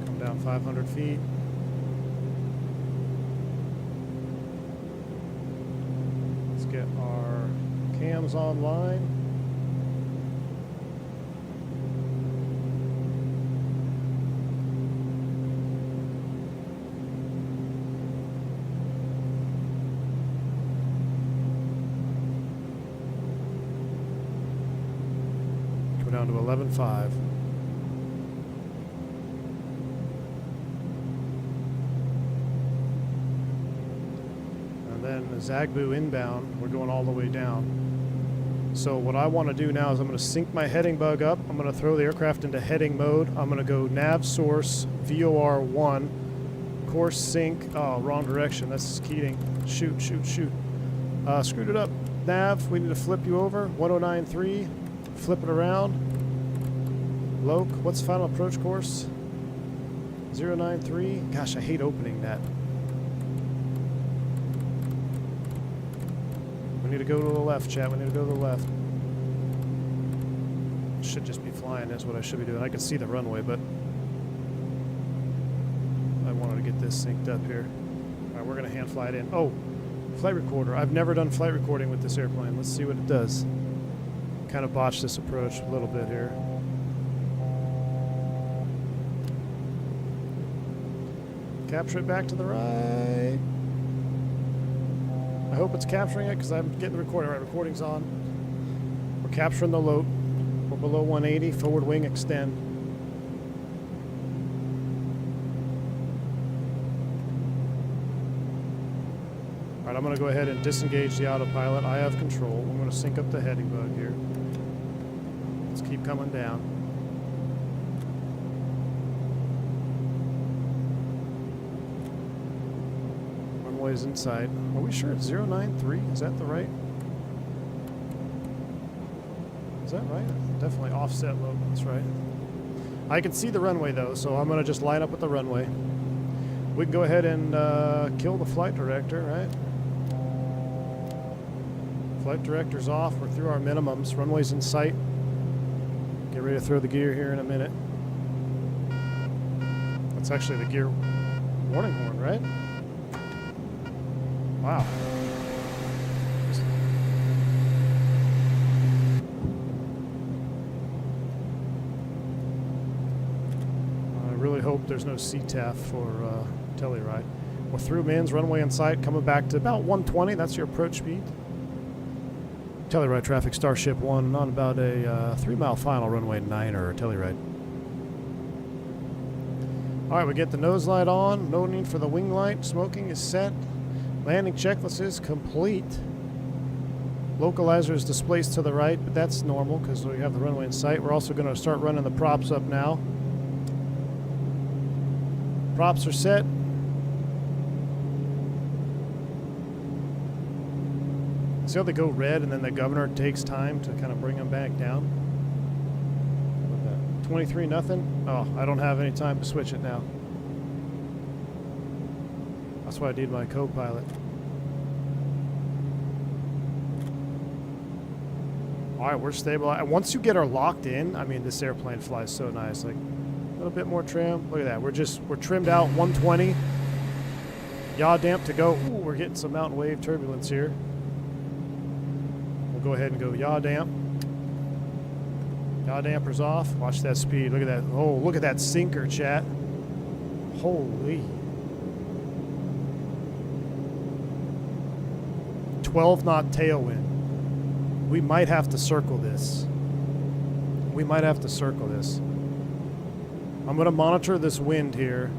Come down 500 feet. Get our cams online. Go down to 11.5. And the Zagbu inbound, we're going all the way down. So what I want to do now is I'm going to sync my heading bug up. I'm going to throw the aircraft into heading mode. I'm going to go nav source VOR 1, course sync. Oh, wrong direction. That's Keating. Shoot. Screwed it up. Nav, we need to flip you over. 1093. Flip it around. Loc, what's final approach course? 093. Gosh, I hate opening that. We need to go to the left, chat. We need to go to the left. Should just be flying. That's what I should be doing. I can see the runway, but I wanted to get this synced up here. All right, we're going to hand fly it in. Oh, flight recorder. I've never done flight recording with this airplane. Let's see what it does. Kind of botched this approach a little bit here. Capture it back to the right. I hope it's capturing it because I'm getting the recording. Right, recording's on. We're capturing the lope. We're below 180. Forward wing extend. All right, I'm going to go ahead and disengage the autopilot. I have control. I'm going to sync up the heading bug here. Let's keep coming down. Runway's inside. Are we sure it's 093? Is that the right? Is that right? Definitely offset low. That's right. I can see the runway though, so I'm going to just line up with the runway. We can go ahead and kill the flight director, right? Flight director's off. We're through our minimums. Runway's in sight. Get ready to throw the gear here in a minute. That's actually the gear warning horn, right? Wow. I really hope there's no CTAF for Telluride. We're through Mins, runway in sight, coming back to about 120. That's your approach speed. Telluride traffic, Starship 1 on about a 3-mile final, runway 9er, Telluride. All right, we get the nose light on. No need for the wing light. Smoking is set. Landing checklist is complete. Localizer is displaced to the right, but that's normal because we have the runway in sight. We're also going to start running the props up now. Props are set. See how they go red and then the governor takes time to kind of bring them back down? 23 nothing. Oh, I don't have any time to switch it now. That's why I need my co-pilot. All right, we're stabilized. Once you get her locked in, I mean, this airplane flies so nice. Like a little bit more trim. Look at that. We're trimmed out 120. Yaw damp to go. Ooh, we're getting some mountain wave turbulence here. We'll go ahead and go yaw damp. Yaw damper's off. Watch that speed. Look at that. Oh, look at that sinker, chat. Holy. 12-knot tailwind. We might have to circle this. We might have to circle this. I'm going to monitor this wind here.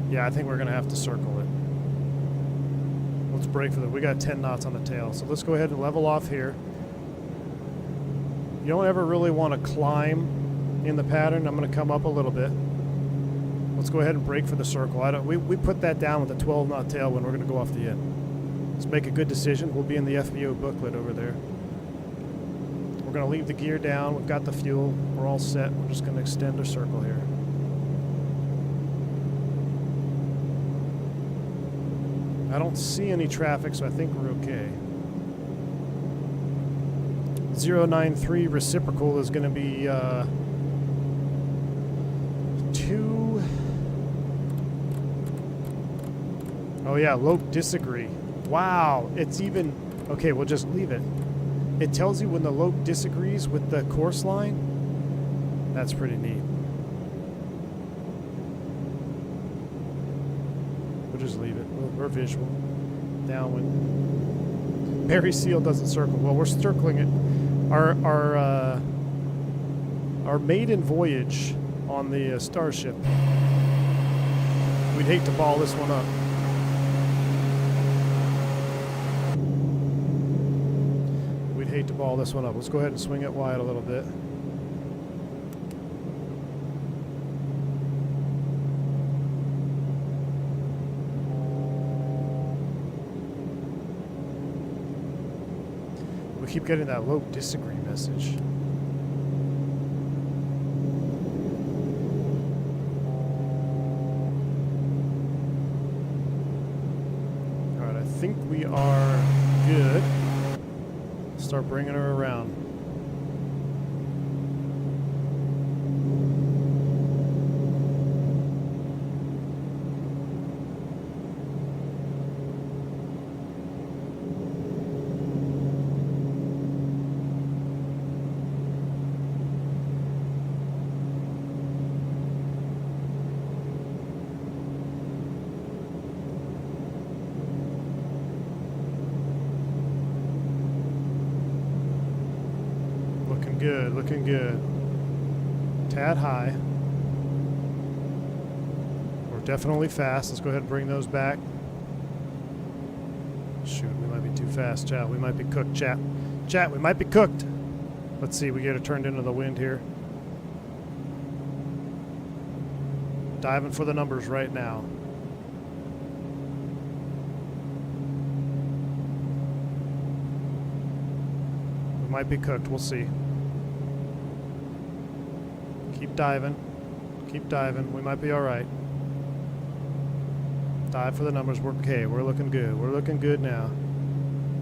Yeah, I think we're going to have to circle it. Let's brake for that. We got 10 knots on the tail. So let's go ahead and level off here. You don't ever really want to climb in the pattern. I'm going to come up a little bit. Let's go ahead and brake for the circle. We put that down with a 12-knot tailwind. We're going to go off the end. Let's make a good decision. We'll be in the FBO booklet over there. We're going to leave the gear down. We've got the fuel. We're all set. We're just going to extend our circle here. I don't see any traffic, so I think we're okay. 093 reciprocal is going to be 2. Oh yeah, Lope disagree. Wow, it's even... Okay, we'll just leave it. It tells you when the Lope disagrees with the course line. That's pretty neat. We'll just leave it. We're visual. Downwind. Barry Seal doesn't circle. Well, we're circling it. Our maiden voyage on the Starship. We'd hate to ball this one up. We'd hate to ball this one up. Let's go ahead and swing it wide a little bit. We keep getting that low disagree message. Alright, I think we are good. Start bringing her around. looking good. Tad high. We're definitely fast. Let's go ahead and bring those back. Shoot, we might be too fast, chat. We might be cooked, chat. Chat, we might be cooked. Let's see, we get it turned into the wind here. Diving for the numbers right now. We might be cooked, we'll see. Keep diving. Keep diving. We might be alright. Dive for the numbers. We're okay. We're looking good. We're looking good now.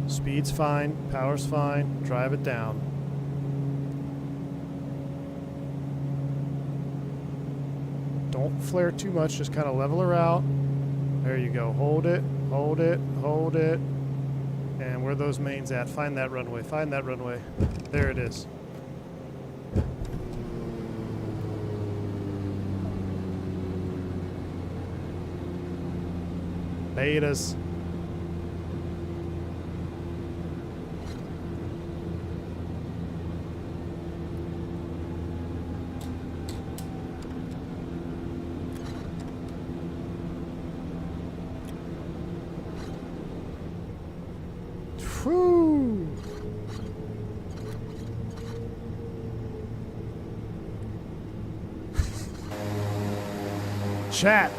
Speed's fine. Power's fine. Drive it down. Don't flare too much. Just kind of level her out. There you go. Hold it. Hold it. Hold it. And where are those mains at? Find that runway. Find that runway. There it is. Betas. Whew. Chat.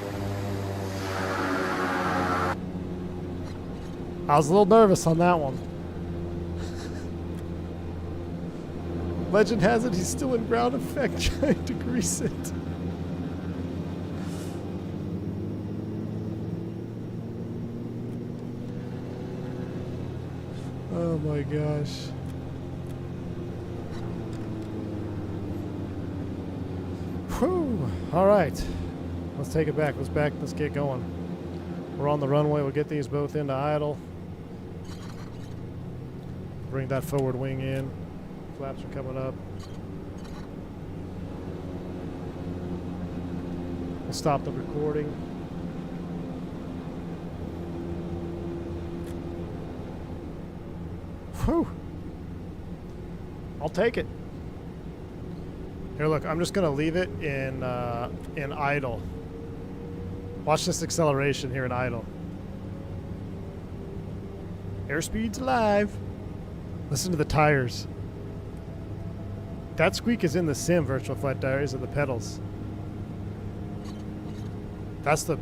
I was a little nervous on that one. Legend has it he's still in ground effect trying to grease it. Oh my gosh. Whew. All right. Let's take it back. Let's get going. We're on the runway. We'll get these both into idle. Bring that forward wing in. Flaps are coming up. We'll stop the recording. Whew. I'll take it. Here, look, I'm just gonna leave it in idle. Watch this acceleration here in idle. Airspeed's alive. Listen to the tires. That squeak is in the sim, Virtual Flight Diaries, of the pedals. That's the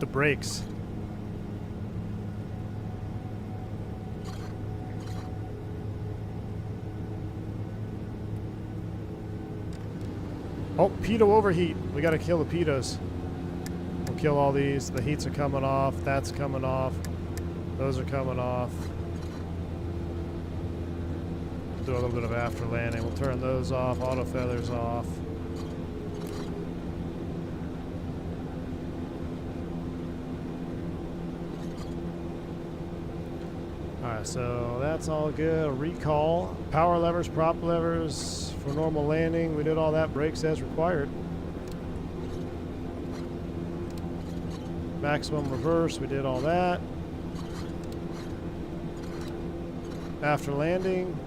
brakes. Oh, pitot overheat. We gotta kill the pitos. We'll kill all these. The heats are coming off. That's coming off. Those are coming off. Do a little bit of after landing. We'll turn those off. Auto feathers off. Alright, so that's all good. Recall. Power levers, prop levers for normal landing. We did all that. Brakes as required. Maximum reverse. We did all that. After landing.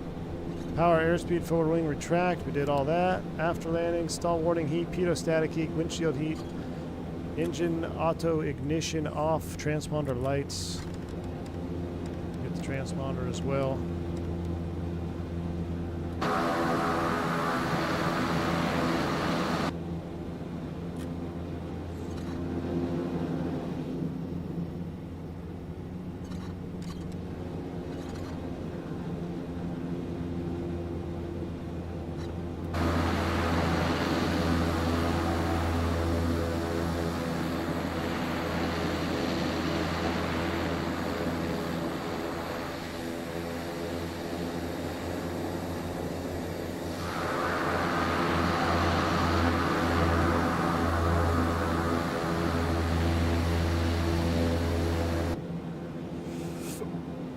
Power, airspeed, forward wing, retract. We did all that. After landing, stall warning, heat, pitot static heat, windshield heat, engine auto ignition off, transponder lights. Get the transponder as well.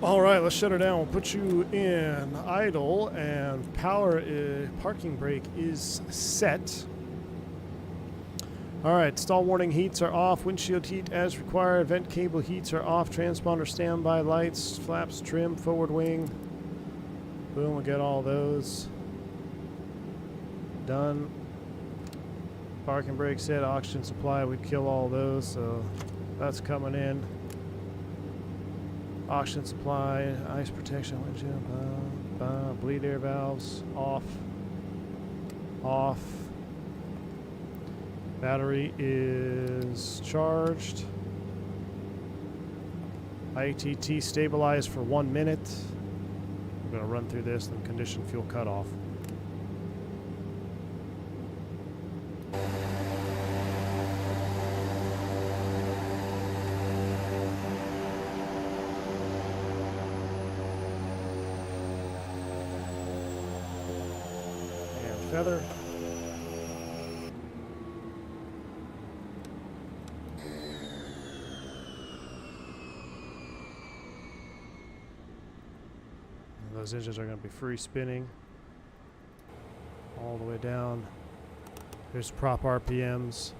All right, let's shut her down. We'll put you in idle, and parking brake is set. All right, stall warning heats are off, windshield heat as required, vent cable heats are off, transponder standby lights, flaps trim, forward wing. Boom, we'll get all those. done. Parking brake set, oxygen supply, we'd kill all those, so that's coming in. Oxygen supply, ice protection, windshield, bleed air valves, off. Off. Battery is charged. ITT stabilized for 1 minute. I'm going to run through this and condition fuel cutoff. And feather. Those engines are going to be free spinning all the way down. There's prop RPMs.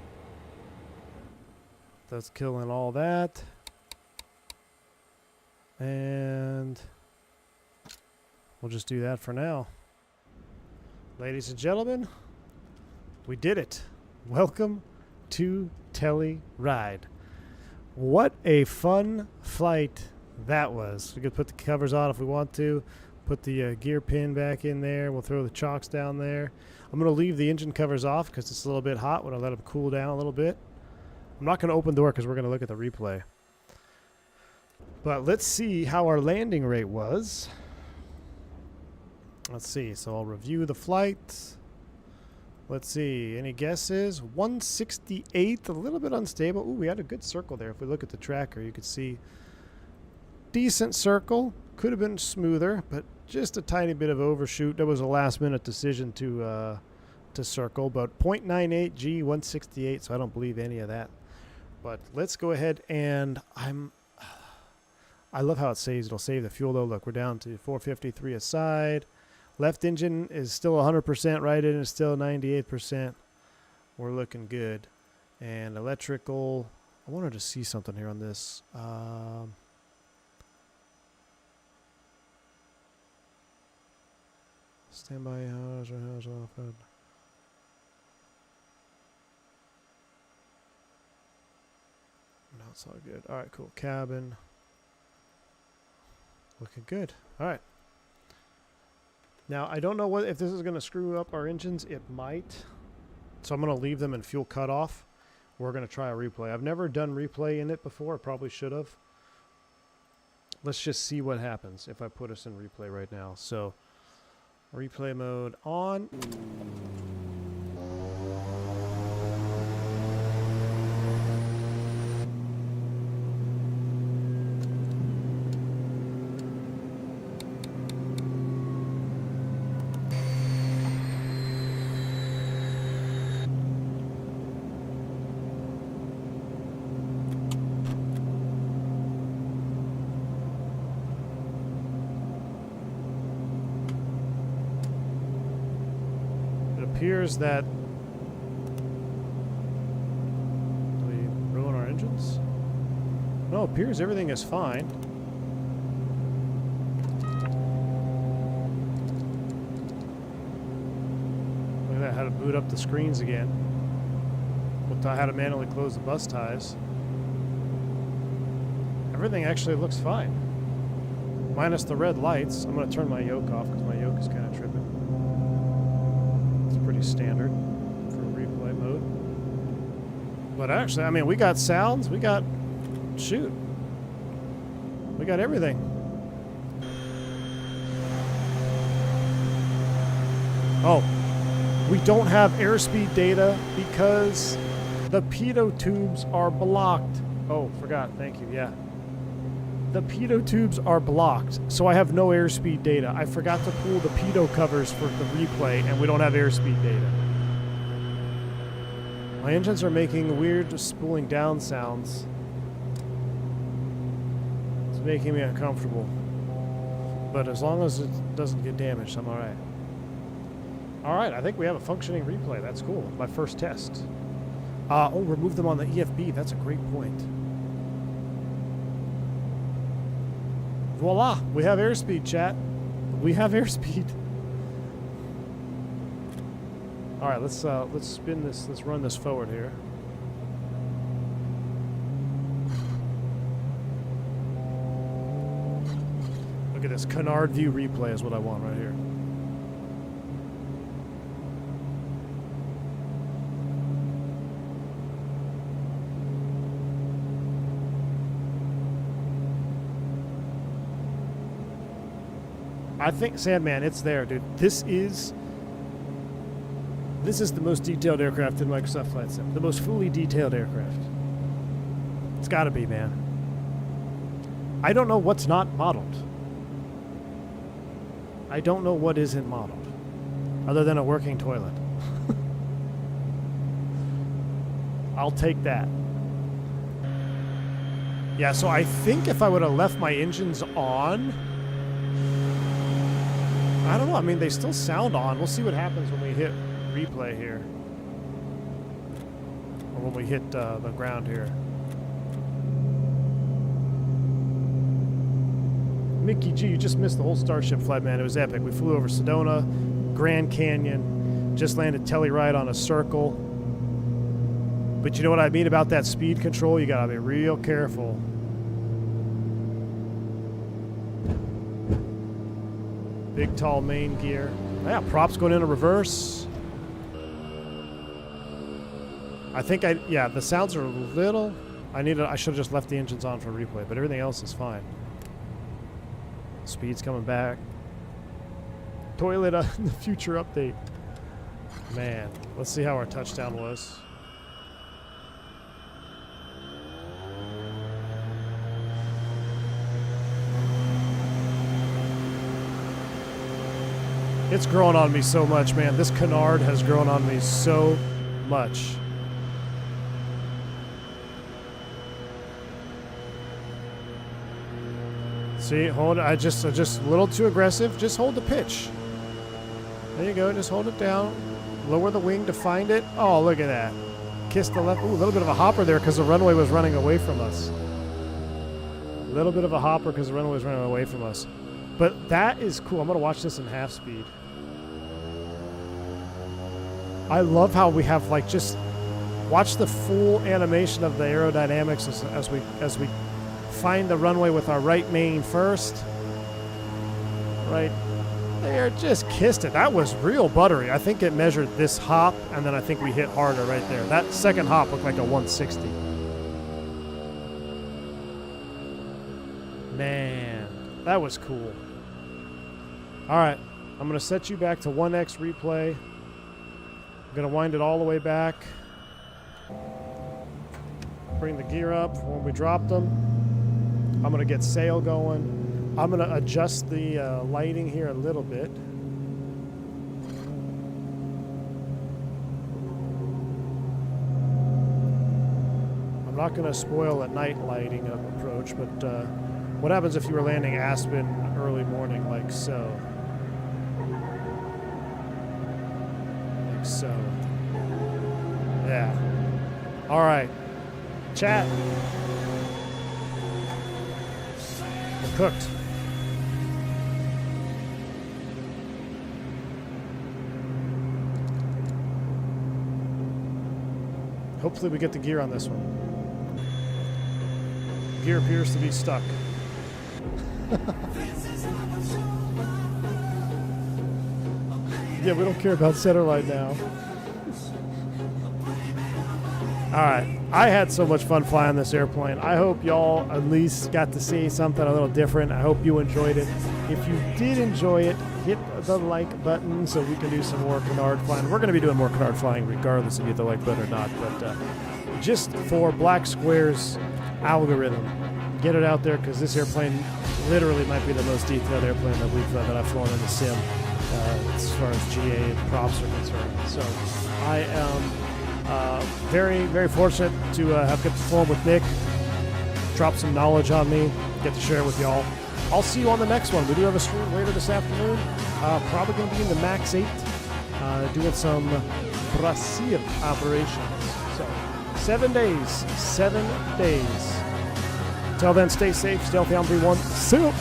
That's killing all that. And we'll just do that for now. Ladies and gentlemen, we did it. Welcome to Telluride. What a fun flight that was. We could put the covers on if we want to. Put the gear pin back in there. We'll throw the chocks down there. I'm going to leave the engine covers off because it's a little bit hot when I let them cool down a little bit. I'm not going to open the door because we're going to look at the replay. But let's see how our landing rate was. Let's see. So I'll review the flight. Let's see. Any guesses? 168. A little bit unstable. Ooh, we had a good circle there. If we look at the tracker, you could see decent circle. Could have been smoother, but just a tiny bit of overshoot. That was a last-minute decision to circle, but 0.98 G, 168, so I don't believe any of that. But let's go ahead and I love how it saves. It'll save the fuel, though. Look, we're down to 453 aside. Left engine is still 100%. Right engine is still 98%. We're looking good. And electrical, I wanted to see something here on this. Standby hours off. No, it's all good. All right, cool. Cabin. Looking good. All right. Now, I don't know if this is going to screw up our engines. It might. So I'm going to leave them in fuel cutoff. We're going to try a replay. I've never done replay in it before. I probably should have. Let's just see what happens if I put us in replay right now. So replay mode on. Appears that do we ruin our engines? No, it appears everything is fine. Look at that, how to boot up the screens again. I had to manually close the bus ties. Everything actually looks fine. Minus the red lights. I'm going to turn my yoke off because my yoke is kind of tripping. Pretty standard for replay mode. But actually, I mean, we got sounds, we got everything. Oh, we don't have airspeed data because the pitot tubes are blocked. Oh, forgot. Thank you. Yeah. The pitot tubes are blocked, so I have no airspeed data. I forgot to pull the pitot covers for the replay, and we don't have airspeed data. My engines are making weird spooling down sounds. It's making me uncomfortable. But as long as it doesn't get damaged, I'm alright. Alright, I think we have a functioning replay. That's cool. My first test. Oh, remove them on the EFB. That's a great point. Voila, we have airspeed, chat. We have airspeed. All right, let's spin this. Let's run this forward here. Look at this canard view replay is what I want right here. I think, Sandman, it's there, dude. This is the most detailed aircraft in Microsoft Flight Sim. The most fully detailed aircraft. It's got to be, man. I don't know what's not modeled. I don't know what isn't modeled, other than a working toilet. I'll take that. Yeah, so I think if I would have left my engines on, I don't know. I mean, they still sound on. We'll see what happens when we hit replay here, or when we hit the ground here. Mickey G, you just missed the whole Starship flight, man. It was epic. We flew over Sedona, Grand Canyon, just landed Telluride on a circle. But you know what I mean about that speed control? You gotta be real careful. Big tall main gear. Yeah, props going into reverse. I think yeah, the sounds are a little. I should have just left the engines on for replay, but everything else is fine. Speed's coming back. Toilet in the future update. Man, let's see how our touchdown was. It's grown on me so much, man. This canard has grown on me so much. See, hold it. I just a little too aggressive. Just hold the pitch. There you go. Just hold it down. Lower the wing to find it. Oh, look at that. Kiss the left. Ooh, a little bit of a hopper there because the runway was running away from us. A little bit of a hopper because the runway was running away from us. But that is cool. I'm going to watch this in half speed. I love how we have, like, just watch the full animation of the aerodynamics as we find the runway with our right main first. Right there, just kissed it. That was real buttery. I think it measured this hop, and then I think we hit harder right there. That second hop looked like a 160. Man, that was cool. All right, I'm going to set you back to 1x replay. I'm going to wind it all the way back. Bring the gear up when we drop them. I'm going to get sail going. I'm going to adjust the lighting here a little bit. I'm not going to spoil a night lighting approach, but what happens if you were landing Aspen early morning like so? Like so. Yeah. All right. Chat. We're cooked. Hopefully we get the gear on this one. Gear appears to be stuck. Yeah, we don't care about centerline now. Alright, I had so much fun flying this airplane. I hope y'all at least got to see something a little different. I hope you enjoyed it. If you did enjoy it, hit the like button so we can do some more canard flying. We're going to be doing more canard flying regardless if you hit the like button or not. But just for Black Square's algorithm, get it out there because this airplane literally might be the most detailed airplane that I've flown in the sim as far as GA and props are concerned. So I am very, very fortunate to have get to flown with Nick, drop some knowledge on me, get to share it with y'all. I'll see you on the next one. We do have a stream later this afternoon. Probably going to be in the Max 8, doing some Brazil operations. So 7 days, 7 days. Until then, stay safe, stealthy on 3-1. See you.